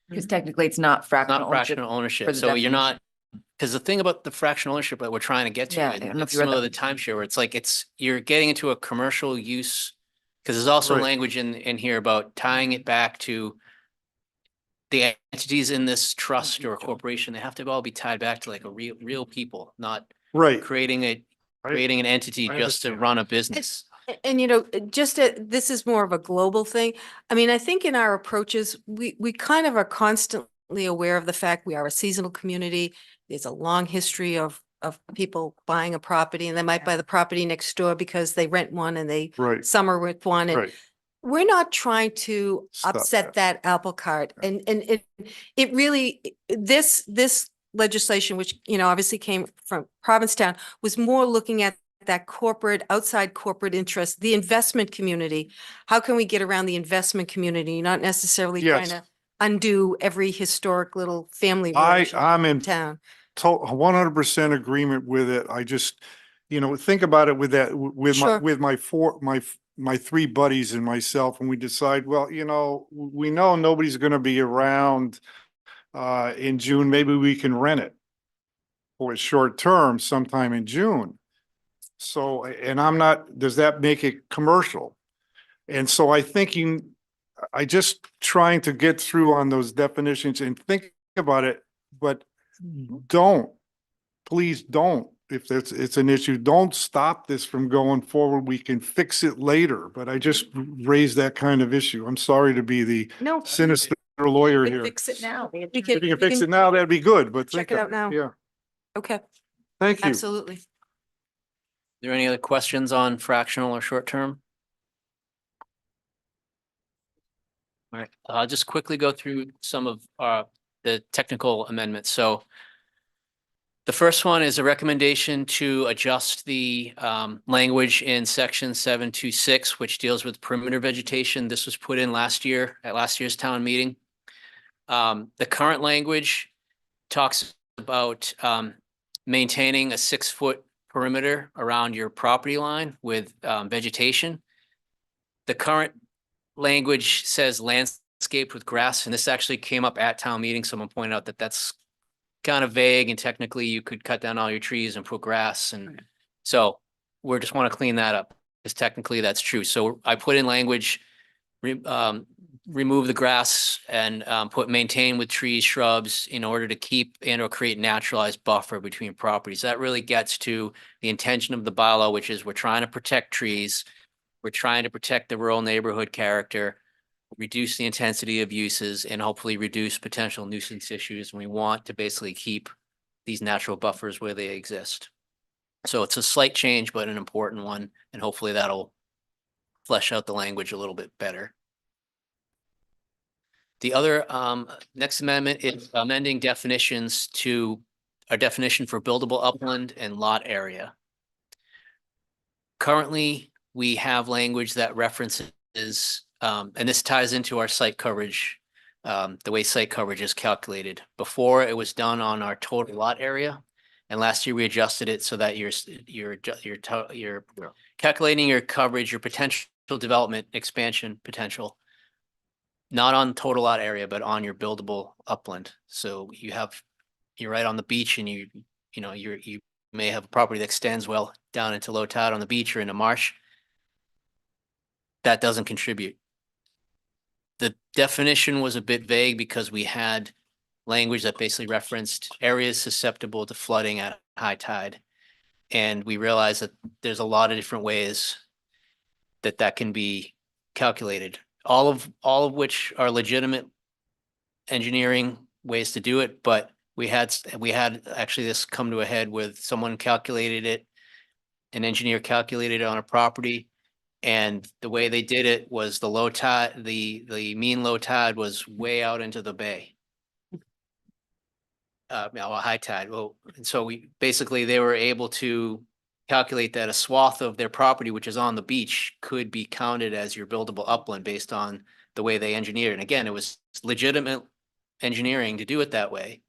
because technically it's not fractional not ownership. fractional for ownership. the So you're not, definition. because the thing about the fractional ownership that we're trying to get to, Yeah, I and don't know if it's you read similar to that. the timeshare, where it's like, you're getting into a commercial use. Because there's also Right. language in here about tying it back to the entities in this trust or corporation. They have to all be tied back to like a real people, not Right. creating an entity I just to understand. run a business. And this is more of a global thing. I mean, I think in our approaches, we kind of are constantly aware of the fact we are a seasonal community. There's a long history of people buying a property, and they might buy the property next door because they rent one and they Right. summer with one. And Right. we're not trying to Stop upset that apple cart. And it really, this legislation, which, obviously came from Provincetown, was more looking at that outside corporate interest, the investment community. How can we get around the investment community, not necessarily trying Yes. to undo every historic little family I'm relationship in town? 100% agreement with it. I just, think about it with that, Sure. with my three buddies and myself, and we decide, well, we know nobody's going to be around in June, maybe we can rent it for a short term sometime in June. So, and I'm not, does that make it commercial? And so I just trying to get through on those definitions and think about it, but please don't. If it's an issue, don't stop this from going forward. We can fix it later, but I just raised that kind of issue. I'm sorry to be the No, sinister lawyer We can here. Fix it now. If you can fix it now, that'd be good, but Check think it out of now. Yeah, Okay, thank you. absolutely. Are there any other questions on fractional or short term? All right, I'll just quickly go through some of the technical amendments. So the first one is a recommendation to adjust the language in section 726, which deals with perimeter vegetation. This was put in last year at last year's town meeting. The current language talks about maintaining a 6-foot perimeter around your property line with vegetation. The current language says landscaped with grass, and this actually came up at town meeting. Someone pointed out that that's kind of vague, and technically you could cut down all your trees and put grass. And so we just want to clean that up, because technically that's true. So I put in language, remove the grass and put maintain with trees, shrubs, in order to keep and or create naturalized buffer between properties. That really gets to the intention of the bylaw, which is we're trying to protect trees. We're trying to protect the rural neighborhood character, reduce the intensity of uses, and hopefully reduce potential nuisance issues. And we want to basically keep these natural buffers where they exist. So it's a slight change, but an important one, and hopefully that'll flesh out the language a little bit better. The other next amendment is amending definitions to a definition for buildable upland and lot area. Currently, we have language that references, and this ties into our site coverage, the way site coverage is calculated. Before, it was done on our total lot area, and last year we adjusted it so that you're calculating your coverage, your potential development expansion potential, not on total lot area, but on your buildable upland. So you're right on the beach, and you may have a property that extends well down into low tide on the beach or in a marsh. That doesn't contribute. The definition was a bit vague because we had language that basically referenced areas susceptible to flooding at high tide. And we realized that there's a lot of different ways that can be calculated, all of which are legitimate engineering ways to do it. But we had actually this come to a head with someone calculated it, an engineer calculated it on a property. And the way they did it was the low tide, the mean low tide was way out into the bay. High tide. Well, and so they were able to calculate that a swath of their property, which is on the beach, could be counted as your buildable upland based on the way they engineered. And again, it was legitimate engineering to do it that way.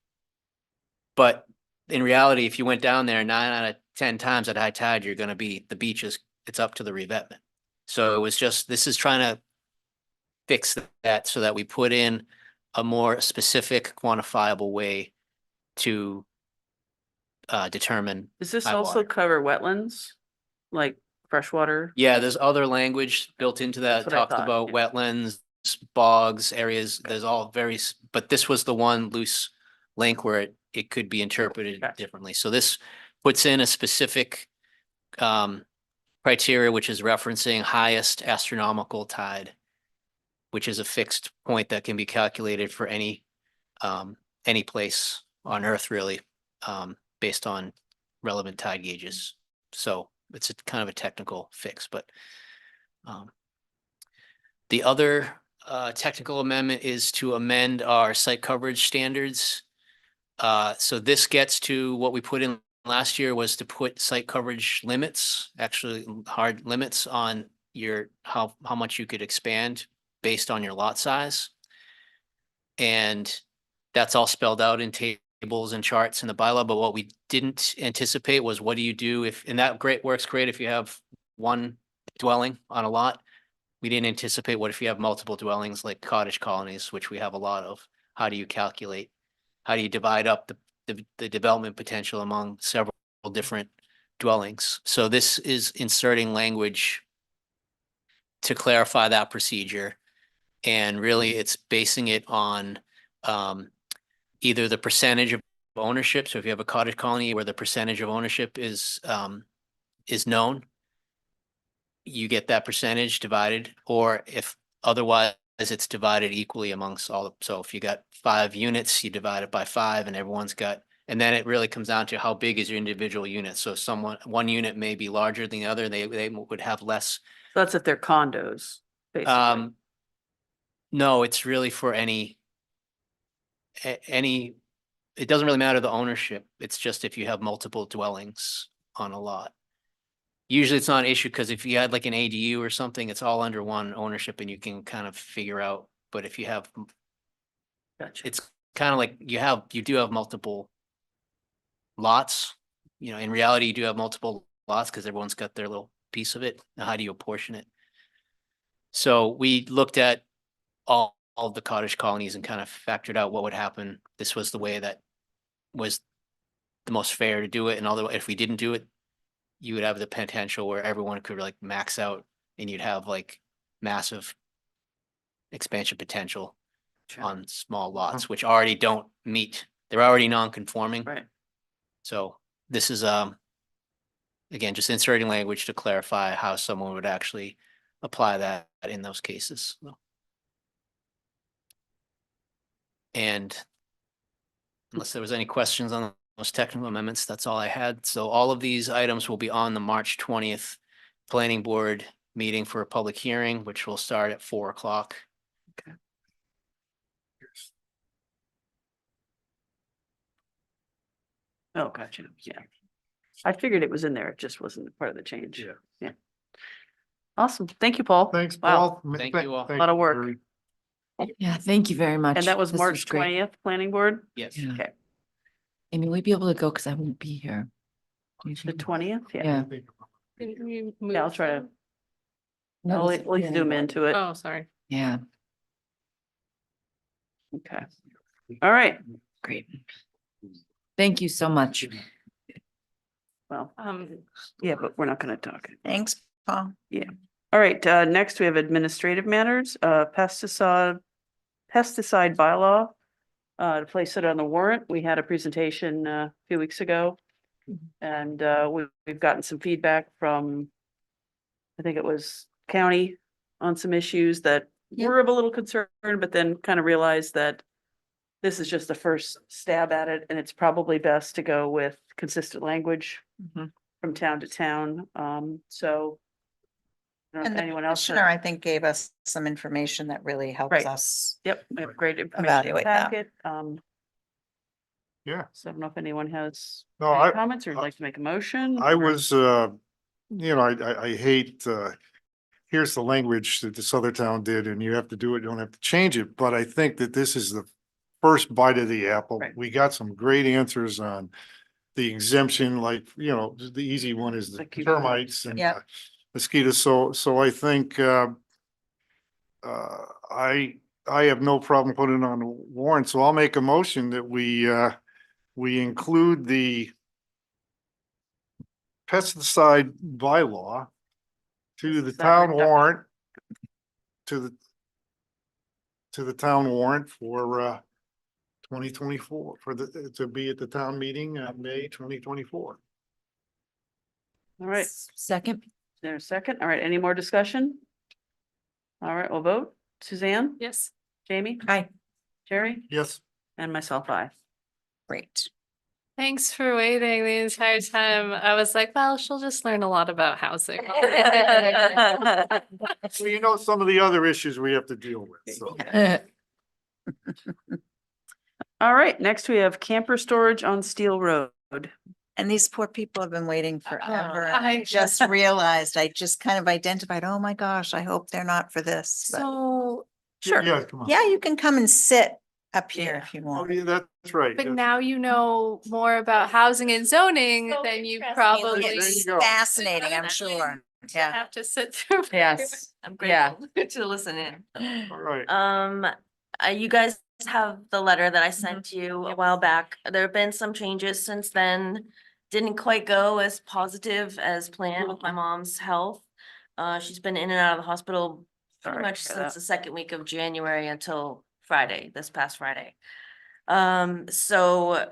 But in reality, if you went down there 9 out of 10 times at high tide, you're going to be, the beach it's up to the revetment. So it was just, this is trying to fix that so that we put in a more specific, quantifiable way to determine. Does this high also water. cover wetlands, like freshwater? Yeah, there's other language built into that, That's what I talks thought, about yeah. wetlands, bogs, areas, there's all but this was the one loose link where it could be interpreted Gotcha. differently. So this puts in a specific criteria, which is referencing highest astronomical tide, which is a fixed point that can be calculated for any place on Earth, really, based on relevant tide gauges. So it's a kind of a technical fix, but the other technical amendment is to amend our site coverage standards. So this gets to what we put in last year, was to put site coverage limits, actually hard limits on how much you could expand based on your lot size. And that's all spelled out in tables and charts in the bylaw. But what we didn't anticipate was, what do you do if, and that works great if you have one dwelling on a lot. We didn't anticipate what if you have multiple dwellings, like cottage colonies, which we have a lot of. How do you calculate how do you divide up the development potential among several different dwellings? So this is inserting language to clarify that procedure. And really, it's basing it on either the percentage of ownership. So if you have a cottage colony where the percentage of ownership is known, you get that percentage divided, or if otherwise it's divided equally amongst all. So if you got 5 units, you divide it by 5 and everyone's got, and then it really comes down to how big is your individual unit. So one unit may be larger than the other. They would have less. So that's if they're condos, basically. No, it's really for any, it doesn't really matter the ownership. It's just if you have multiple dwellings on a lot. Usually it's not an issue because if you had like an ADU or something, it's all under one ownership and you can kind of figure out. But if you have, Gotcha. it's kind of like you do have multiple lots. You know, in reality, you do have multiple lots because everyone's got their little piece of it. Now, how do you apportion it? So we looked at all of the cottage colonies and kind of factored out what would happen. This was the way that was the most fair to do it. And although if we didn't do it, you would have the potential where everyone could like max out and you'd have like massive expansion potential Sure. on small lots, which already don't meet, they're already non-conforming. Right. So this is, again, just inserting language to clarify how someone would actually apply that in those cases. And unless there was any questions on those technical amendments, that's all I had. So all of these items will be on the March 20th planning board meeting for a public hearing, which will start at 4 o'clock. Oh, gotcha. Yeah. I figured it was in there. It just wasn't part of the change. Yeah. Awesome. Thank you, Paul. Thanks, Wow. Paul. Thank you all. Thank Lot of you, work. Gary. Yeah, thank you very much. And that was This March great. 20th, planning board? Yes. Yeah. Okay. Amy, will you be able to go? Because I won't be here. Do you The think? 20th? Yeah. Yeah, I'll try to, No, I'll this- at least zoom into it. Oh, sorry. Yeah, Okay. All right. great. Thank you so much. Well, yeah, but we're not going to talk. Thanks, Paul. All right, next we have administrative matters, pesticide bylaw. To place it on the warrant, we had a presentation a few weeks ago. And we've gotten some feedback from, I think it was county on some issues that were of a little concern, but then kind of realized that this is just the first stab at it, and it's probably best to go with consistent language from town to town. So I don't know And if the anyone else. commissioner, I think, gave us some information that really helps Right. us. Yep, we have great information in the Evaluate that. packet. Yeah. So I don't know if anyone has No, any I, comments or would like to make a motion. I or- was, I hate, here's the language that this other town did and you have to do it, you don't have to change it. But I think that this is the first bite of the apple. Right. We got some great answers on the exemption, like, the easy one is the The cucumber. termites and Yep. mosquitoes. So I think, I have no problem putting it on the warrant. So I'll make a motion that we include the pesticide bylaw to the Is that town right? warrant, to the town warrant for 2024, to be at the town meeting May 2024. All right, is Second, there a second? All right, any more discussion? All right, we'll vote. Suzanne? Yes. Jamie? Hi, Jerry? Yes. And myself, aye. great. Thanks for waiting the entire time. I was like, well, she'll just learn a lot about housing. Well, some of the other issues we have to deal with, so. All right, next we have camper storage on Steel Road. And these poor people have been waiting forever. and I I just realized, I just kind of identified, oh my gosh, I hope they're not for this. but- So, Sure. Yeah, come on. Yeah, you can come and sit up here Yeah. if you Oh, want. yeah, that's right. but That's- now you know more about housing and zoning than you probably There you go. Fascinating, I'm sure. Yeah. have to sit through. yes, I'm Yeah. grateful to listen in. All right. you guys have the letter that I sent to you a while back. There have been some changes since then. Didn't quite go as positive as planned with my mom's health. She's been in and out of the hospital pretty Sorry to much hear since that. the second week of January until Friday, this past Friday. So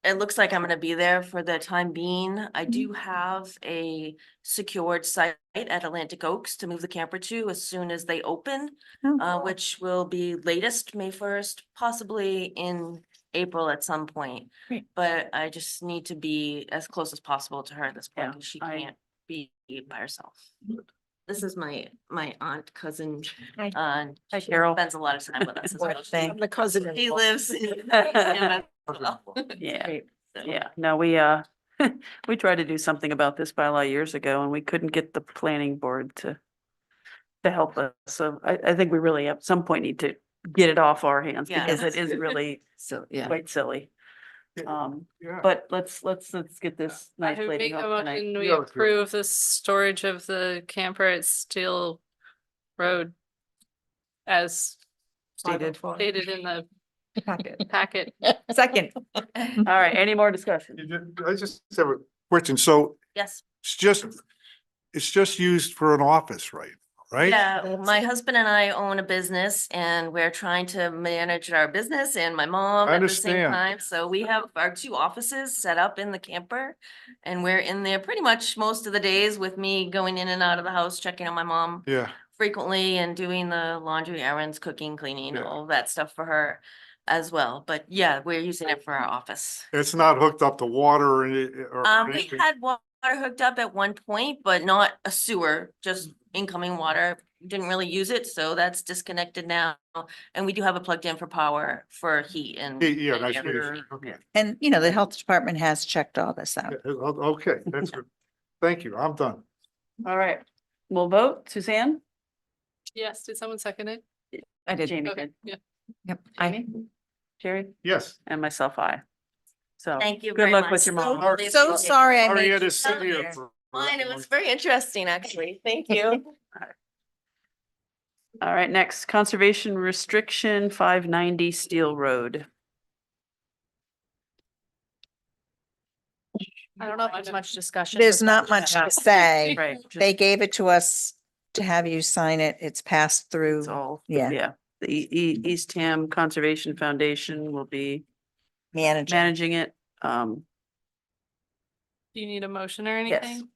it looks like I'm gonna be there for the time being. I do have a secured site at Atlantic Oaks to move the camper to as soon as they open, Oh, which will be latest May 1st, possibly in April at some point. Great. But I just need to be as close as possible to her at this point, Yeah, because she I- can't be by herself. This is my aunt, cousin, Hi. she Cheryl. spends a lot of time with us as Poor well. thing. I'm the cousin. She lives in. as well. Yeah, So- yeah. No, we, we tried to do something about this bylaw years ago and we couldn't get the planning board to help us. So I think we really at some point need to get it off our hands Yeah. because it is really So, yeah. quite silly. Yeah. But let's get this I nice would lady make a home tonight. motion, we Yeah, sure. approve the storage of the camper at Steel Road as stated in the packet. Second. All right, any more discussion? I just have a question. So Yes. it's just used for an office, right? Right? Yeah, my husband and I own a business and we're trying to manage our business and my mom I at the same understand. time. So we have our two offices set up in the camper. And we're in there pretty much most of the days with me going in and out of the house, checking on my mom Yeah, frequently and doing the laundry errands, cooking, cleaning, Yeah. all of that stuff for her as well. But yeah, we're using it for our office. it's not hooked up to water or any, or We anything. had water hooked up at one point, but not a sewer, just incoming water. Didn't really use it, so that's disconnected now. And we do have it plugged in for power for heat and. Yeah, and nice. air. Okay. And, you know, the health department has checked all this out. Yeah, okay, that's good. Thank you. I'm done. All right, we'll vote. Suzanne? Yes, did someone second it? I did. Jamie Okay, did. yeah. Yep. Jamie? Jerry? Yes. And myself, I. So. Thank you Good very luck much. with your mom. Really So appreciate it. sorry I Sorry made you you had to sit come here here. for. Fine, it was very interesting, actually. Thank you. All right, next, conservation restriction, 590 Steel Road. I don't know if there's much discussion. There's not much to say. Right. They gave it to us to have you sign it. It's passed through. It's all, Yeah. yeah. The East Ham Conservation Foundation will be Managing. managing it. Do you need a motion or anything?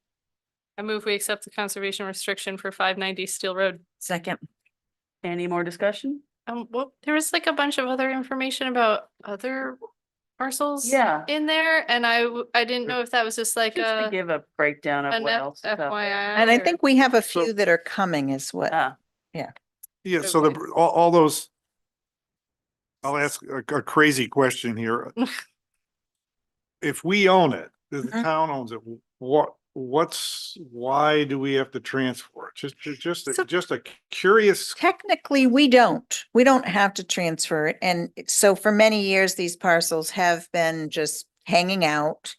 I move we accept the conservation restriction for 590 Steel Road. Second. Any more discussion? Well, there was like a bunch of other information about other parcels. Yeah. In there, and I didn't know if that was just like Just to a give a breakdown of an what else. is out there. FYI. And I or- think we have a So- few that are coming is what. Ah, Yeah, so all those. I'll ask a crazy question here. If we own it, if the Mhm. town owns it, why do we have to transfer it? So- Just a curious. Technically, we don't have to transfer it. And so for many years, these parcels have been just hanging out.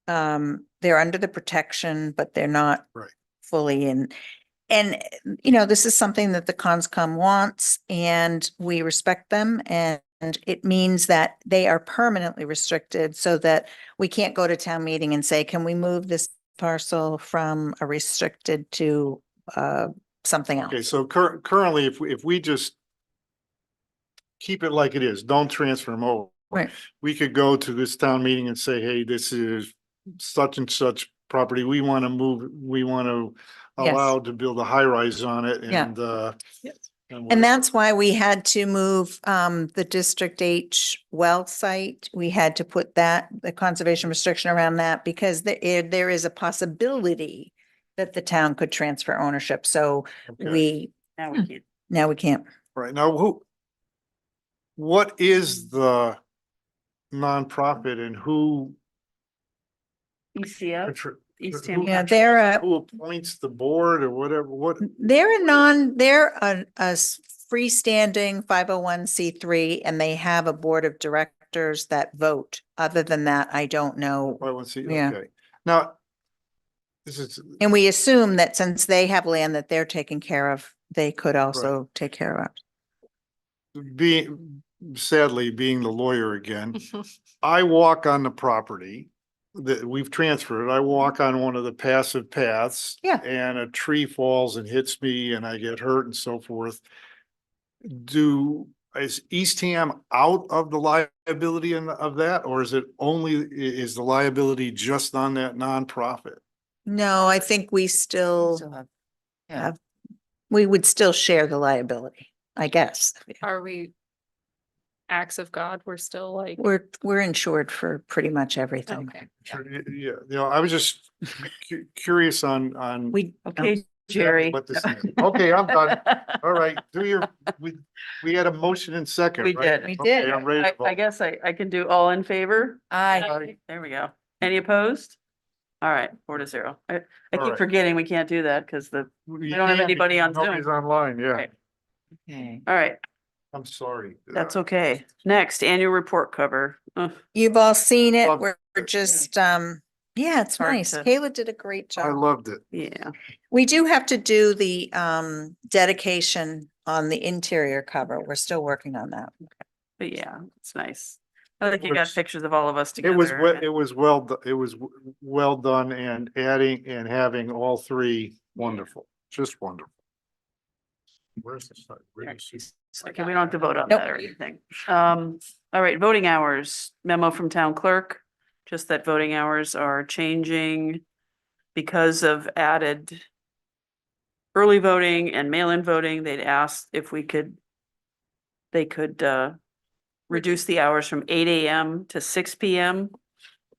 They're under the protection, but they're not Right. fully in. And, you know, this is something that the Conscom wants and we respect them. And it means that they are permanently restricted so that we can't go to town meeting and say, can we move this parcel from a restricted to something else? Okay, so currently, if we just keep it like it is, don't transfer them over. Right. We could go to this town meeting and say, hey, this is such and such property. We want to move, we want to Yes. allow to build a high rise on it Yeah. and And that's why we had to move the District H well site. We had to put the conservation restriction around that because there is a possibility that the town could transfer ownership. So Okay. now we can't. now we can't. Right, now what is the nonprofit and who? ECF, contri- East who- Ham. Yeah, they're Who appoints the board or whatever, what? they're a freestanding 501c3 and they have a board of directors that vote. Other than that, I don't know. I want to see, Yeah. okay. Now, this is, And we assume that since they have land that they're taking care of, they could also take care of it. being, sadly, being the lawyer again, I walk on the property that we've transferred. I walk on one of the passive paths. Yeah. And a tree falls and hits me and I get hurt and so forth. Is Eastham out of the liability of that, or is it only, is the liability just on that nonprofit? No, I think we still Yeah. have, we would still share the liability, I guess. Are we acts of God? We're still like, We're insured for pretty much everything. okay. Sure, yeah, I was just curious on. We, Okay, Jerry. What this is. Okay, I'm done. All right, we had a motion and second, We right? did. We Okay, did. I'm ready to I vote. guess I can do all in favor. Aye. There we go. Any opposed? All right, 4-0. I All keep right. forgetting we can't do that because We don't have can't anybody because on Zoom. Nobody's online, yeah. Right. Okay. All right, I'm sorry. that's okay. Next, annual report cover. Ugh, you've all seen it. Loved We're it. just, yeah, it's Hard nice. to- Kayla did a great I job. loved it. Yeah, We do have to do the dedication on the interior cover. We're still working on that. but yeah, it's nice. I think you got was- pictures of all of us It together. was, and- it was well done and adding and having all three wonderful, just wonderful. Where's the site? Where is it? Okay, we don't have to vote on Nope. that or anything. All right, voting hours, memo from town clerk, just that voting hours are changing because of added early voting and mail-in voting. They'd asked if they could reduce the hours from 8 AM to 6 PM.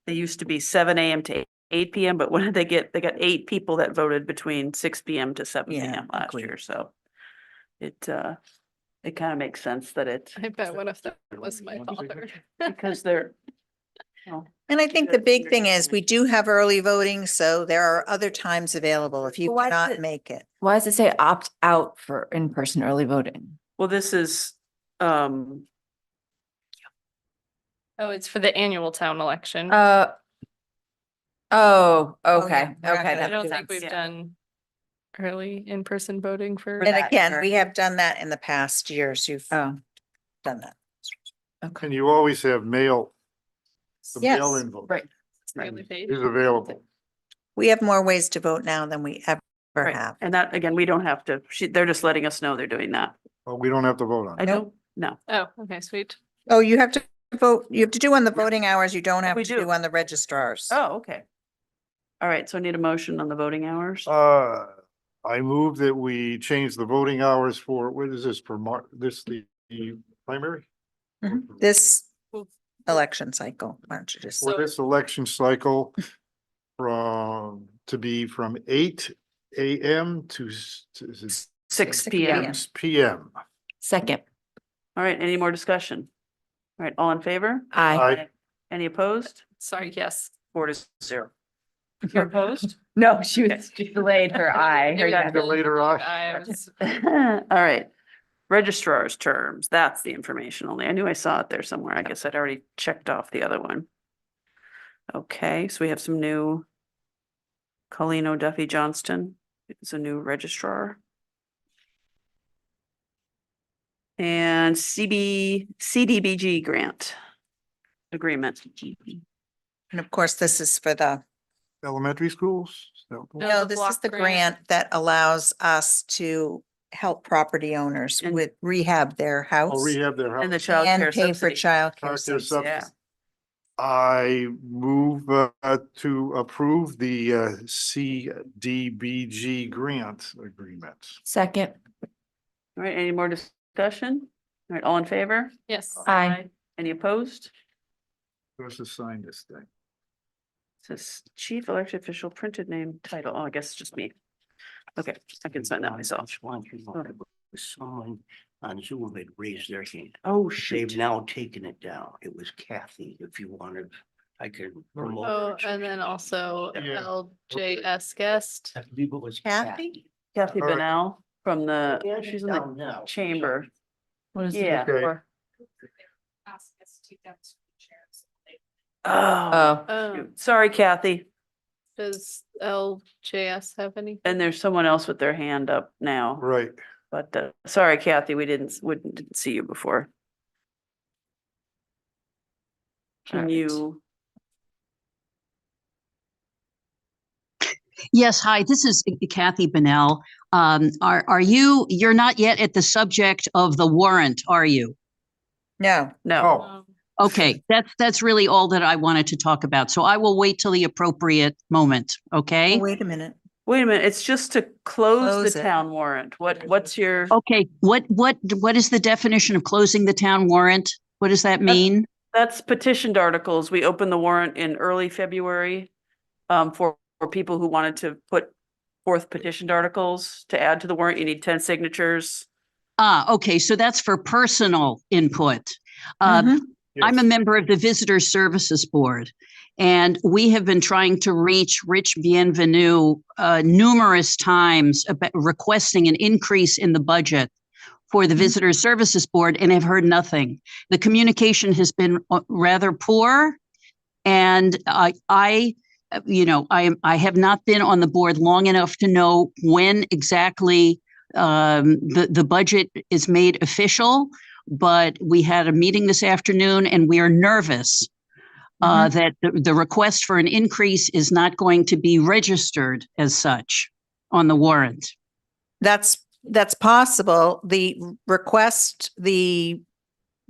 They used to be 7 AM to 8 PM, but when did they got 8 people that voted between 6 PM to 7 Yeah, PM last agreed. year, so it kind of makes sense that it, I bet one of them was my father. because they're, And I think the big thing is we do have early voting, so there are other times available if you But why does cannot it- make it. Why does it say opt out for in-person early voting? well, this is, Oh, it's for the annual town election. Oh, Oh, okay, yeah, we're not okay. gonna I that don't makes think we've sense. done early in-person voting for. And that, again, correct. we have done that in the past years. You've Oh, done that. okay. And you always have mail. The Yes. mail-in vote right, It's the only page. is available. We have more ways to vote now than we ever right. have. And that, again, we don't have to, they're just letting us know they're doing that. But we don't have to vote on I it. don't, no. Oh, okay, sweet. Oh, you have to vote, you have to do on the voting hours. You don't have We to do. do on the registrars. Oh, okay. All right, so I need a motion on the voting hours. I move that we change the voting hours for, what is this, for the primary? Mhm. This election cycle, why don't you just? For this election cycle to be from 8 AM to 6 PM. 6 PM. Second, All right, any more discussion? All right, all in favor? aye. Aye. Any opposed? Sorry, yes. 4-0. You're opposed? No, she delayed her eye. You got The later on. I was, All right. Registrar's terms, that's the information only. I knew I saw it there somewhere. I guess I'd already checked off the other one. Okay, so we have some new Colleen O'Duffy Johnston is a new registrar. And CDBG grant agreement. And of course, this is for the, Elementary schools? No, no, the this is block the grant. grant that allows us to help property owners And- with rehab their house. Or rehab their And the house. child And care pay for subsidy. childcare Childcare subsidy. subsidy. I move to approve the CDBG grant agreement. Second, All right, any more discussion? All right, all in favor? yes. aye. Any opposed? Who's to sign this thing? Says chief elected official printed name title. Oh, I guess it's just me. Okay, I can sign that myself. Someone on Zoom had raised their hand. Oh, They've shoot. now taken it down. It was Kathy. If you wanted, I could promote. her Oh, or and then something. also Yeah. LJS guest. I believe it was Kathy? Kathy All right. Bennell from the, Yeah, she's in down the now. chamber. What is it? Yeah. Okay. or- Oh, Oh, Oh, shoot. Sorry, Kathy. does LJS have any? And there's someone else with their hand up now. Right. But sorry, Kathy, we didn't see you before. Can Alright. you? Yes, hi, this is Kathy Bennell. You're not yet at the subject of the warrant, are you? No, No. Oh, Okay, that's really all that I wanted to talk about. So I will wait till the appropriate moment, okay? oh, wait a minute. Wait a minute, it's just to close Close the it. town warrant. What's your? Okay, what is the definition of closing the town warrant? What does that mean? That's petitioned articles. We opened the warrant in early February for people who wanted to put forth petitioned articles to add to the warrant. You need 10 signatures. Okay, so that's for personal input. I'm a yes. member of the Visitor Services Board, and we have been trying to reach Rich Bienvenu numerous times about requesting an increase in the budget for the Visitor Services Board and have heard nothing. The communication has been rather poor, and I have not been on the board long enough to know when exactly the budget is made official. But we had a meeting this afternoon, and we are nervous that the request for an increase is not going to be registered as such on the warrant. That's possible. The request, the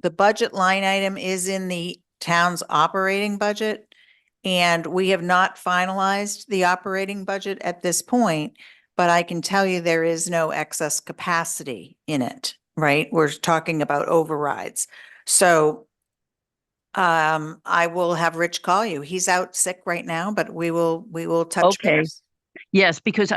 budget line item is in the town's operating budget. And we have not finalized the operating budget at this point, but I can tell you there is no excess capacity in it, right? We're talking about overrides. So I will have Rich call you. He's out sick right now, but we will touch Okay. base. Yes, because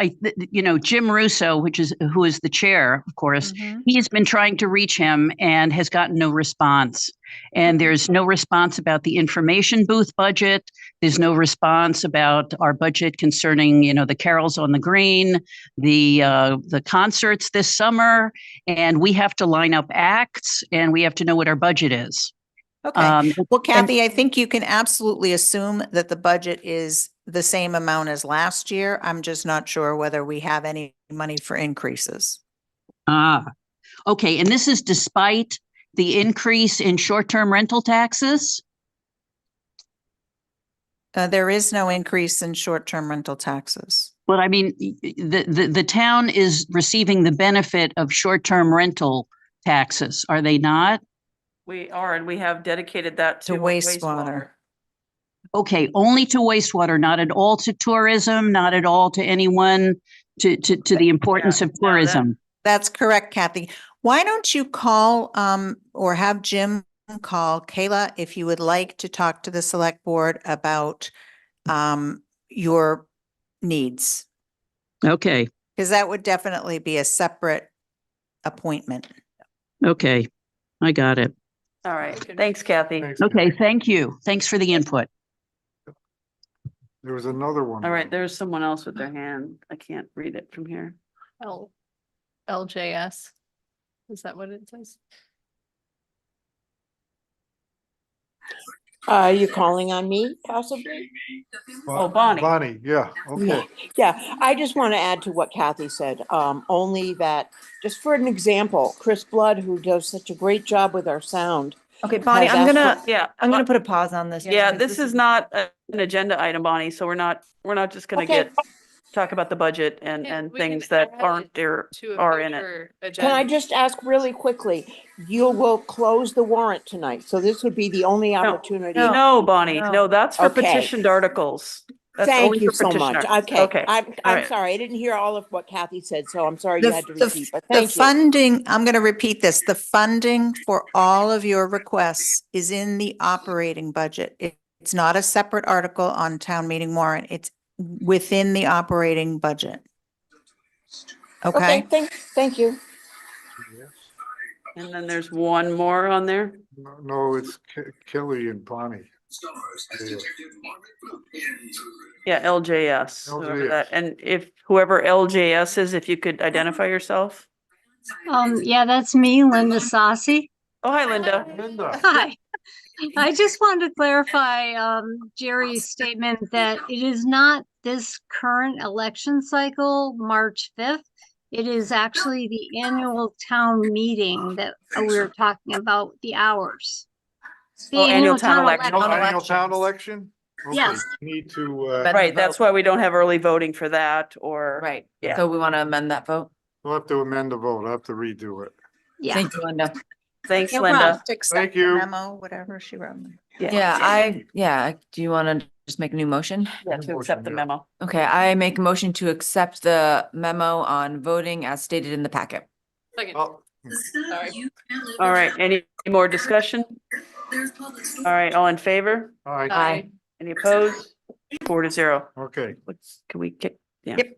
Jim Russo, who is the chair, of course, he has been trying to reach him and has gotten no response. And there's no response about the information booth budget. There's no response about our budget concerning, the carols on the green, the concerts this summer, and we have to line up acts and we have to know what our budget is. Okay. Well, Kathy, I think you can absolutely assume that the budget is the same amount as last year. I'm just not sure whether we have any money for increases. Okay. And this is despite the increase in short-term rental taxes? There is no increase in short-term rental taxes. But I mean, the town is receiving the benefit of short-term rental taxes, are they not? We are, and we have dedicated that To to wastewater. Okay, only to wastewater, not at all to tourism, not at all to anyone, to the importance of tourism. That's correct, Kathy. Why don't you call or have Jim call Kayla if you would like to talk to the select board about your needs? Okay, Because that would definitely be a separate appointment. okay, I got it. All right. Thanks, Kathy. Thanks. Okay, thank you. Thanks for the input. There was another one. All right. There's someone else with their hand. I can't read it from here. LJS. Is that what it says? Are you calling on me possibly? Oh, Bonnie. Bonnie, yeah, okay. Yeah, I just want to add to what Kathy said, only that, just for an example, Chris Blood, who does such a great job with our sound. Okay, Bonnie, has I'm asked gonna, Yeah. put a pause on this. Yeah, because this is not an agenda item, Bonnie, so we're not just gonna Okay. talk about the budget and Yeah, we can things that add aren't there To a are in it. future Can I agenda. just ask really quickly, you will close the warrant tonight, so this would be the only opportunity. No, Bonnie, No. no, that's for Okay. petitioned articles. That's Thank only you for so petitioned much. articles. Okay, I'm right. sorry, I didn't hear all of what Kathy said, so I'm sorry you had to The repeat, but the thank you. funding, I'm going to repeat this, the funding for all of your requests is in the operating budget. It's not a separate article on town meeting warrant. It's within the operating budget. Okay, Okay? thank you. And then there's one more on there. No, it's Kelly and Bonnie. Yeah, LJS, whoever LJS. that, and if whoever LJS is, if you could identify yourself. Yeah, that's me, Linda Saucy. Oh, hi, Linda. Linda. Hi. I just wanted to clarify Jerry's statement that it is not this current election cycle, March 5th. it is actually the annual town meeting that we're talking about, the hours. The Oh, annual town election. Annual town election? Okay, Yes. Need to, Amend the Right, that's vote. why we don't have early voting for that or. Right. Yeah. So we want to amend that vote. we'll have to amend the vote. I'll have to redo it. Yeah. Thank you, Linda. Thanks, No Linda. problem. Just accept Thank the you. Memo, whatever she wrote. Yeah, do you want to just make a new motion? Yeah, to accept the memo. Okay, I make a motion to accept the memo on voting as stated in the packet. Second. Oh, Sorry. All right, any more discussion? All right, all in favor? all right, Aye. Any opposed? 4-0. okay. Can we get, yeah. Yep.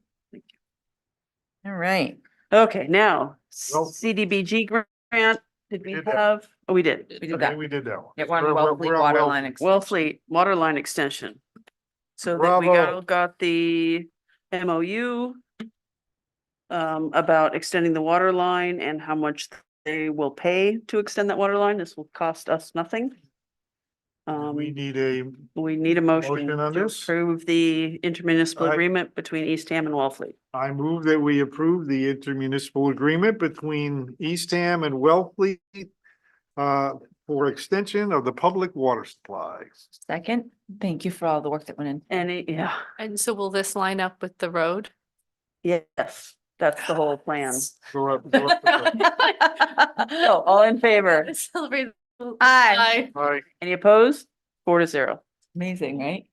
All right. Okay, now Well- CDBG grant, did we Did that. have? Oh, we did. We did Okay, that. we did that one. Yeah, we're on We're Wellfleet on water Wellfleet. line extension. Wellfleet water line extension. So that we Bravo. got the MOU about extending the water line and how much they will pay to extend that water line. This will cost us nothing. We need a, We need a motion Motion on to this? approve the intermunicipal I- agreement between Eastham and Wellfleet. I move that we approve the intermunicipal agreement between Eastham and Wellfleet for extension of the public water supply. Second, thank you for all the work that went in. Any, yeah, And so will this line up with the road? yes, that's the whole plan. Go up the- So, all in favor? Celebrate. Aye. All right, Any opposed? 4-0. Amazing, right?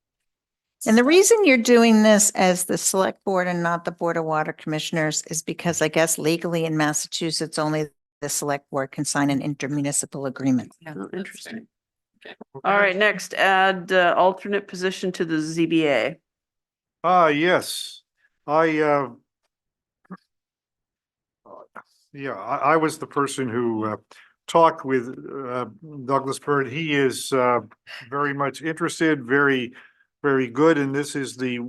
And the reason you're doing this as the select board and not the Board of Water Commissioners is because I guess legally in Massachusetts, only the select board can sign an intermunicipal agreement. Oh, interesting. Okay. All right, next, add alternate position to the ZBA. yes, I I was the person who talked with Douglas Bird. He is very much interested, very good, and this is the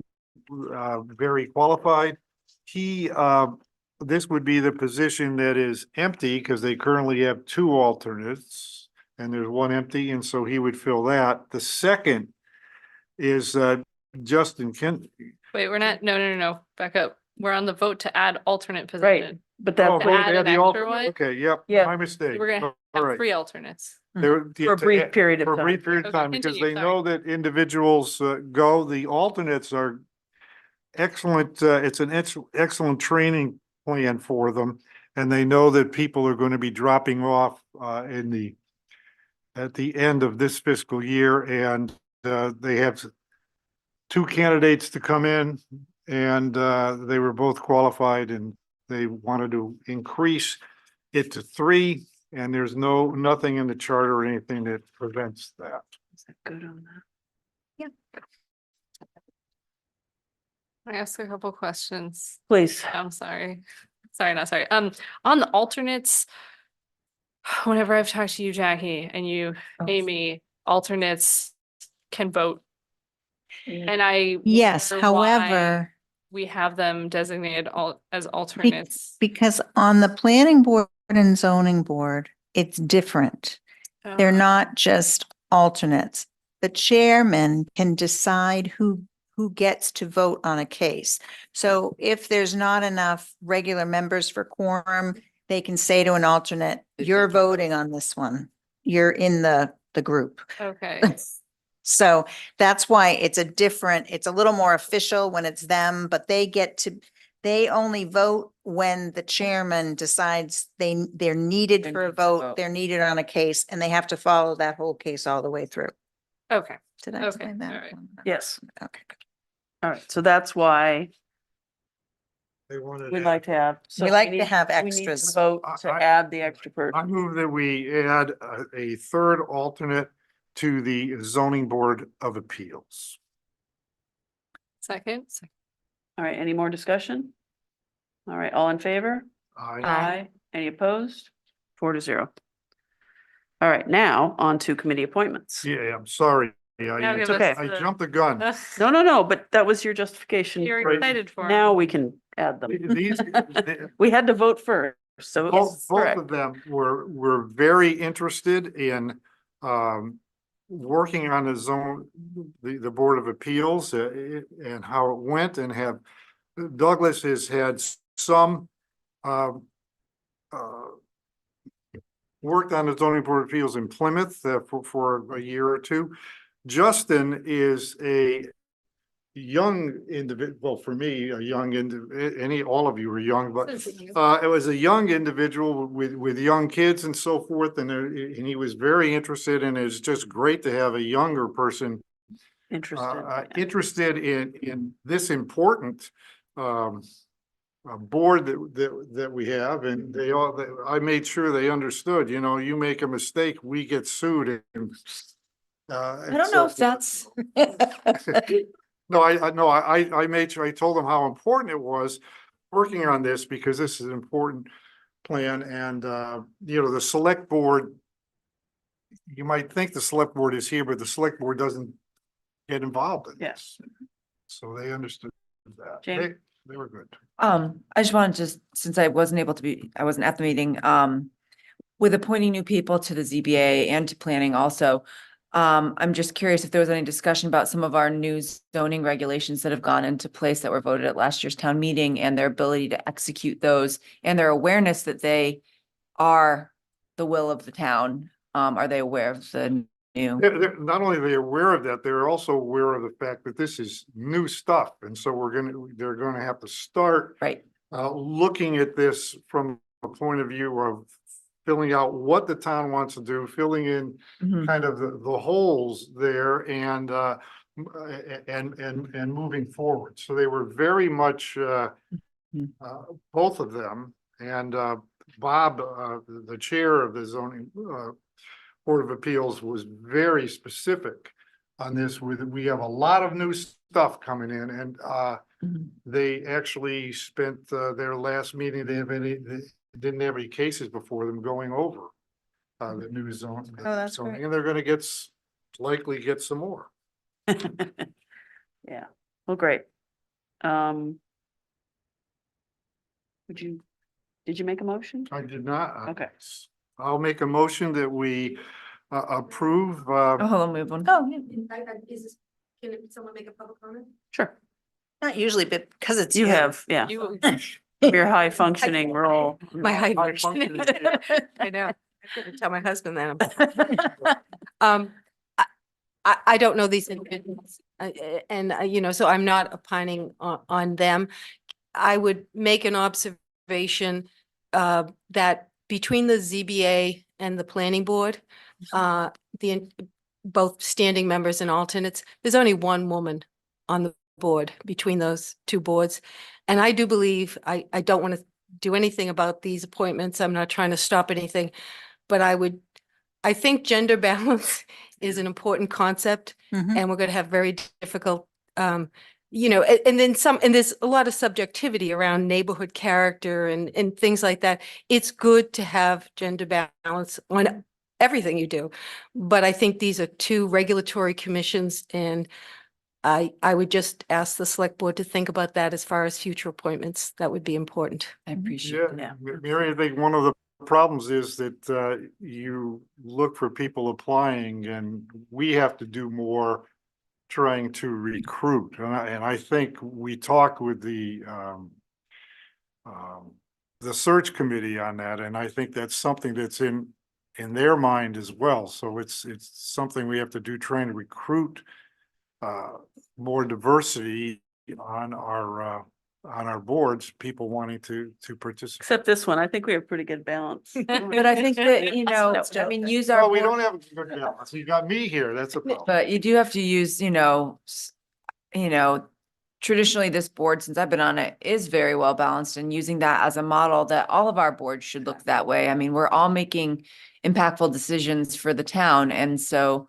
very qualified. He this would be the position that is empty because they currently have 2 alternates and there's 1 empty, and so he would fill that. The second is Justin Kent. Wait, we're not, no, back up. We're on the vote to add alternate Right, position. but Oh, that's wait, add they an had the extra one? Okay, yep, Yeah. my mistake. We're gonna All have right. 3 alternates. for a brief period of For a time. brief period of Okay, time, because continue, they know that individuals go, the alternates are excellent, it's an excellent training plan for them. And they know that people are going to be dropping off at the end of this fiscal year, and they have 2 candidates to come in, and they were both qualified, and they wanted to increase it to 3. And there's nothing in the charter or anything that prevents that. Is that good on that? I ask a couple questions. Please. I'm sorry. Not sorry. On the alternates, whenever I've talked to you, Jackie, and you, Amy, alternates can vote. And I. Yes, wonder why however, we have them designated as alternates. because on the planning board and zoning board, it's different. They're Oh, not just alternates. The chairman can decide who gets to vote on a case. So if there's not enough regular members for quorum, they can say to an alternate, you're voting on this one. You're in the group. Okay, So that's why it's a little more official when it's them, but they only vote when the chairman decides they're needed They for a need to vote. vote, they're needed on a case, and they have to follow that whole case all the way through. okay, Did I Okay, explain that? all right. Yes. Okay. good. All right, so that's why They wanted we'd like to have. so We like to need- have we need to extras. Vote to I- add the extra I person. move that we add a 3rd alternate to the zoning board of appeals. second. All right, any more discussion? All right, all in favor? I Any opposed? 4-0. All right, now on to committee appointments. Yeah, I'm sorry. Now I give It's okay. us I the- jumped the gun. No, but that was your justification. You're Right. excited for. 'em. Now we can add them. These, We had to vote first, so. both correct. of them were very interested in working on the Board of Appeals and how it went, and Douglas has had some um, worked on the zoning board of appeals in Plymouth for a year or two. Justin is a young individual, well, for me, a young all of you are young, but it was a young individual with young kids and so forth, and he was very interested, and it's just great to have a younger person interested in this important board that we have, and I made sure they understood, you know, you make a mistake, we get sued. And I don't know if that's. No, I made sure, I told them how important it was working on this, because this is an important plan, and you know, the select board, you might think the select board is here, but the select board doesn't get involved in this. So they understood that. Jamie? They were good. I just wanted to, since I wasn't able to be, I wasn't at the meeting, with appointing new people to the ZBA and to planning also. I'm just curious if there was any discussion about some of our new zoning regulations that have gone into place that were voted at last year's town meeting, and their ability to execute those, and their awareness that they are the will of the town. Are they aware of the new? Not only are they aware of that, they're also aware of the fact that this is new stuff, and so they're gonna have to start looking at this from a point of view of filling out what the town wants to do, filling in kind of the holes there, and moving forward. So they were very much both of them, and Bob, the chair of the zoning Board of Appeals, was very specific on this. We have a lot of new stuff coming in, and they actually spent their last meeting, they didn't have any cases before them going over the new zone. that's great. And they're gonna likely get some more. Yeah, well, great. Did you make a motion? I did not. Okay. I'll make a motion that we approve. Oh, hold on, move on. Oh, can someone make a public comment? Sure. Not usually, but because it's You have, yeah, your high functioning role. My high High functioning. functioning. I know. I couldn't tell my husband that. I don't know these individuals, and you know, so I'm not opining on them. I would make an observation that between the ZBA and the planning board, both standing members and alternates, there's only one woman on the board between those two boards. And I do believe, I don't want to do anything about these appointments. I'm not trying to stop anything, but I think gender balance is an important concept, and we're going to have very difficult, you know, and there's a lot of subjectivity around neighborhood character and things like that. It's good to have gender balance on everything you do, but I think these are two regulatory commissions, and I would just ask the select board to think about that as far as future appointments. That would be important. I appreciate Yeah, Mary, I think one of the problems is that you look for people applying, and we have to do more trying to recruit. And I think we talked with the search committee on that, and I think that's something that's in their mind as well. So it's something we have to do, trying to recruit more diversity on our boards, people wanting to participate. Except this one, I think we have pretty good balance. But I think that, you know, I mean, use our. No, we board- don't have a good balance. You got me here. That's a problem. But you do have to use, you know, traditionally this board, since I've been on it, is very well balanced, and using that as a model that all of our boards should look that way. I mean, we're all making impactful decisions for the town. And so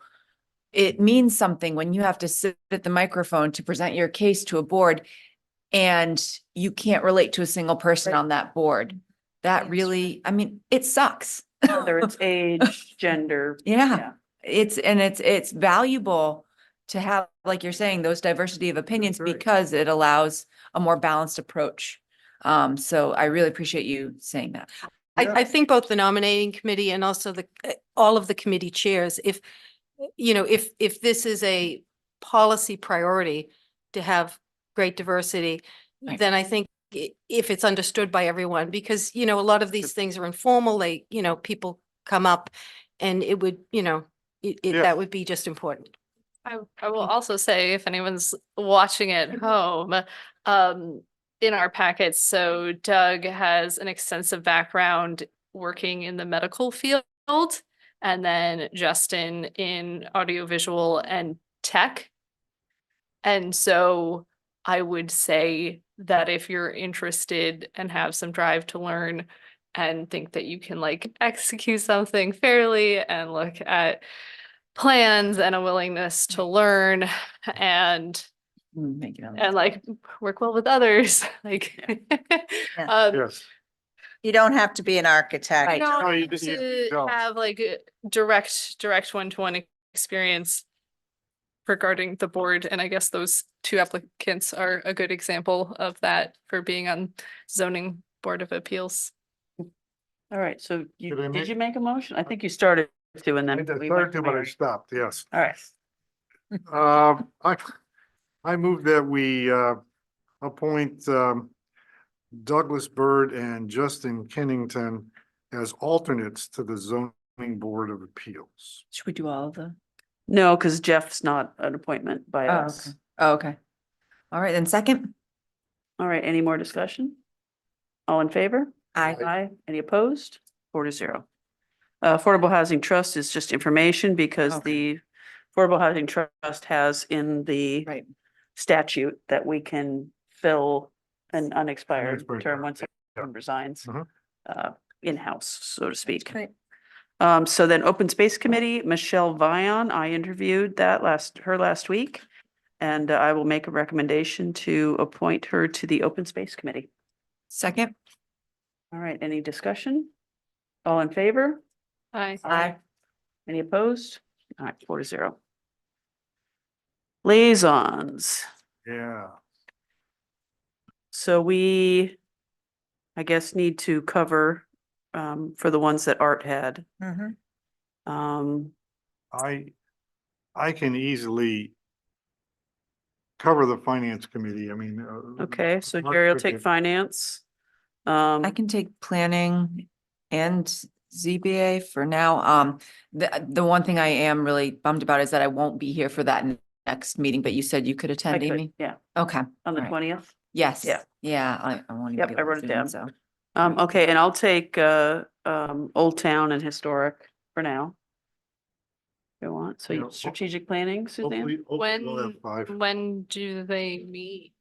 it means something when you have to sit at the microphone to present your case to a board, and you can't relate to a single person on that board. That really, I mean, it sucks. Whether it's age, gender. Yeah, it's valuable to have, like you're saying, those diversity of opinions, because it allows a more balanced approach. So I really appreciate you saying that. I think both the nominating committee and also all of the committee chairs, if, you know, if this is a policy priority to have great diversity, then I think if it's understood by everyone, because, you know, a lot of these things are informal, people come up and it would, Yeah. that would be just important. I will also say, if anyone's watching at home, in our packets, so Doug has an extensive background working in the medical field, and then Justin in audiovisual and tech. And so I would say that if you're interested and have some drive to learn and think that you can like execute something fairly and look at plans and a willingness to learn and Make it. and like work well with others, like Yes. You don't have to be an architect. you don't No, you have just- you to don't. have like a direct one-to-one experience regarding the board, and I guess those two applicants are a good example of that for being on zoning board of appeals. All right, so Did I did you make a motion? I think you started to and I then. did we start went to, to but I Mary. stopped, yes. All right, I move that we appoint Douglas Bird and Justin Kennington as alternates to the zoning board of appeals. Should we do all of them? no, because Jeff's not an appointment by Oh, us. okay. Oh, okay. All right, then second. All right, any more discussion? All in favor? Aye. Aye. Any opposed? 4-0. Affordable Housing Trust is just information because Okay. the Affordable Housing Trust has in the Right. statute that we can fill an unexpired Unexpired term term, once someone resigns, Mhm. in-house, so to speak. great. So then Open Space Committee, Michelle Vion, I interviewed her last week. And I will make a recommendation to appoint her to the Open Space Committee. Second. All right, any discussion? All in favor? Aye. Any opposed? All right, 4-0. Liaisons. Yeah. So we, I guess, need to cover for the ones that Art had. Mhm. I can easily cover the finance committee. I mean. Okay, so Mark Jerry will could take get- finance. I can take planning and ZBA for now. The one thing I am really bummed about is that I won't be here for that next meeting, but you said you could I attend, could, Amy? yeah, Okay. on the all right. 20th. Yes. Yeah. Yeah, I won't. even Yep, be I able to wrote it Zoom, down. So. Okay, and I'll take Old Town and Historic for now. If you want, so Yeah, you ho- strategic planning, Suzanne? Hopefully we'll have five. When do they meet?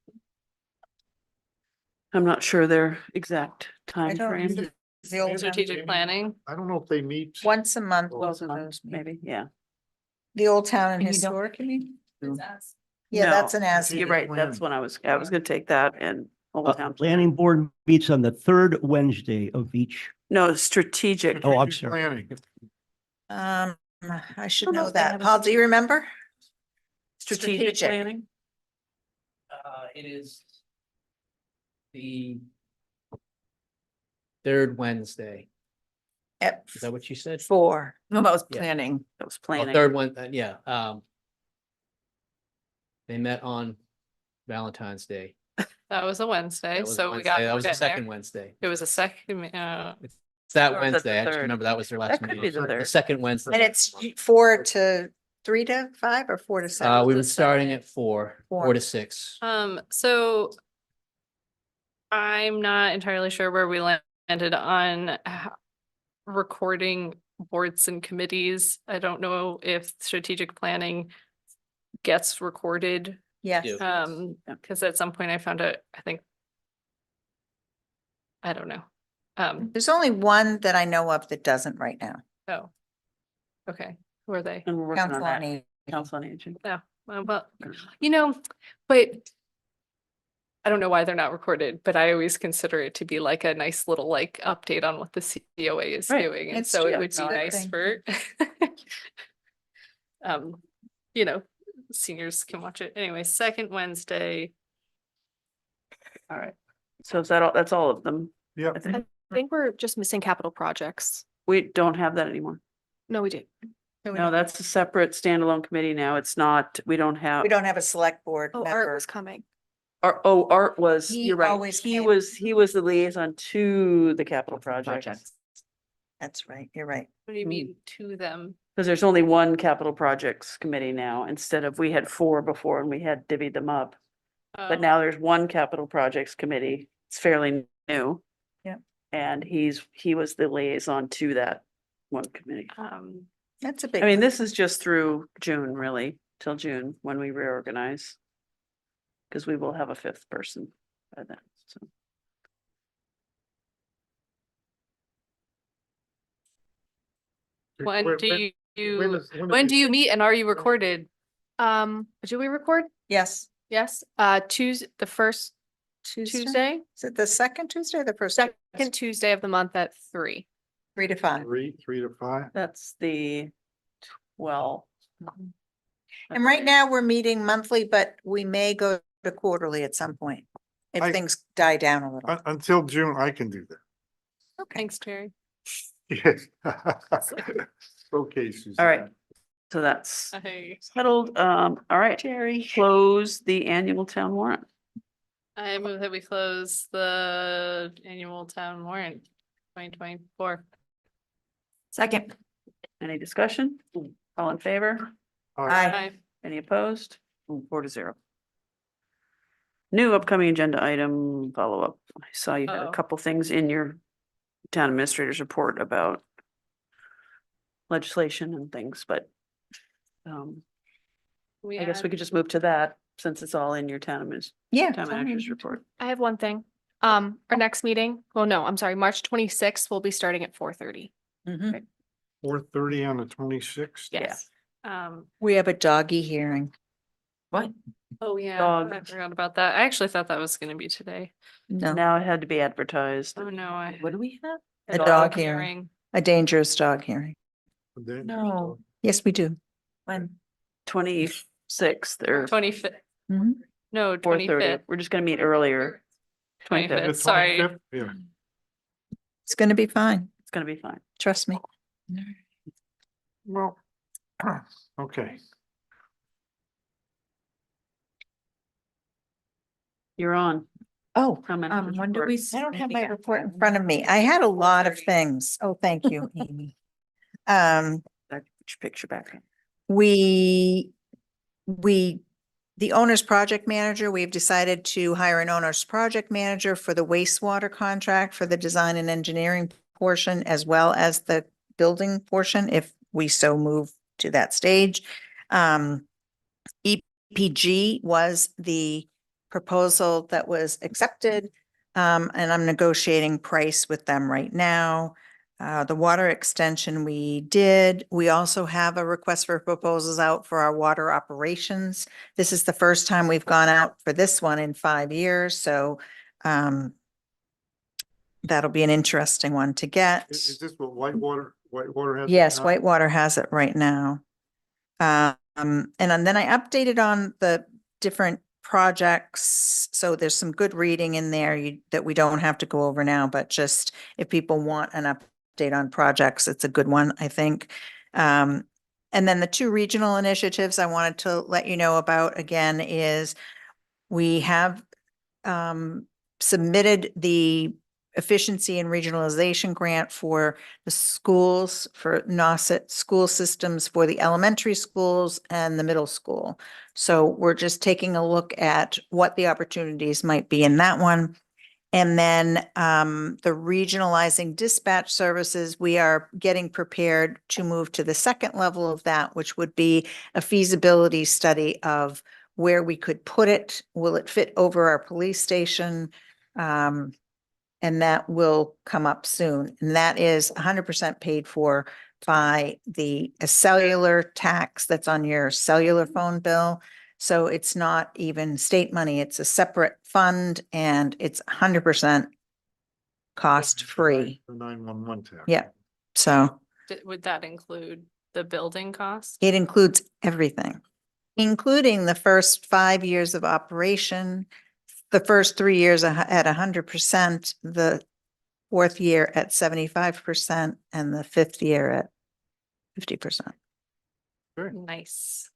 I'm not sure their exact I time don't, frame. the old town, Strategic planning? I don't know if they meet. once a month, Once both of those, maybe. Maybe, yeah. The Old Town and And you don't- Historic, you mean? Zoom. Yeah, No, that's an as. You're right, that's when I was gonna take that and Old Town. Planning board meets on the third Wednesday of each. No, strategic. Oh, I'm Strategic sorry. Um, I should don't know know if they that. have a Paul, do you remember? Strategic planning. It is the third Wednesday. At Is that what you said? 4. No, that was Yeah. planning. That was Oh, planning. third one, yeah. They met on Valentine's Day. That was a Wednesday, That was so we Wednesday. got. That was the we're getting there. second Wednesday. It was a second, It's that Or was that the Wednesday. I just third? remember that was their last That could meeting. be the The third. second Wednesday. And it's 4 to 3 to 5 or 4 to 7? We were starting at 4 4. to 6. So I'm not entirely sure where we landed on recording boards and committees. I don't know if strategic planning gets recorded. Yes. Because at some point I found out, I think, I don't know. There's only one that I know of that doesn't right now. Oh, okay. Who are they? And we're working on Council on that. Aging. Council on Aging. Oh, well, but I don't know why they're not recorded, but I always consider it to be like a nice little like update on what the COA is Right. doing. And It's so it true. would It's be a good nice thing. for seniors can watch it. Anyway, second Wednesday. All right. So is that all? That's all of them. Yeah. I think. I think we're just missing capital projects. We don't have that anymore. No, we do. No, that's a separate standalone committee now. It's not, we don't have. We don't have a select board member. coming. Art was, He you're right. always He came. was the liaison to the capital projects. That's right, you're right. What do you mean to them? Because there's only one capital projects committee now, instead of, we had 4 before and we had divvied them up. Oh, But now there's one capital projects committee. It's fairly new. Yep. And he was the liaison to that one committee. That's a big. I mean, this is just through June, really, till June, when we reorganize. Because we will have a 5th person by then, so. When do when you, is- when do you meet and are you recorded? Do we record? Yes. Yes, Tuesday, the first Tuesday, Is it the second Tuesday or the first? second Tuesday of the month at 3. 3 to 5. 3 to 5? That's the 12. And right now, we're meeting monthly, but we may go to quarterly at some point. If I- things die down a little. Until June, I can do that. Okay. Thanks, Terry. Yes. Okay, Suzanne. All right. So that's I settled. All right, Jerry, close the annual town warrant. move that we close the annual town warrant 2024. Second. Any discussion? All in favor? Aye. Any opposed? 4-0. New upcoming agenda item follow-up. I saw you had a Uh-oh. couple things in your town administrator's report about legislation and things, but I guess we could just move to that since it's all in your town Yeah. town manager's report. I have one thing. Our next meeting, well, no, I'm sorry, March 26th, we'll be starting at 4:30. Mhm. 4:30 on the 26th? Yes. We have a doggy hearing. What? Oh, yeah, Dog. I forgot about that. I actually thought that was gonna be today. No, Now it had to be advertised. Oh, no, I. What do we have? a dog hearing, a dangerous dog hearing. No. Yes, we do. When? 26th or 25th, Mhm. no, 4:30. 25th. We're just gonna meet earlier. 25th. Sorry. Yeah. It's gonna be fine. It's gonna be fine. Trust me. Well, okay. You're on. Oh, Town manager's when do report. we? I don't have my report in front of me. I had a lot of things. Oh, thank you, Amy. Which picture back? We, the owner's project manager, we've decided to hire an owner's project manager for the wastewater contract for the design and engineering portion, as well as the building portion, if we so move to that stage. EPG was the proposal that was accepted, and I'm negotiating price with them right now. The water extension we did. We also have a request for proposals out for our water operations. This is the first time we've gone out for this one in 5 years, so that'll be an interesting one to get. Is this what Whitewater has? Yes, Whitewater has it right now. And then I updated on the different projects. So there's some good reading in there that we don't have to go over now, but just if people want an update on projects, it's a good one, I think. And then the 2 regional initiatives I wanted to let you know about again is we have submitted the efficiency and regionalization grant for the schools, for NOSSIT school systems for the elementary schools and the middle school. So we're just taking a look at what the opportunities might be in that one. And then the regionalizing dispatch services, we are getting prepared to move to the second level of that, which would be a feasibility study of where we could put it. Will it fit over our police station? And that will come up soon. And that is 100% paid for by a cellular tax that's on your cellular phone bill. So it's not even state money, it's a separate fund and it's 100% cost free. The 911 tax. Yeah, so Would that include the building cost? it includes everything, including the first 5 years of operation, the first 3 years at 100%, the 4th year at 75%, and the 5th year at 50%. Nice.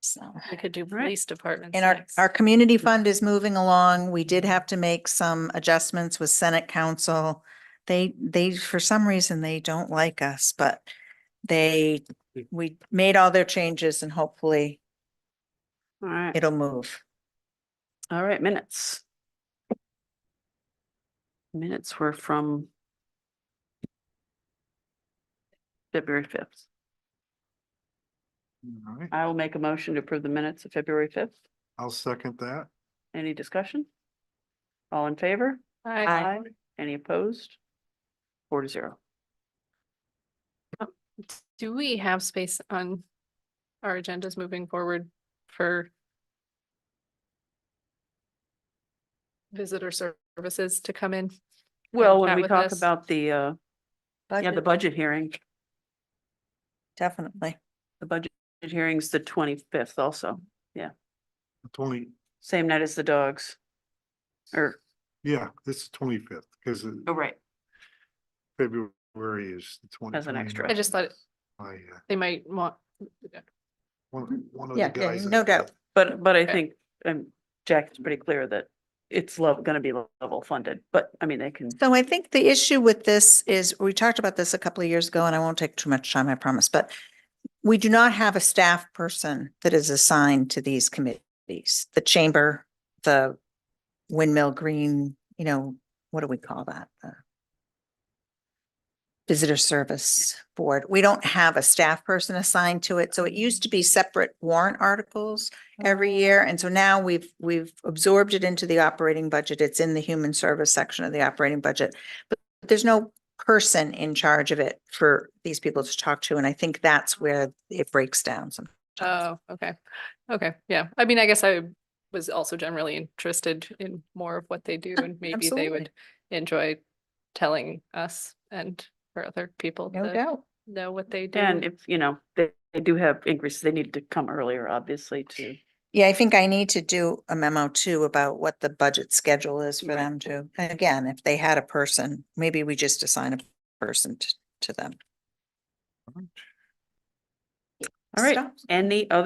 So. We could do police departments And our, next. our community fund is moving along. We did have to make some adjustments with Senate Council. They, for some reason, they don't like us, but we made all their changes and hopefully All right, it'll move. all right, minutes. Minutes were from February 5th. All right, I will make a motion to approve the minutes of February 5th. I'll second that. Any discussion? All in favor? Aye. Any opposed? 4-0. Do we have space on our agendas moving forward for visitor services to come in? Well, when chat we with talk us? about the budget hearing, Definitely. the budget hearing's the 25th also. 20, Same night as the dogs. Or, yeah, it's 25th because oh, right, February is the 20th. As an extra. I just thought I, they might want, one of the Yeah, guys. no doubt. but I Okay. think, Jack is pretty clear that it's gonna be level funded, but I mean, they can. So I think the issue with this is, we talked about this a couple of years ago, and I won't take too much time, I promise, but we do not have a staff person that is assigned to these committees. The chamber, the Windmill Green, what do we call that? The Visitor Service Board. We don't have a staff person assigned to it. So it used to be separate warrant articles every year. And so now we've absorbed it into the operating budget. It's in the human service section of the operating budget. But there's no person in charge of it for these people to talk to. And I think that's where it breaks down sometimes. oh, okay. Okay, yeah. I mean, I guess I was also generally interested in more of what they do and maybe they Absolutely. would enjoy telling us and for other people No to doubt. know what they do. And if, they do have increases, they need to come earlier, obviously, to. Yeah, I think I need to do a memo too about what the budget schedule is for them to, and again, if they had a person, maybe we just assign a person to them. All right, Stop. any other